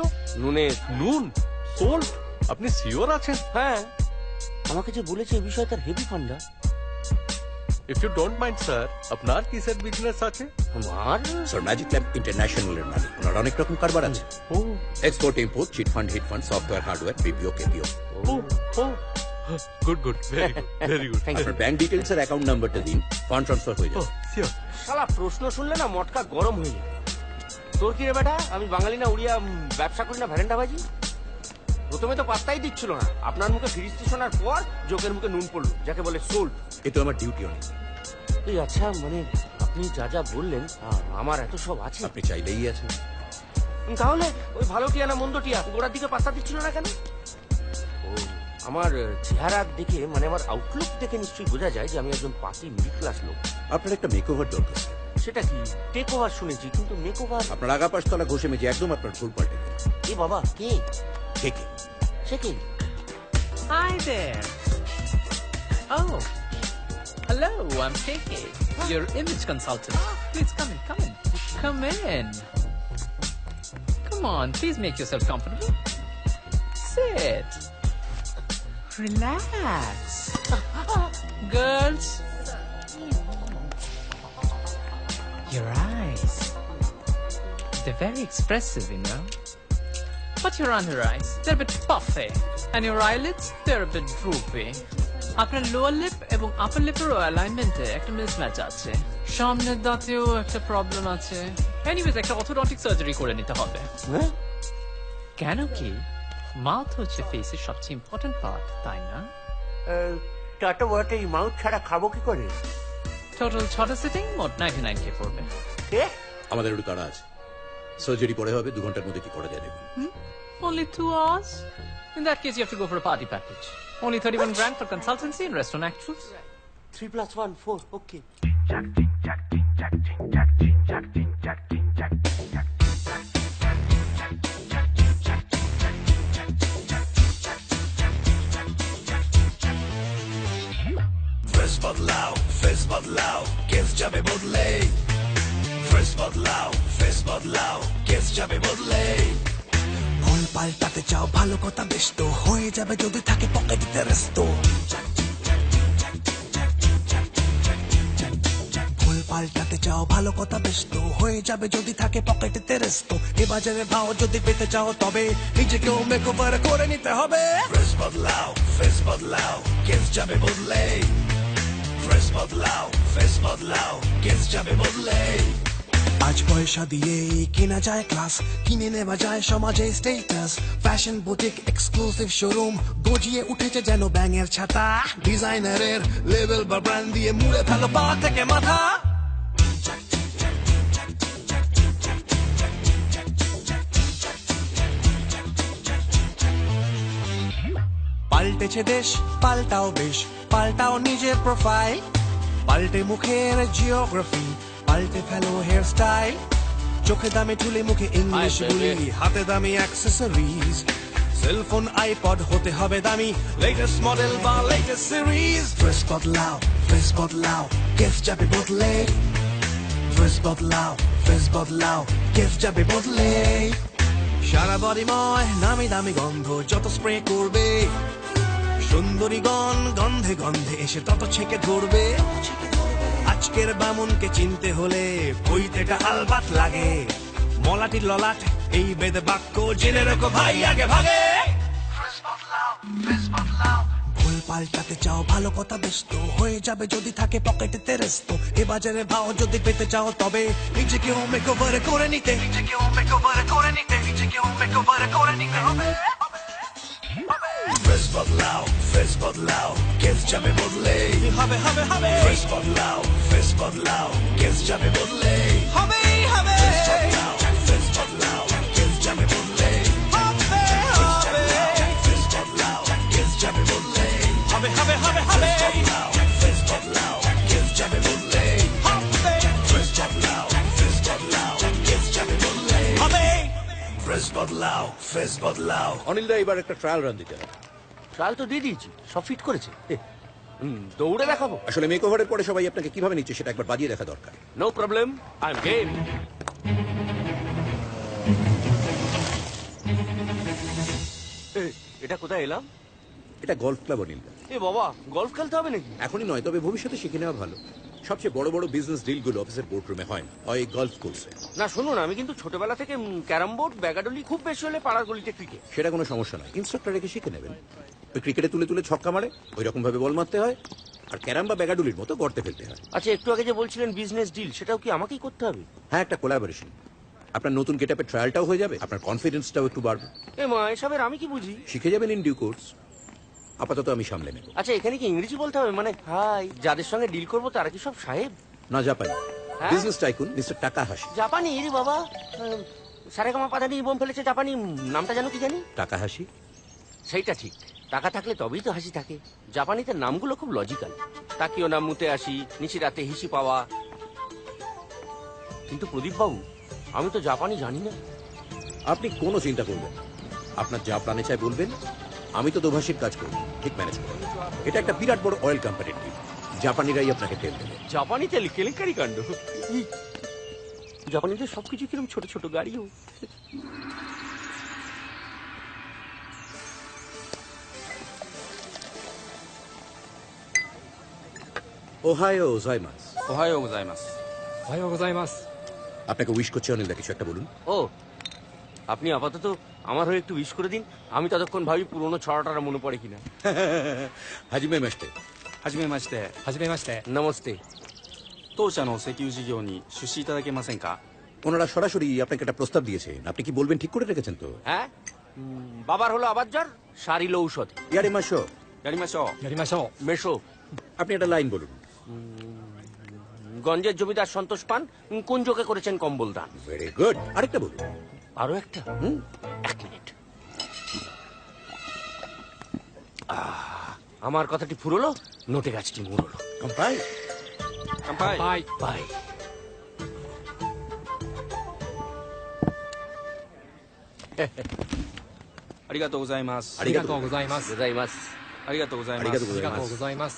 [SPEAKER 6] নুন, সোল্ট। আপনি শিওর আছেন?
[SPEAKER 8] হ্যাঁ, আমাকে যে বলেছে এই বিষয়ে তার heavy funda.
[SPEAKER 6] If you don't mind sir, আপনার কিসের বিজনেস আছে?
[SPEAKER 8] আমার
[SPEAKER 1] স্যার ম্যাজিক ল্যাব ইন্টারন্যাশনালের মালিক, ওনার অনেক রকম কারবার আছে। Export import, chit fund, hit fund, software, hardware, BPO, KPO.
[SPEAKER 6] Good very good.
[SPEAKER 1] আপনার ব্যাংক ডিটেইলস আর অ্যাকাউন্ট নাম্বারটা দিন, ফান্ড ট্রান্সফার হয়ে যাবে।
[SPEAKER 8] শালা প্রশ্ন শুনলে না মটকা গরম হয়ে যায়। তোর কি রে বেটা, আমি বাঙালি না উড়িয়া ব্যবসা করি না ভ্যারেন্ডা বাজি? প্রথমে তো পাত্তাই দিচ্ছিল না, আপনার মুখে ফিরিস্তি শোনার পর জোকের মুখে নুন পড়লো, যাকে বলে সোল্ট।
[SPEAKER 1] এ তো আমার ডিউটি অনেক।
[SPEAKER 8] এই আচ্ছা, মানে আপনি যা বললেন আমার এত সব আছে।
[SPEAKER 1] আপনি চাইলেই আছেন।
[SPEAKER 8] তাহলে ওই ভালো টিয়া না মন্দ টিয়া গোড়ার দিকে পাত্তা দিচ্ছিল না কেন? ও আমার চেহারা দেখে, মানে আমার আউটলুক দেখে নিশ্চয়ই বোঝা যায় যে আমি একজন পাতি মিডল ক্লাস লোক।
[SPEAKER 1] আপনার একটা মেকওভার দরকার।
[SPEAKER 8] সেটা কি? টেক ওভার শুনেছি, কিন্তু মেকওভার?
[SPEAKER 1] আপনার আগা পাশতলা ঘষে মেজে একদম আপনার ফুল পাল্টে দেবে।
[SPEAKER 8] এ বাবা, কে? সে কে?
[SPEAKER 23] Hi there. Oh, hello, I'm KK, your image consultant. Please come in. Come in. Come on, please make yourself comfortable. Sit. Relax. Girls. Your eyes. They're very expressive, you know. But your under eyes, they're a bit puffy. And your eyelids, they're a bit droopy. আপনার lower lip এবং আপার লিপের অ্যালাইনমেন্টে একটা mismatch আছে। সামনের দাঁতেও একটা problem আছে। Anyways একটা orthodontic surgery করে নিতে হবে। কেন কি? মাউথ হচ্ছে ফেসের সবচেয়ে ইম্পর্টেন্ট পার্ট, তাই না?
[SPEAKER 8] টাটা ওয়াটে এই মাউথ ছাড়া খাবো কি করে?
[SPEAKER 23] টোটাল 6টা সিটিং মোট 99K পড়বে।
[SPEAKER 1] আমাদের একটু তাড়া আছে, সার্জারি পরে হবে, 2 ঘন্টার মধ্যে কি করা যায় দেখুন।
[SPEAKER 23] Only 2 hours? In that case, you have to go for a party package. Only 31 grand for consultancy and rest on actuals.
[SPEAKER 8] 3 + 1 4, okay.
[SPEAKER 24] Face बदलाओ, case जाबे बदले। फेस बदलाओ, केस जाबे बदले। মন পাল্টাতে চাও, ভালো কথা বেশ তো হয়ে যাবে যদি থাকে পকেটে রেস্তো। ভুল
[SPEAKER 21] পাল্টাতে চাও ভালো কথা বেশ তো হয়ে যাবে যদি থাকে পকেটেতে রেস্ট এ বাজারে ভাও যদি পেতে চাও তবে নিজেকেও মেকওভার করে নিতে হবে
[SPEAKER 24] ফ্রেশ বদলাও ফেস বদলাও কেস যাবে বদলে ফ্রেশ বদলাও ফেস বদলাও কেস যাবে বদলে
[SPEAKER 21] আজ পয়সা দিয়ে কেনা যায় ক্লাস কিনে নেওয়া যায় সমাজে status fashion boutique exclusive showroom গজিয়ে উঠেছে যেন ব্যাঙের ছাতা ডিজাইনারের লেভেল বা ব্র্যান্ড দিয়ে মুড়ে ফেলো পা থেকে মাথা পাল্টেছে দেশ পাল্টাও বেশ পাল্টাও নিজের প্রোফাইল পাল্টে মুখের জিওগ্রাফি পাল্টে ফেলো হেয়ার স্টাইল চোখে দামে চুলে মুখে ইংলিশ বুলি হাতে দামি অ্যাক্সেসরিজ সেলফোন আইপড হতে হবে দামি লেটেস্ট মডেল বা লেটেস্ট সিরিজ ড্রেস বদলাও ফেস বদলাও কেস যাবে বদলে ড্রেস বদলাও ফেস বদলাও কেস যাবে বদলে সারা বডিময় নামি দামি গন্ধ যত স্প্রে করবে সুন্দরীগণ গন্ধে গন্ধে এসে তত ছেকে ধরবে আজকের বামুনকে চিনতে হলে বইতেটা আলবাত লাগে মলাটির ললাট এই বেদে বাক্য জেনে রেখো ভাই আগে ভাগে ভুল পাল্টাতে চাও ভালো কথা বেশ তো হয়ে যাবে যদি থাকে পকেটেতে রেস্ট এ বাজারে ভাও যদি পেতে চাও তবে নিজেকেও মেকওভার করে নিতে নিজেকেও মেকওভার করে নিতে নিজেকেও মেকওভার করে নিতে হবে
[SPEAKER 24] ফ্রেশ বদলাও ফেস বদলাও কেস যাবে বদলে
[SPEAKER 21] হবে হবে হবে
[SPEAKER 24] ফ্রেশ বদলাও ফেস বদলাও কেস যাবে বদলে
[SPEAKER 21] হবে হবে
[SPEAKER 24] ফেস বদলাও কেস যাবে বদলে
[SPEAKER 21] হবে হবে
[SPEAKER 24] ফেস বদলাও কেস যাবে বদলে
[SPEAKER 21] হবে হবে হবে হবে
[SPEAKER 24] ফেস বদলাও কেস যাবে বদলে ফ্রেশ বদলাও ফেস বদলাও কেস যাবে বদলে
[SPEAKER 21] হবে
[SPEAKER 24] ফ্রেশ বদলাও ফেস বদলাও
[SPEAKER 1] অনিল দা এবার একটা ট্রায়াল রান দিতে হবে
[SPEAKER 8] ট্রায়াল তো দিয়ে দিয়েছি সব ফিট করেছে দৌড়ে দেখাবো
[SPEAKER 1] আসলে মেকওভারের পরে সবাই আপনাকে কিভাবে নিচ্ছে সেটা একবার বাজিয়ে দেখা দরকার
[SPEAKER 8] no problem I am game এটা কোথায় এলাম
[SPEAKER 1] এটা গলফ ক্লাব অনিল দা
[SPEAKER 8] এ বাবা গলফ খেলতে হবে নাকি
[SPEAKER 1] এখনই নয় তবে ভবিষ্যতে শিখে নেওয়া ভালো সবচেয়ে বড় বড় বিজনেস ডিলগুলো অফিসের বোর্ডরুমে হয় না হয় গলফ কোর্সে
[SPEAKER 8] না শুনুন আমি কিন্তু ছোটবেলা থেকে ক্যারাম বোর্ড ব্যাগাডলি খুব বেশি হলে পাড়ার গলিতে ক্রিকেট
[SPEAKER 1] সেটা কোনো সমস্যা নয় ইনস্ট্রাক্টর রেখে শিখে নেবেন ওই ক্রিকেটে তুলে তুলে ছক্কা মারে ওই রকম ভাবে বল মারতে হয় আর ক্যারাম বা ব্যাগাডুলির মতো গর্তে ফেলতে হয়
[SPEAKER 8] আচ্ছা একটু আগে যে বলছিলেন বিজনেস ডিল সেটাও কি আমাকেই করতে হবে
[SPEAKER 1] হ্যাঁ একটা কোলাবোরেশন আপনার নতুন গেটআপের ট্রায়ালটাও হয়ে যাবে আপনার কনফিডেন্সটাও একটু বাড়বে
[SPEAKER 8] এ মা এসবের আমি কি বুঝি
[SPEAKER 1] শিখে যাবেন ইন ডিউ কোর্স আপাতত আমি সামলে নেব
[SPEAKER 8] আচ্ছা এখানে কি ইংরেজি বলতে হবে মানে হাই যাদের সঙ্গে ডিল করবো তারা কি সব সাহেব
[SPEAKER 1] না জাপানি বিজনেস টাইকুন মিস্টার টাকা হাসি
[SPEAKER 8] জাপানি রে বাবা সারেগামা পাদানি বোম ফেলেছে জাপানি নামটা জানো কি জানি
[SPEAKER 1] টাকা হাসি
[SPEAKER 8] সেইটা ঠিক টাকা থাকলে তবেই তো হাসি থাকে জাপানিতে নামগুলো খুব লজিক্যাল তাকিও নাম মুতে আসি নিচে রাতে হিসি পাওয়া কিন্তু প্রদীপ বাবু আমি তো জাপানি জানি না
[SPEAKER 1] আপনি কোনো চিন্তা করবেন আপনার যা প্রাণে চায় বলবেন আমি তো দোভাষীর কাজ করি ঠিক ম্যানেজ করব এটা একটা বিরাট বড় অয়েল কোম্পানির ডিল জাপানিরাই আপনাকে তেল দেবে
[SPEAKER 8] জাপানি তেল কেলেঙ্কারি কাণ্ড জাপানিদের সবকিছু কিরকম ছোট ছোট গাড়িও
[SPEAKER 1] ওহায়ো গোজাইমাস
[SPEAKER 5] ওহায়ো গোজাইমাস ওহায়ো গোজাইমাস
[SPEAKER 1] আপনাকে উইশ করছে অনিল দা কিছু একটা বলুন
[SPEAKER 8] ও আপনি আপাতত আমার হয়ে একটু উইশ করে দিন আমি ততক্ষণ ভাবি পুরোনো ছড়াটা মনে পড়ে কিনা
[SPEAKER 1] হাজিমে মাস্তে
[SPEAKER 5] はじめましてはじめまして
[SPEAKER 8] নমস্তে
[SPEAKER 5] 当社の石油事業に出資いただけませんか
[SPEAKER 1] ওনারা সরাসরি আপনাকে একটা প্রস্তাব দিয়েছেন আপনি কি বলবেন ঠিক করে রেখেছেন তো
[SPEAKER 8] হ্যাঁ বাবার হলো আবার জ্বর সারিল ঔষধ
[SPEAKER 1] ইয়ারে মাসো
[SPEAKER 5] やりましょうやりましょう
[SPEAKER 8] মেশো
[SPEAKER 1] আপনি একটা লাইন বলুন
[SPEAKER 8] গঞ্জের জমিদার সন্তোষ পান কোন যোগে করেছেন কম্বল দান
[SPEAKER 1] ভেরি গুড আরেকটা বলুন
[SPEAKER 8] আরো একটা এক মিনিট আমার কথাটি ফুরলো নোটে গাছটি মুড়লো
[SPEAKER 1] কম্পাই
[SPEAKER 5] 乾杯
[SPEAKER 8] বাই বাই
[SPEAKER 5] ありがとうございます
[SPEAKER 1] ありがとうご
[SPEAKER 5] ざいます
[SPEAKER 8] ございます
[SPEAKER 5] ありがとうございます
[SPEAKER 1] ありがとうございます
[SPEAKER 5] ありがとうございます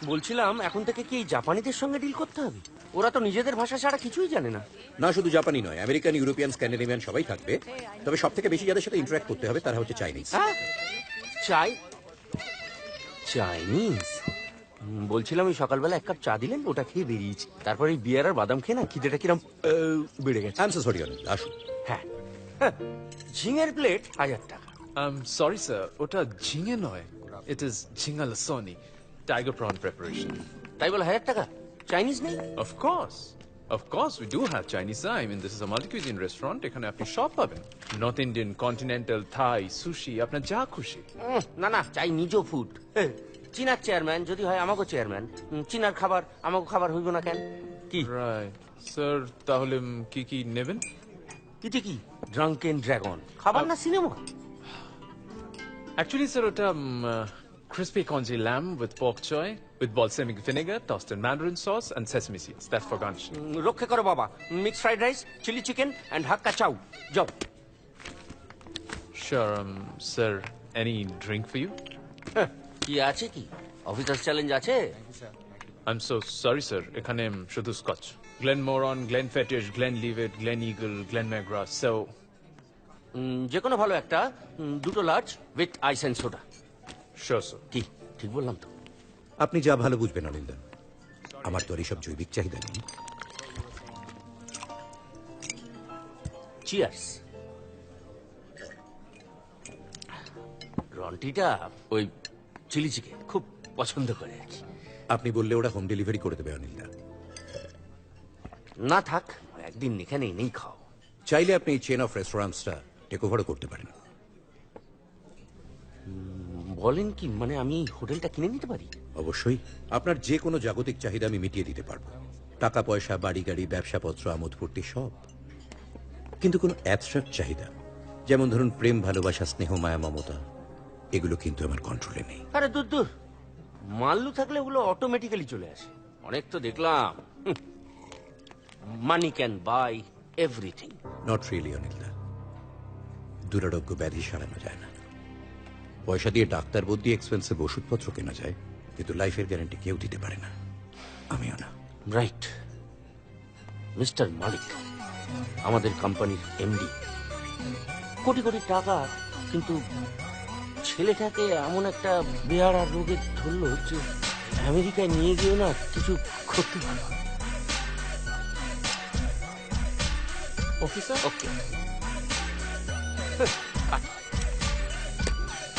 [SPEAKER 8] বলছিলাম এখন থেকে কি এই জাপানিদের সঙ্গে ডিল করতে হবে ওরা তো নিজেদের ভাষা ছাড়া কিছুই জানে না
[SPEAKER 1] না শুধু জাপানি নয় আমেরিকান ইউরোপিয়ান স্ক্যান্ডিনেভিয়ান সবাই থাকবে তবে সব থেকে বেশি যাদের সাথে ইন্টারঅ্যাক্ট করতে হবে তারা হচ্ছে চাইনিজ
[SPEAKER 8] চাইনিজ বলছিলাম ওই সকালবেলা এক কাপ চা দিলেন, ওটা খেয়ে বেরিয়েছি। তারপরে এই বিয়ার আর বাদাম খেয়ে না খিদেটা কিরম বেড়ে গেছে।
[SPEAKER 1] I am so sorry Anil, আসুন।
[SPEAKER 8] হ্যাঁ, ঝিঙের প্লেট 1000 টাকা।
[SPEAKER 23] সরি স্যার, ওটা ঝিঙে নয়, ইট ইজ ঝিঙ্গা লসনি, টাইগার প্রন প্রিপারেশন।
[SPEAKER 8] তাই বলে 1000 টাকা? চাইনিজ নেই?
[SPEAKER 23] Of course, we do have Chinese. I mean, this is a multi-cuisine restaurant. এখানে আপনি সব পাবেন, নর্থ ইন্ডিয়ান, কন্টিনেন্টাল, থাই, সুশি, আপনার যা খুশি।
[SPEAKER 8] না না, চাই নিজ ফুড। চীনার চেয়ারম্যান যদি হয় আমাকে চেয়ারম্যান, চীনার খাবার আমাকে খাবার হইব না কেন? কি
[SPEAKER 23] রাইট স্যার, তাহলে কি কি নেবেন?
[SPEAKER 8] কিটি কি ড্রাঙ্কেন ড্রাগন খাবার না সিনেমা?
[SPEAKER 23] Actually, sir, ওটা crispy congee lamb with pork choy, with balsamic vinegar, tossed in mandarin sauce, and sesame seeds. That's for garnish.
[SPEAKER 8] রক্ষে করো বাবা। Mixed fried rice, chilli chicken, and hakka chow. যাও।
[SPEAKER 23] Sure, sir, any drink for you?
[SPEAKER 8] কি আছে কি? Officer challenge আছে?
[SPEAKER 23] I'm so sorry, sir. এখানে শুধু Scotch. Glenmorangie, Glenfiddich, Glenlivet, Gleneagle, Glenmagrass. So,
[SPEAKER 8] যে কোনো ভালো একটা, 2 large with ice and soda.
[SPEAKER 23] Sure, sir.
[SPEAKER 8] কি ঠিক বললাম তো?
[SPEAKER 1] আপনি যা ভালো বুঝবেন অনিন্দা, আমার তো আর এইসব জৈবিক চাহিদা নেই।
[SPEAKER 8] চিয়ার্স। রন্টিটা ওই চিলি চিকেন খুব পছন্দ করে আর কি।
[SPEAKER 1] আপনি বললে ওরা হোম ডেলিভারি করে দেবে অনিন্দা।
[SPEAKER 8] না থাক, একদিন এখানে এনেই খাও।
[SPEAKER 1] চাইলে আপনি এই চেন অফ রেস্টুরেন্টসটা টেক ওভারও করতে পারেন।
[SPEAKER 8] বলেন কি, মানে আমি হোটেলটা কিনে নিতে পারি?
[SPEAKER 1] অবশ্যই, আপনার যে কোনো জাগতিক চাহিদা আমি মিটিয়ে দিতে পারবো। টাকা পয়সা, বাড়ি গাড়ি, ব্যবসাপত্র, আমোদ ফুর্তি সব। কিন্তু কোনো অ্যাবস্ট্রাক্ট চাহিদা, যেমন ধরুন প্রেম, ভালোবাসা, স্নেহ, মায়া, মমতা, এগুলো কিন্তু আমার কন্ট্রোলে নেই।
[SPEAKER 8] আরে দূর দূর, মাল্লু থাকলে ওগুলো অটোমেটিক্যালি চলে আসে। অনেক তো দেখলাম। Money can buy everything.
[SPEAKER 1] Not really অনিলদা, দুরারোগ্য ব্যাধি সারানো যায় না। পয়সা দিয়ে ডাক্তার বদলি এক্সপেন্সিভ ওষুধপত্র কেনা যায়, কিন্তু লাইফের গ্যারান্টি কেউ দিতে পারে না, আমিও না।
[SPEAKER 8] রাইট। মিস্টার মালিক আমাদের কোম্পানির এমডি, কোটি কোটি টাকা, কিন্তু ছেলেটাকে এমন একটা বেহারা রোগে ধরলো যে আমেরিকায় নিয়ে গিয়ে না কিছু করতে পারল।
[SPEAKER 23] অফিসার,
[SPEAKER 8] ওকে,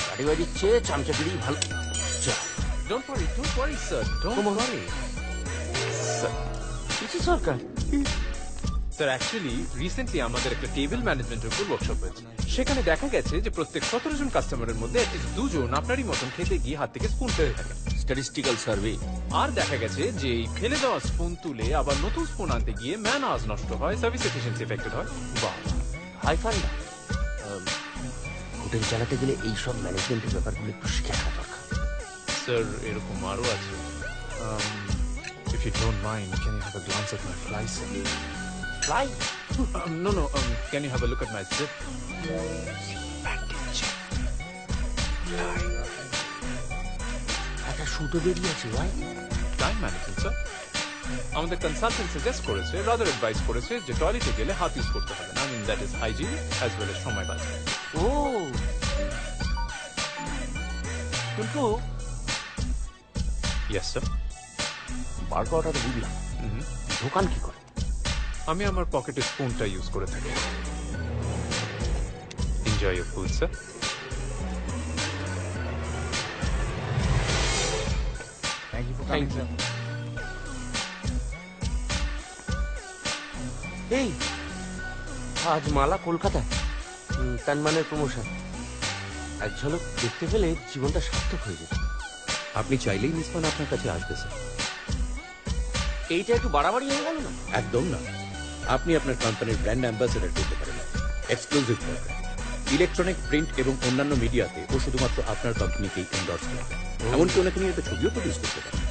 [SPEAKER 8] গাড়ি বাজিচ্ছে, চামচাগিরি ভালো।
[SPEAKER 23] Don't worry, sir. Don't worry.
[SPEAKER 8] কিছু সরকার।
[SPEAKER 23] স্যার, অ্যাকচুয়ালি রিসেন্টলি আমাদের একটা টেবিল ম্যানেজমেন্টের উপর ওয়ার্কশপ হয়েছে। সেখানে দেখা গেছে যে প্রত্যেক 17 জন কাস্টমারের মধ্যে অ্যাটলিস্ট 2 জন আপনারই মতন খেতে গিয়ে হাত থেকে স্পুন ফেলে থাকে।
[SPEAKER 8] Statistical survey.
[SPEAKER 23] আর দেখা গেছে যে এই ফেলে দেওয়া স্পুন তুলে আবার নতুন স্পুন আনতে গিয়ে ম্যান আওয়ার্স নষ্ট হয়, সার্ভিস এফিসিয়েন্সি এফেক্টেড হয়। বাহ,
[SPEAKER 8] হাই ফান্ডা। হোটেল চালাতে গেলে এইসব ম্যানেজমেন্টের ব্যাপারগুলো একটু শিখে রাখা দরকার।
[SPEAKER 23] স্যার, এরকম আরো আছে। If you don't mind, can you have a glance at my fly, sir?
[SPEAKER 8] Fly?
[SPEAKER 23] No. Can you have a look at my zip?
[SPEAKER 8] একটা সুতো বেরিয়ে আছে, ভাই।
[SPEAKER 23] Time management, sir. আমাদের কনসালটেন্ট সাজেস্ট করেছে, রাদার অ্যাডভাইস করেছে যে টয়লেটে গেলে হাত ইউজ করতে হবে না। I mean, that is hygiene as well as সময় বাঁচে।
[SPEAKER 8] ও, কিন্তু
[SPEAKER 23] Yes, sir.
[SPEAKER 8] বার করাটা তো বুঝলাম, দোকান কি করে?
[SPEAKER 23] আমি আমার পকেটে স্পুনটা ইউজ করে থাকি। Enjoy your food, sir.
[SPEAKER 8] Thank you. এই আজ মালা কলকাতায়, তানমানের প্রমোশন। এক ঝলক দেখতে পেলে জীবনটা সার্থক হয়ে যেত।
[SPEAKER 1] আপনি চাইলেই মিসমান আপনার কাছে আসবে স্যার।
[SPEAKER 8] এইটা একটু বাড়াবাড়ি হয়ে গেল না?
[SPEAKER 1] একদম না, আপনি আপনার কোম্পানির ব্র্যান্ড অ্যাম্বাসেডর করতে পারেন। এক্সক্লুসিভ প্রোগ্রাম, ইলেকট্রনিক, প্রিন্ট এবং অন্যান্য মিডিয়াতে ও শুধুমাত্র আপনার কোম্পানিকেই এন্ডোর্স করবে। এমনকি ওনাকে নিয়ে একটা ছবিও প্রডিউস করতে পারেন।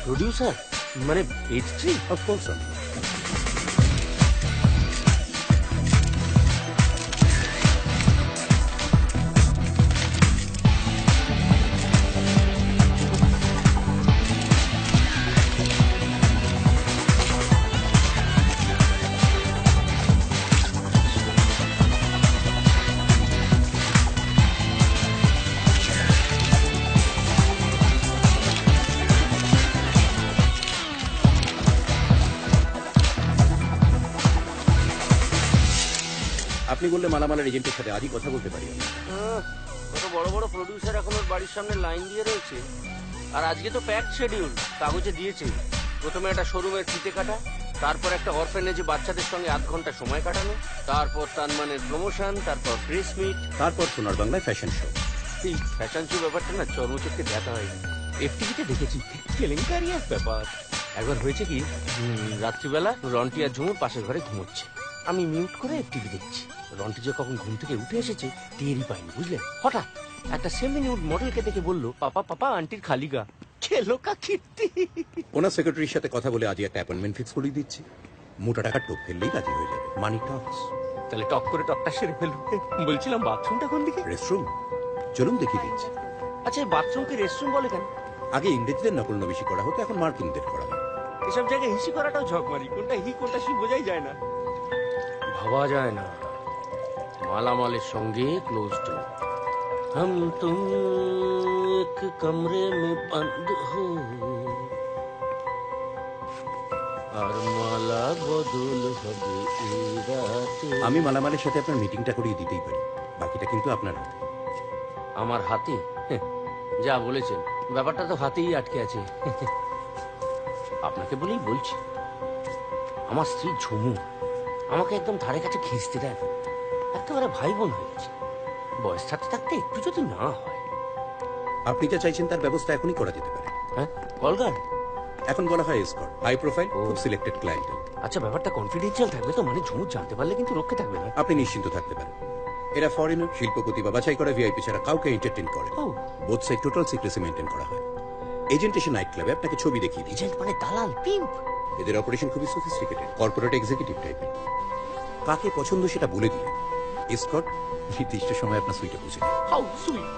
[SPEAKER 8] প্রডিউসার মানে H3?
[SPEAKER 1] অফকোর্স। আপনি বললে মালামালের এজেন্টের সাথে আজই কথা বলতে পারি আমি।
[SPEAKER 8] কত বড় বড় প্রডিউসার এখন ওর বাড়ির সামনে লাইন দিয়ে রয়েছে। আর আজকে তো প্যাক শিডিউল, কাগজে দিয়েছে প্রথমে একটা শোরুমের ফিতে কাটা, তারপর একটা অরফেনেজে বাচ্চাদের সঙ্গে 8 ঘন্টা সময় কাটানো, তারপর তানমানের প্রমোশন, তারপর প্রেস মিট,
[SPEAKER 1] তারপর সোনার বাংলায় ফ্যাশন শো।
[SPEAKER 8] এই ফ্যাশন শো ব্যাপারটা না চর্মচক্ষে দেখা হয়নি, এফটিভিতে দেখেছি। কেলেঙ্কারি এক ব্যাপার। একবার হয়েছে কি, রাত্রিবেলা রন্টি আর ঝুমুর পাশের ঘরে ঘুমোচ্ছে, আমি মিউট করে এফটিভি দেখছি। রন্টি যে কখন ঘুম থেকে উঠে এসেছে টেরই পাইনি, বুঝলেন। হঠাৎ একটা সেমি নিউড মডেলকে দেখে বললো, পাপা পাপা আন্টির খালি গা। খেলোকা কীর্তি।
[SPEAKER 1] ওনার সেক্রেটারির সাথে কথা বলে আজই একটা অ্যাপয়েন্টমেন্ট ফিক্স করে দিচ্ছি। মোটা টাকা টোপ ফেললেই রাজি হয়ে যাবে। মানি টক্স।
[SPEAKER 8] তাহলে টক করে টকটা সেরে ফেলবো। বলছিলাম বাথরুমটা কোন দিকে?
[SPEAKER 1] রেস্টরুম, চলুন দেখিয়ে দিচ্ছি।
[SPEAKER 8] আচ্ছা, বাথরুমকে রেস্টরুম বলে কেন?
[SPEAKER 1] আগে ইংরেজদের নকল নবিশি করা হতো, এখন মার্কিনদের করা হয়।
[SPEAKER 8] এসব জায়গায় হিসি করাটাও ঝকমারি, কোনটা হি কোনটা সি বোঝাই যায় না, ভাবা যায় না। মালামালের সঙ্গে ক্লোজ ডোর, हम तुम एक कमरे में बंद हो আর মালা বদল হবে এই রাতে।
[SPEAKER 1] আমি মালামালের সাথে আপনার মিটিংটা করিয়ে দিতেই পারি, বাকিটা কিন্তু আপনার হাতে।
[SPEAKER 8] আমার হাতে? যা বলেছেন, ব্যাপারটা তো হাতেই আটকে আছে। আপনাকে বলেই বলছি, আমার স্ত্রী ঝুমু আমাকে একদম ধারে কাছে ঘেঁচতে দেয়, একেবারে ভাই বোন হয়ে গেছে। বয়স থাকতে থাকতে একটু যদি না হয়।
[SPEAKER 1] আপনি যা চাইছেন তার ব্যবস্থা এখনই করা যেতে পারে।
[SPEAKER 8] হ্যাঁ, কলগার্ড
[SPEAKER 1] এখন বলা হয় এসকর্ট, হাই প্রোফাইল, খুব সিলেক্টেড ক্লায়েন্ট।
[SPEAKER 8] আচ্ছা, ব্যাপারটা কনফিডেন্সিয়াল থাকবে তো? মানে ঝুমু জানতে পারলে কিন্তু রক্ষে থাকবে না।
[SPEAKER 1] আপনি নিশ্চিন্ত থাকতে পারেন, এরা ফরেনার, শিল্পপতি বা বাছাই করা ভিআইপি ছাড়া কাউকে এন্টারটেইন করে। Both side total secrecy maintain করা হয়। এজেন্ট এসে নাইট ক্লাবে আপনাকে ছবি দেখিয়ে দিই।
[SPEAKER 8] এজেন্ট মানে দালাল, পিম্প।
[SPEAKER 1] এদের অপারেশন খুবই সফিস্টিকেটেড, কর্পোরেট এক্সিকিউটিভ টাইপের। কাকে পছন্দ সেটা বলে দিলেন, এসকর্ট নির্দিষ্ট সময় আপনার সুইটে পৌঁছে দেয়।
[SPEAKER 8] How sweet.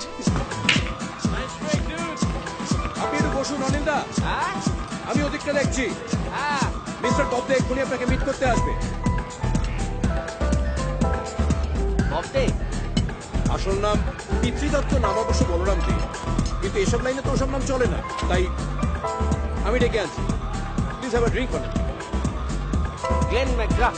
[SPEAKER 4] আপনি একটু বসুন অনিন্দা, আমি ওদিকটা দেখছি। মিস্টার ববদে এক্ষুনি আপনাকে মিট করতে আসবে।
[SPEAKER 8] ববদে?
[SPEAKER 4] আসল নাম পিতৃদত্ত, নাম অবশ্য বলরাম দে, কিন্তু এসব লাইনে তো ওসব নাম চলে না, তাই আমি ডেকে আনছি। Please have a drink on.
[SPEAKER 8] Glenn McGrath.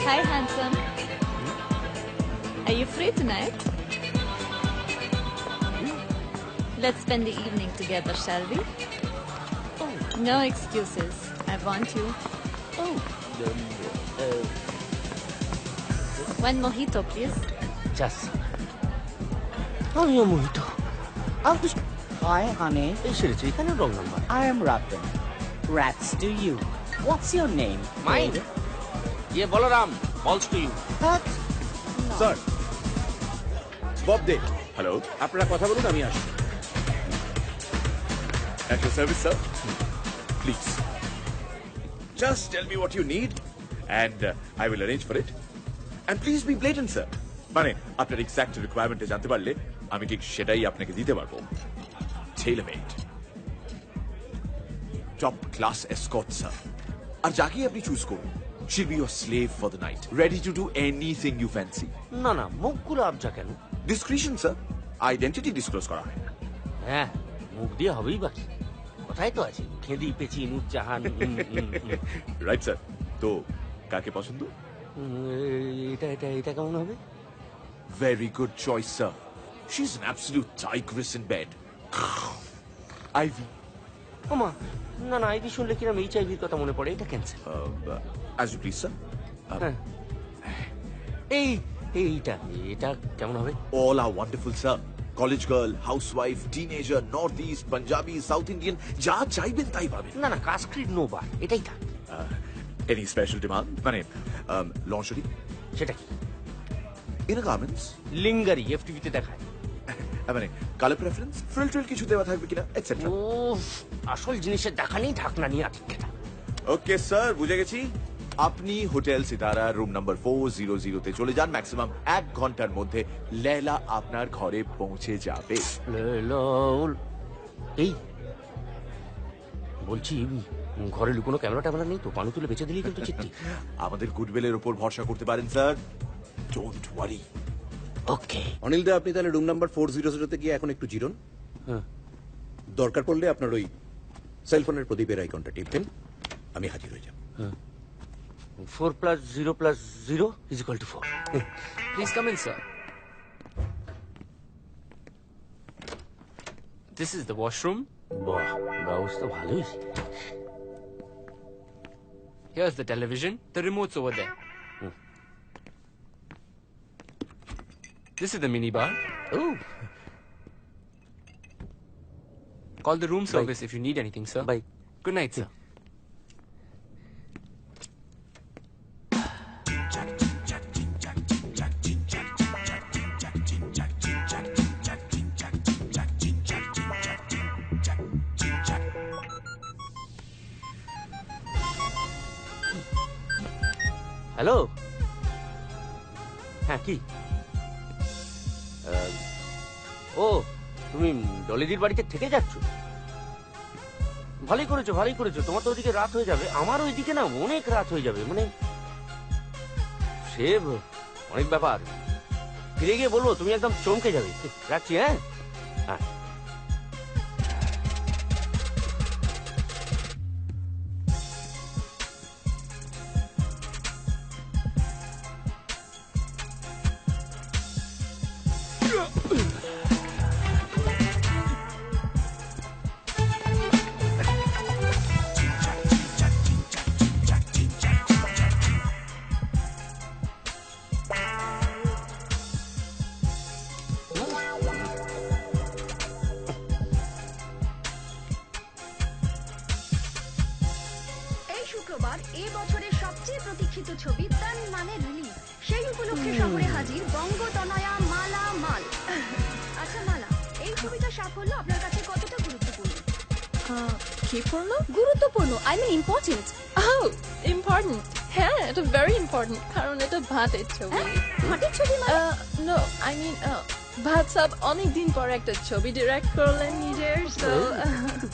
[SPEAKER 18] Hi, handsome. Are you free tonight? Let's spend the evening together, shall we? No excuses. I want you. One mojito, please.
[SPEAKER 8] Just. আমিও মোহিত।
[SPEAKER 19] Hi, honey.
[SPEAKER 8] এসেছি এখানে wrong number.
[SPEAKER 19] I am Ratan. Rats to you. What's your name?
[SPEAKER 8] Mine? ये Balram, balls to you.
[SPEAKER 4] Sir, ববদে। Hello, আপনারা কথা বলুন, আমি আসি।
[SPEAKER 20] At your service, sir. Please. Just tell me what you need and I will arrange for it. And please be blatant, sir. মানে আপনার exact রিকোয়ারমেন্টে জানতে পারলে আমি ঠিক সেটাই আপনাকে দিতে পারবো। Tailor made. Top class escort, sir. আর যাকে আপনি চুজ করুন, she'll be your slave for the night, ready to do anything you fancy.
[SPEAKER 8] না না, মুখগুলো আবজা কেন?
[SPEAKER 20] Discretion, sir. Identity disclose করা হয় না।
[SPEAKER 8] হ্যাঁ, মুখ দিয়ে হবেই বাকি। কোথায় তো আছে খেদি পেঁচি নুরজাহান।
[SPEAKER 20] Right sir. তো কাকে পছন্দ?
[SPEAKER 8] এটা এটা এটা কেমন হবে?
[SPEAKER 20] Very good choice, sir. She's an absolute tigress in bed. Ivy.
[SPEAKER 8] ওমা, না না, আইভি শুনলে কিরম এইচআইভির কথা মনে পড়ে, এটা cancel.
[SPEAKER 20] As you please, sir.
[SPEAKER 8] এইটা এটা কেমন হবে?
[SPEAKER 20] All are wonderful, sir. College girl, housewife, teenager, northeast, Punjabi, South Indian, যা চাইবেন তাই পাবেন।
[SPEAKER 8] না না, কাস্ট ক্রিড নো বার, এটাই থাক।
[SPEAKER 20] Any special demand? মানে lingerie?
[SPEAKER 8] সেটা কি?
[SPEAKER 20] ইনার গার্মেন্টস
[SPEAKER 8] লিঙ্গারি এফটিভিতে দেখায়।
[SPEAKER 20] মানে কালার প্রেফারেন্স, ফ্রিল ট্রিল কিছু দেওয়া থাকবে কিনা এটসেট্রা।
[SPEAKER 8] ও আসল জিনিসের দেখা নেই, ঢাকনা নিয়ে আটকেটা।
[SPEAKER 20] ওকে স্যার, বুঝে গেছি। আপনি হোটেল সিতারা রুম নাম্বার 400 তে চলে যান। ম্যাক্সিমাম 1 ঘন্টার মধ্যে লেলা আপনার ঘরে পৌঁছে যাবে।
[SPEAKER 8] এই বলছি, ঘরে লুকোনো ক্যামেরা ট্যামেরা নেই তো? পানি তুলে বেঁচে দিলেই কিন্তু চিঠি।
[SPEAKER 20] আমাদের গুডউইলের উপর ভরসা করতে পারেন স্যার, ডোন্ট ওয়ারি।
[SPEAKER 8] ওকে
[SPEAKER 1] অনিল দা, আপনি তাহলে রুম নাম্বার 400 গিয়ে এখন একটু জিরোন। দরকার পড়লে আপনার ওই সেলফোনের প্রদীপের আইকনটা টিপবেন, আমি হাজির হয়ে যাব।
[SPEAKER 8] 4 + 0 + 0 = 4.
[SPEAKER 23] Please come in, sir. This is the washroom.
[SPEAKER 8] বাহ, ব্যবস্থা ভালোই।
[SPEAKER 23] Here's the television. The remote's over there. This is the minibar.
[SPEAKER 8] Oh.
[SPEAKER 23] Call the room service if you need anything, sir.
[SPEAKER 8] Bye.
[SPEAKER 23] Good night, sir.
[SPEAKER 8] Hello, হ্যাঁ কি? ও, তুমি ডলিদির বাড়িতে থেকে যাচ্ছ? ভালোই করেছো, ভালোই করেছো। তোমার তো ওইদিকে রাত হয়ে যাবে, আমার ওইদিকে না অনেক রাত হয়ে যাবে। মানে সে অনেক ব্যাপার। ফিরে গিয়ে বলবো, তুমি একদম চমকে যাবে। রাখছি, হ্যাঁ হ্যাঁ।
[SPEAKER 2] শুক্রবার এ বছরের সবচেয়ে প্রতীক্ষিত ছবি তান মানে রিলিজ। সেই উপলক্ষে শহরে হাজির বঙ্গতনয়া মালা মাল। আচ্ছা মালা, এই ছবিটার সাফল্য আপনার কাছে কতটা গুরুত্বপূর্ণ?
[SPEAKER 10] কি পূর্ণ? গুরুত্বপূর্ণ, I mean important.
[SPEAKER 11] Oh, important. হ্যাঁ, এটা very important কারণ এটা ভাতের ছবি।
[SPEAKER 10] ভাতের ছবি মানে?
[SPEAKER 11] No, I mean ভাত সাব অনেকদিন পর একটা ছবি ডিরেক্ট করলেন নিজের।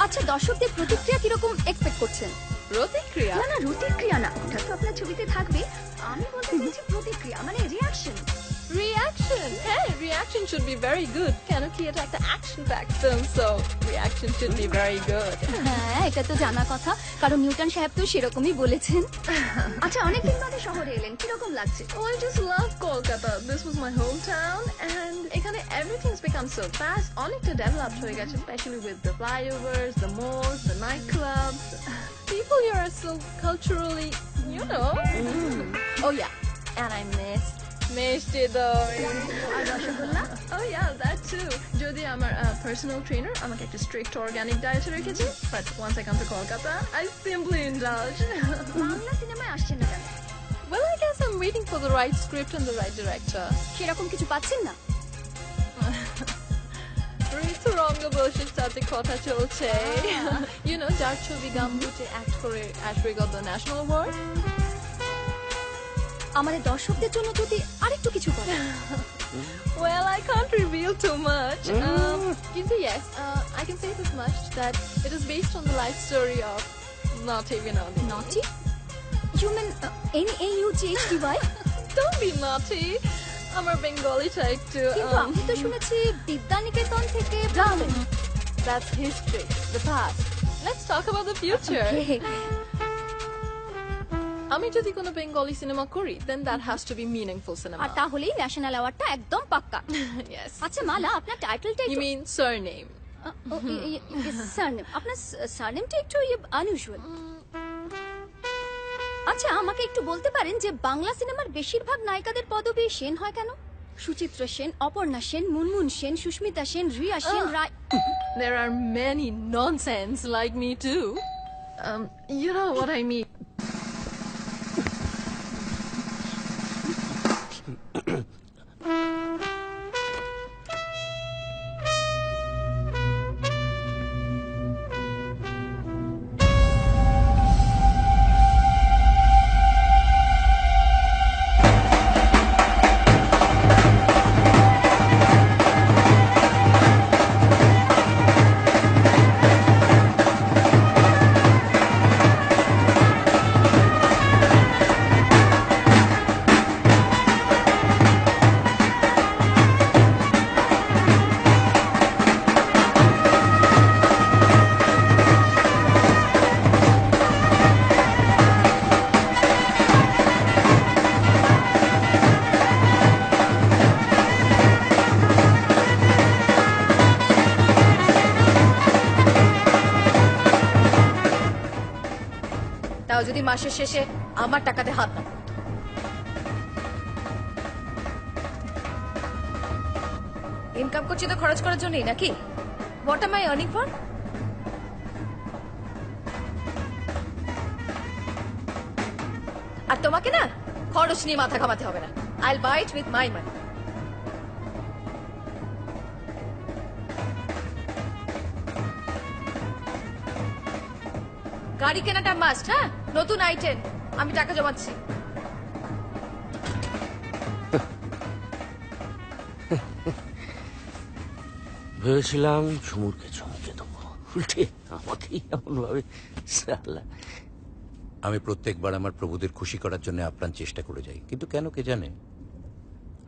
[SPEAKER 10] আচ্ছা, দর্শকদের প্রতিক্রিয়া কিরকম এক্সপেক্ট করছেন?
[SPEAKER 11] প্রতিক্রিয়া?
[SPEAKER 2] না না, প্রতিক্রিয়া না, ওটা তো আপনার ছবিতে থাকবে। আমি বলতে চাইছি প্রতিক্রিয়া মানে reaction.
[SPEAKER 11] Reaction, hey, reaction should be very good. কেন কি এটা একটা action-packed film, so reaction should be very good.
[SPEAKER 2] হ্যাঁ, এটা তো জানা কথা, কারণ নিউটন সাহেব তো সেরকমই বলেছেন। আচ্ছা, অনেকদিন বাদে শহরে এলেন, কিরকম লাগছে?
[SPEAKER 11] Oh, I just love Kolkata. This was my hometown, and এখানে everything's become so fast. অনেকটা developed হয়ে গেছে, especially with the flyovers, the malls, the nightclubs. People here are so culturally, you know. Oh yeah, and I miss মিষ্টি দই
[SPEAKER 2] আর rasgulla.
[SPEAKER 11] Oh yeah, that too. যদি আমার personal trainer আমাকে একটা strict organic diet রেখেছে, but once I come to Kolkata, I simply indulge.
[SPEAKER 2] Bangla সিনেমায় আসছেন না কেন?
[SPEAKER 11] Well, I guess I'm waiting for the right script and the right director.
[SPEAKER 2] সেরকম কিছু পাচ্ছেন না?
[SPEAKER 11] ঋতু রঙ্গবর্ষের সাথে কথা চলছে। You know, যার ছবি গাম্বুতে act করে Ashby got the national award.
[SPEAKER 2] আমাদের দর্শকদের জন্য যদি আরেকটু কিছু করেন।
[SPEAKER 11] Well, I can't reveal too much. কিন্তু yes, I can say this much that it is based on the life story of Naughty Vinodi.
[SPEAKER 2] Naughty? You mean N-A-U-G-H-T-Y?
[SPEAKER 11] Don't be naughty. আমার বেঙ্গলিটা একটু
[SPEAKER 2] কিন্তু আমি তো শুনেছি বিদ্যানিকেতন থেকে ব্রাহ্মণ।
[SPEAKER 11] That's history, the past. Let's talk about the future. আমি যদি কোনো বেঙ্গলি সিনেমা করি, then that has to be meaningful cinema.
[SPEAKER 2] আর তাহলেই ন্যাশনাল অ্যাওয়ার্ডটা একদম পাক্কা।
[SPEAKER 11] Yes.
[SPEAKER 2] আচ্ছা মালা, আপনার টাইটেলটা
[SPEAKER 11] You mean surname?
[SPEAKER 2] সারনেম। আপনার সারনেমটা একটু আনইউজুয়াল। আচ্ছা, আমাকে একটু বলতে পারেন যে বাংলা সিনেমার বেশিরভাগ নায়িকাদের পদবী সেন হয় কেন? সুচিত্রা সেন, অপর্ণা সেন, মুনমুন সেন, সুস্মিতা সেন, রিয়া সেন, রায়।
[SPEAKER 11] There are many nonsense like me too. You know what I mean.
[SPEAKER 10] তাও যদি মাসের শেষে আমার টাকাতে হাত না ইনকাম করছি তো খরচ করার জন্যই নাকি? What am I earning for? আর তোমাকে না খরচ নিয়ে মাথা ঘামাতে হবে না। I will buy it with my money. গাড়ি কেনাটা মাস্ট। হ্যাঁ, নতুন আইটেম। আমি টাকা জমাচ্ছি।
[SPEAKER 8] ভেবেছিলাম ঝুমুরকে চমকে দেবো, উল্টে আমাকেই এমন ভাবে সালা।
[SPEAKER 1] আমি প্রত্যেকবার আমার প্রভুদের খুশি করার জন্য আপ্রাণ চেষ্টা করে যাই, কিন্তু কেন কে জানে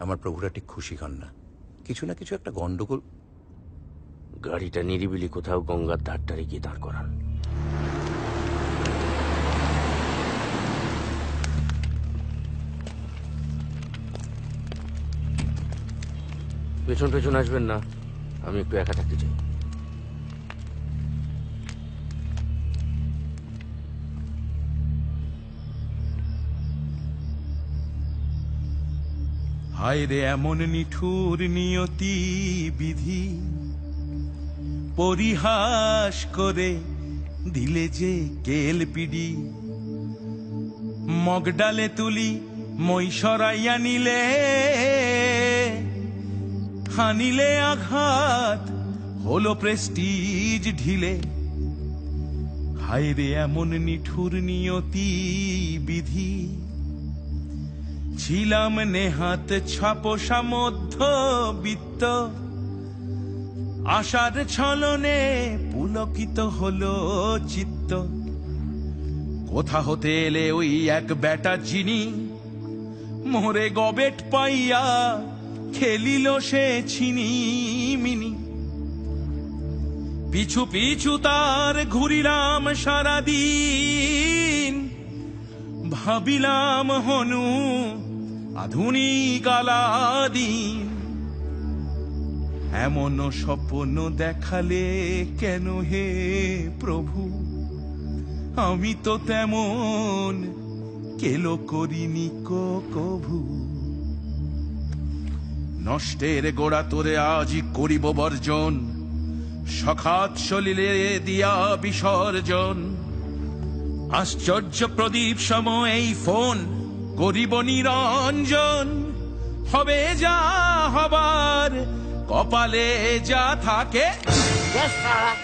[SPEAKER 1] আমার প্রভুরা ঠিক খুশি হন না। কিছু না কিছু একটা গন্ডগোল।
[SPEAKER 8] গাড়িটা নিরিবিলি কোথাও গঙ্গার ধারটারে গিয়ে দাঁড় করান। পেছন পেছন আসবেন না, আমি একটু একা থাকতে চাই।
[SPEAKER 3] হায় রে এমন নিঠুর নিয়তি বিধি, পরিহাস করে দিলে যে কেলপিডি। মগডালে তুলি মই সরাইয়া নিলে, হানিলে আঘাত হলো প্রেস্টিজ ঢিলে। হায় রে এমন নিঠুর নিয়তি বিধি, ছিলাম নেহাত ছাপোষা মধ্যবিত্ত। আশার ছলনে পুলকিত হলো চিত্ত। কোথা হতে এলে ওই এক বেটা যিনি, মোরে গবেট পাইয়া খেলিল সে ছিনি মিনি। পিছু পিছু তার ঘুরিলাম সারাদিন, ভাবিলাম হনু আধুনিক আলাদিন। এমন স্বপ্ন দেখালে কেন হে প্রভু, আমি তো তেমন কেলো করিনি কভু। নষ্টের গোড়া তোরে আজই করিব বর্জন, সখাত সলিলে দিয়া বিসর্জন। আশ্চর্য প্রদীপ সম এই ফোন করিব নিরঞ্জন। হবে যা হবার কপালে যা থাকে।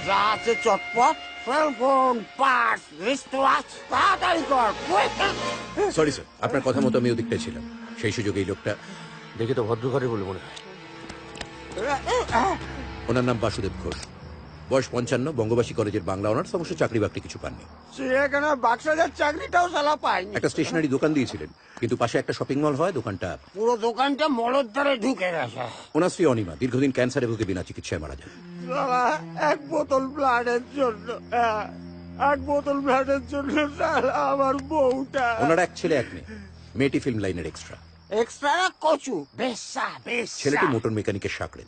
[SPEAKER 21] যা আছে চটপট, সেলফোন, পার্স, রিস্টওয়াচ, তাড়াতাড়ি কর।
[SPEAKER 1] সরি স্যার, আপনার কথা মতো আমি ওদিকটাই ছিলাম। সেই সুযোগে এই লোকটা
[SPEAKER 8] দেখে তো ভদ্রঘরে বলে মনে হয়।
[SPEAKER 1] ওনার নাম বাসুদেব ঘোষ, বয়স 55, বঙ্গবাসী কলেজের বাংলা অনার্স। অবশ্য চাকরি বাকরি কিছু পাননি।
[SPEAKER 21] চিড়িয়াখানা বাক্সাদের চাকরিটাও সালা পায়নি।
[SPEAKER 1] একটা স্টেশনারি দোকান দিয়েছিলেন, কিন্তু পাশে একটা শপিং মল হয়, দোকানটা
[SPEAKER 21] পুরো দোকানটা মলের ধারে ঢুকে গেছে।
[SPEAKER 1] ওনার স্ত্রী অনিমা দীর্ঘদিন ক্যান্সারে ভুগে বিনা চিকিৎসায় মারা যান।
[SPEAKER 21] সালা এক বোতল ব্লাডের জন্য, এক বোতল ব্লাডের জন্য সালা আমার বউটা।
[SPEAKER 1] ওনার এক ছেলে এক মেয়ে, মেয়েটি ফিল্ম লাইনের এক্সট্রা।
[SPEAKER 21] এক্সট্রা কচু বেশা বেশ।
[SPEAKER 1] ছেলেটি মোটর মেকানিকের সাকড়ে।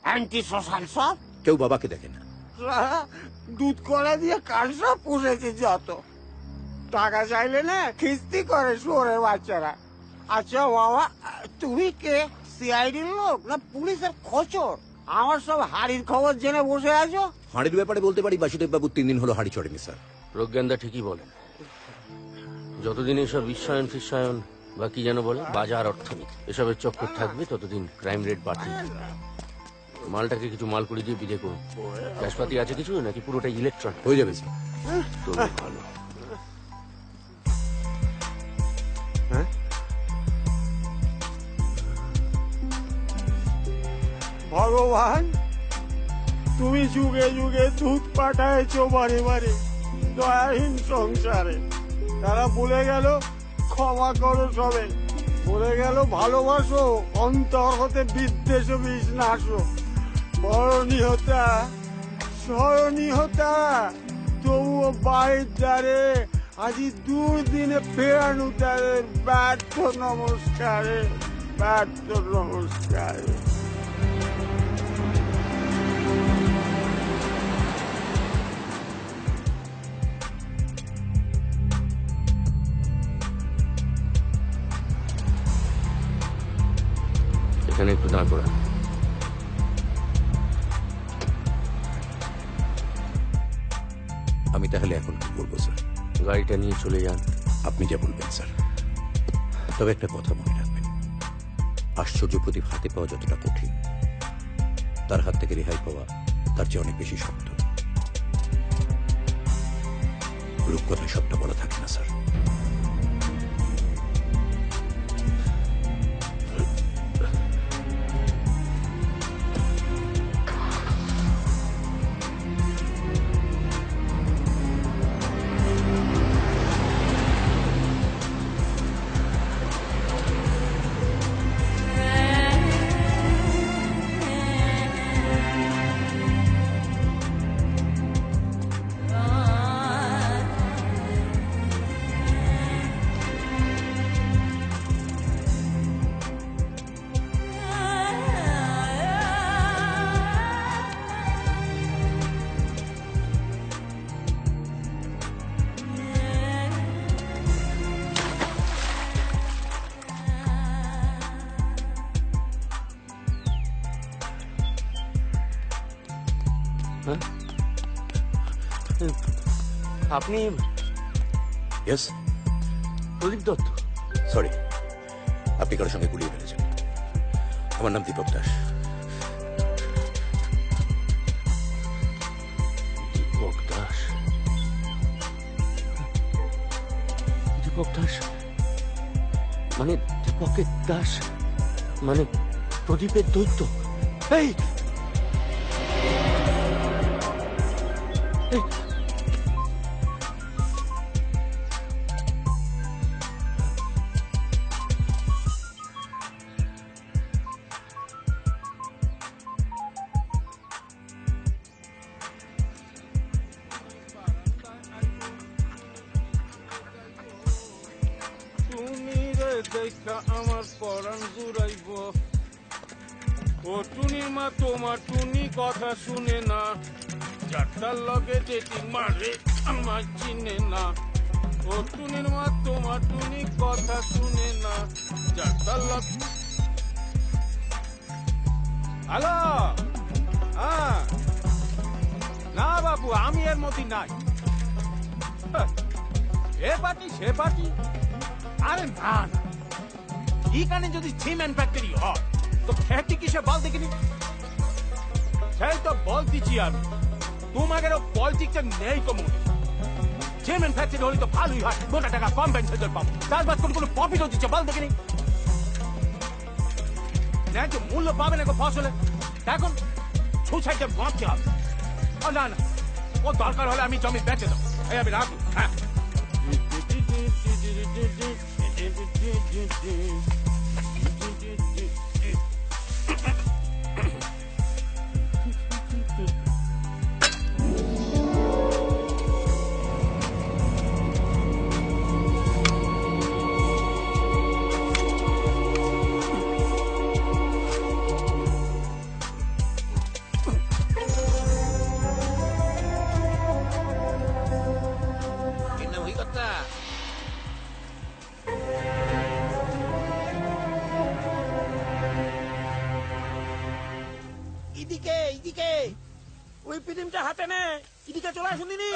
[SPEAKER 21] অ্যান্টি সোশ্যাল সব।
[SPEAKER 1] কেউ বাবাকে দেখে না।
[SPEAKER 21] দুধ কলা দিয়ে কালসা পুষেছে যত। টাকা চাইলে না খিস্তি করে শুয়োরের বাচ্চারা। আচ্ছা বাবা, তুমি কে? সিআইডির লোক না পুলিশের খোঁচর? আমার সব হাড়ির খবর জেনে বসে আছো।
[SPEAKER 1] হাড়ির ব্যাপারে বলতে পারি, বাসুদেব বাবু 3 দিন হলো হাড়ি চড়েনি স্যার।
[SPEAKER 8] প্রজ্ঞানদা ঠিকই বলেন, যতদিন এসব বিশ্বায়ন ফিসায়ন বা কি যেন বলে বাজার অর্থনীতি, এসবের চক্কর থাকবে ততদিন ক্রাইম রেট বাড়তেই থাকবে। মালটাকে কিছু মাল করে দিয়ে বিদে করুন। গ্যাসপাতি আছে কিছু নাকি পুরোটাই ইলেকট্রন?
[SPEAKER 1] হয়ে যাবে স্যার।
[SPEAKER 8] তো ভালো।
[SPEAKER 9] ভগবান, তুমি যুগে যুগে দুধ পাঠাইছো বারে বারে দয়াহীন সংসারে। তারা বলে গেল ক্ষমা করো সবে, বলে গেল ভালোবাসো, অন্তর হতে বিদ্বেষ বিষ নাশো। বরণীয়তা স্মরণীয়তা, তবুও বাড়ির দ্বারে আজি দুদিনে ফেরানো তাদের ব্যর্থ নমস্কারে, ব্যর্থ নমস্কারে।
[SPEAKER 8] এখানে একটু দাঁড় করা।
[SPEAKER 1] আমি তাহলে এখন কি করবো স্যার?
[SPEAKER 8] গাড়িটা নিয়ে চলে যান।
[SPEAKER 1] আপনি যা বলবেন স্যার। তবে একটা কথা মনে রাখবেন, আশ্চর্য প্রদীপ হাতে পাওয়া যতটা কঠিন, তার হাত থেকে রেহাই পাওয়া তার চেয়ে অনেক বেশি শক্ত। রূপকথায় সবটা বলা থাকে না স্যার।
[SPEAKER 8] আপনি
[SPEAKER 1] ইয়েস
[SPEAKER 8] প্রদীপ দত্ত?
[SPEAKER 1] সরি, আপনি কারোর সঙ্গে গুলিয়ে ফেলেছেন। আমার নাম দীপক দাস।
[SPEAKER 8] দীপক দাস? দীপক দাস মানে দীপকের দাস মানে প্রদীপের দৈত্য? এই
[SPEAKER 9] দেখা আমার পরাণ জুড়াইব। ও টুনির মা তোমার টুনি কথা শুনে না, যাত্রার লগে যেটি মারে আমার চিনে না। ও টুনির মা তোমার টুনি কথা শুনে না, যাত্রার লগে। হ্যালো, হ্যাঁ না বাবু, আমি এর মধ্যে নাই। এ পার্টি সে পার্টি, আরে না না, এখানে যদি সিমেন্ট ফ্যাক্টরি হয় তো খ্যাতি কিসে বল দেখিনি? সেই তো বলতেছি আমি, তোমাদেরও পলিটিক্সে নেই তো মনে। সিমেন্ট ফ্যাক্টরি হলে তো ভালোই হয়, মোটা টাকা কম্পেনসেশন পাবো, চাষবাস করে কোনো প্রফিটও দিচ্ছে বল দেখিনি? ন্যায্য মূল্য পাবে না ফসলে, এখন সুসাইডে বাঁচতে হবে। না না, ও দরকার হলে আমি জমি বেচে দেবো। এই আমি রাখবো। হ্যাঁ এদিকে ওই ফিল্মটা হাতে নে, এদিকে চলে আসুন দিদি।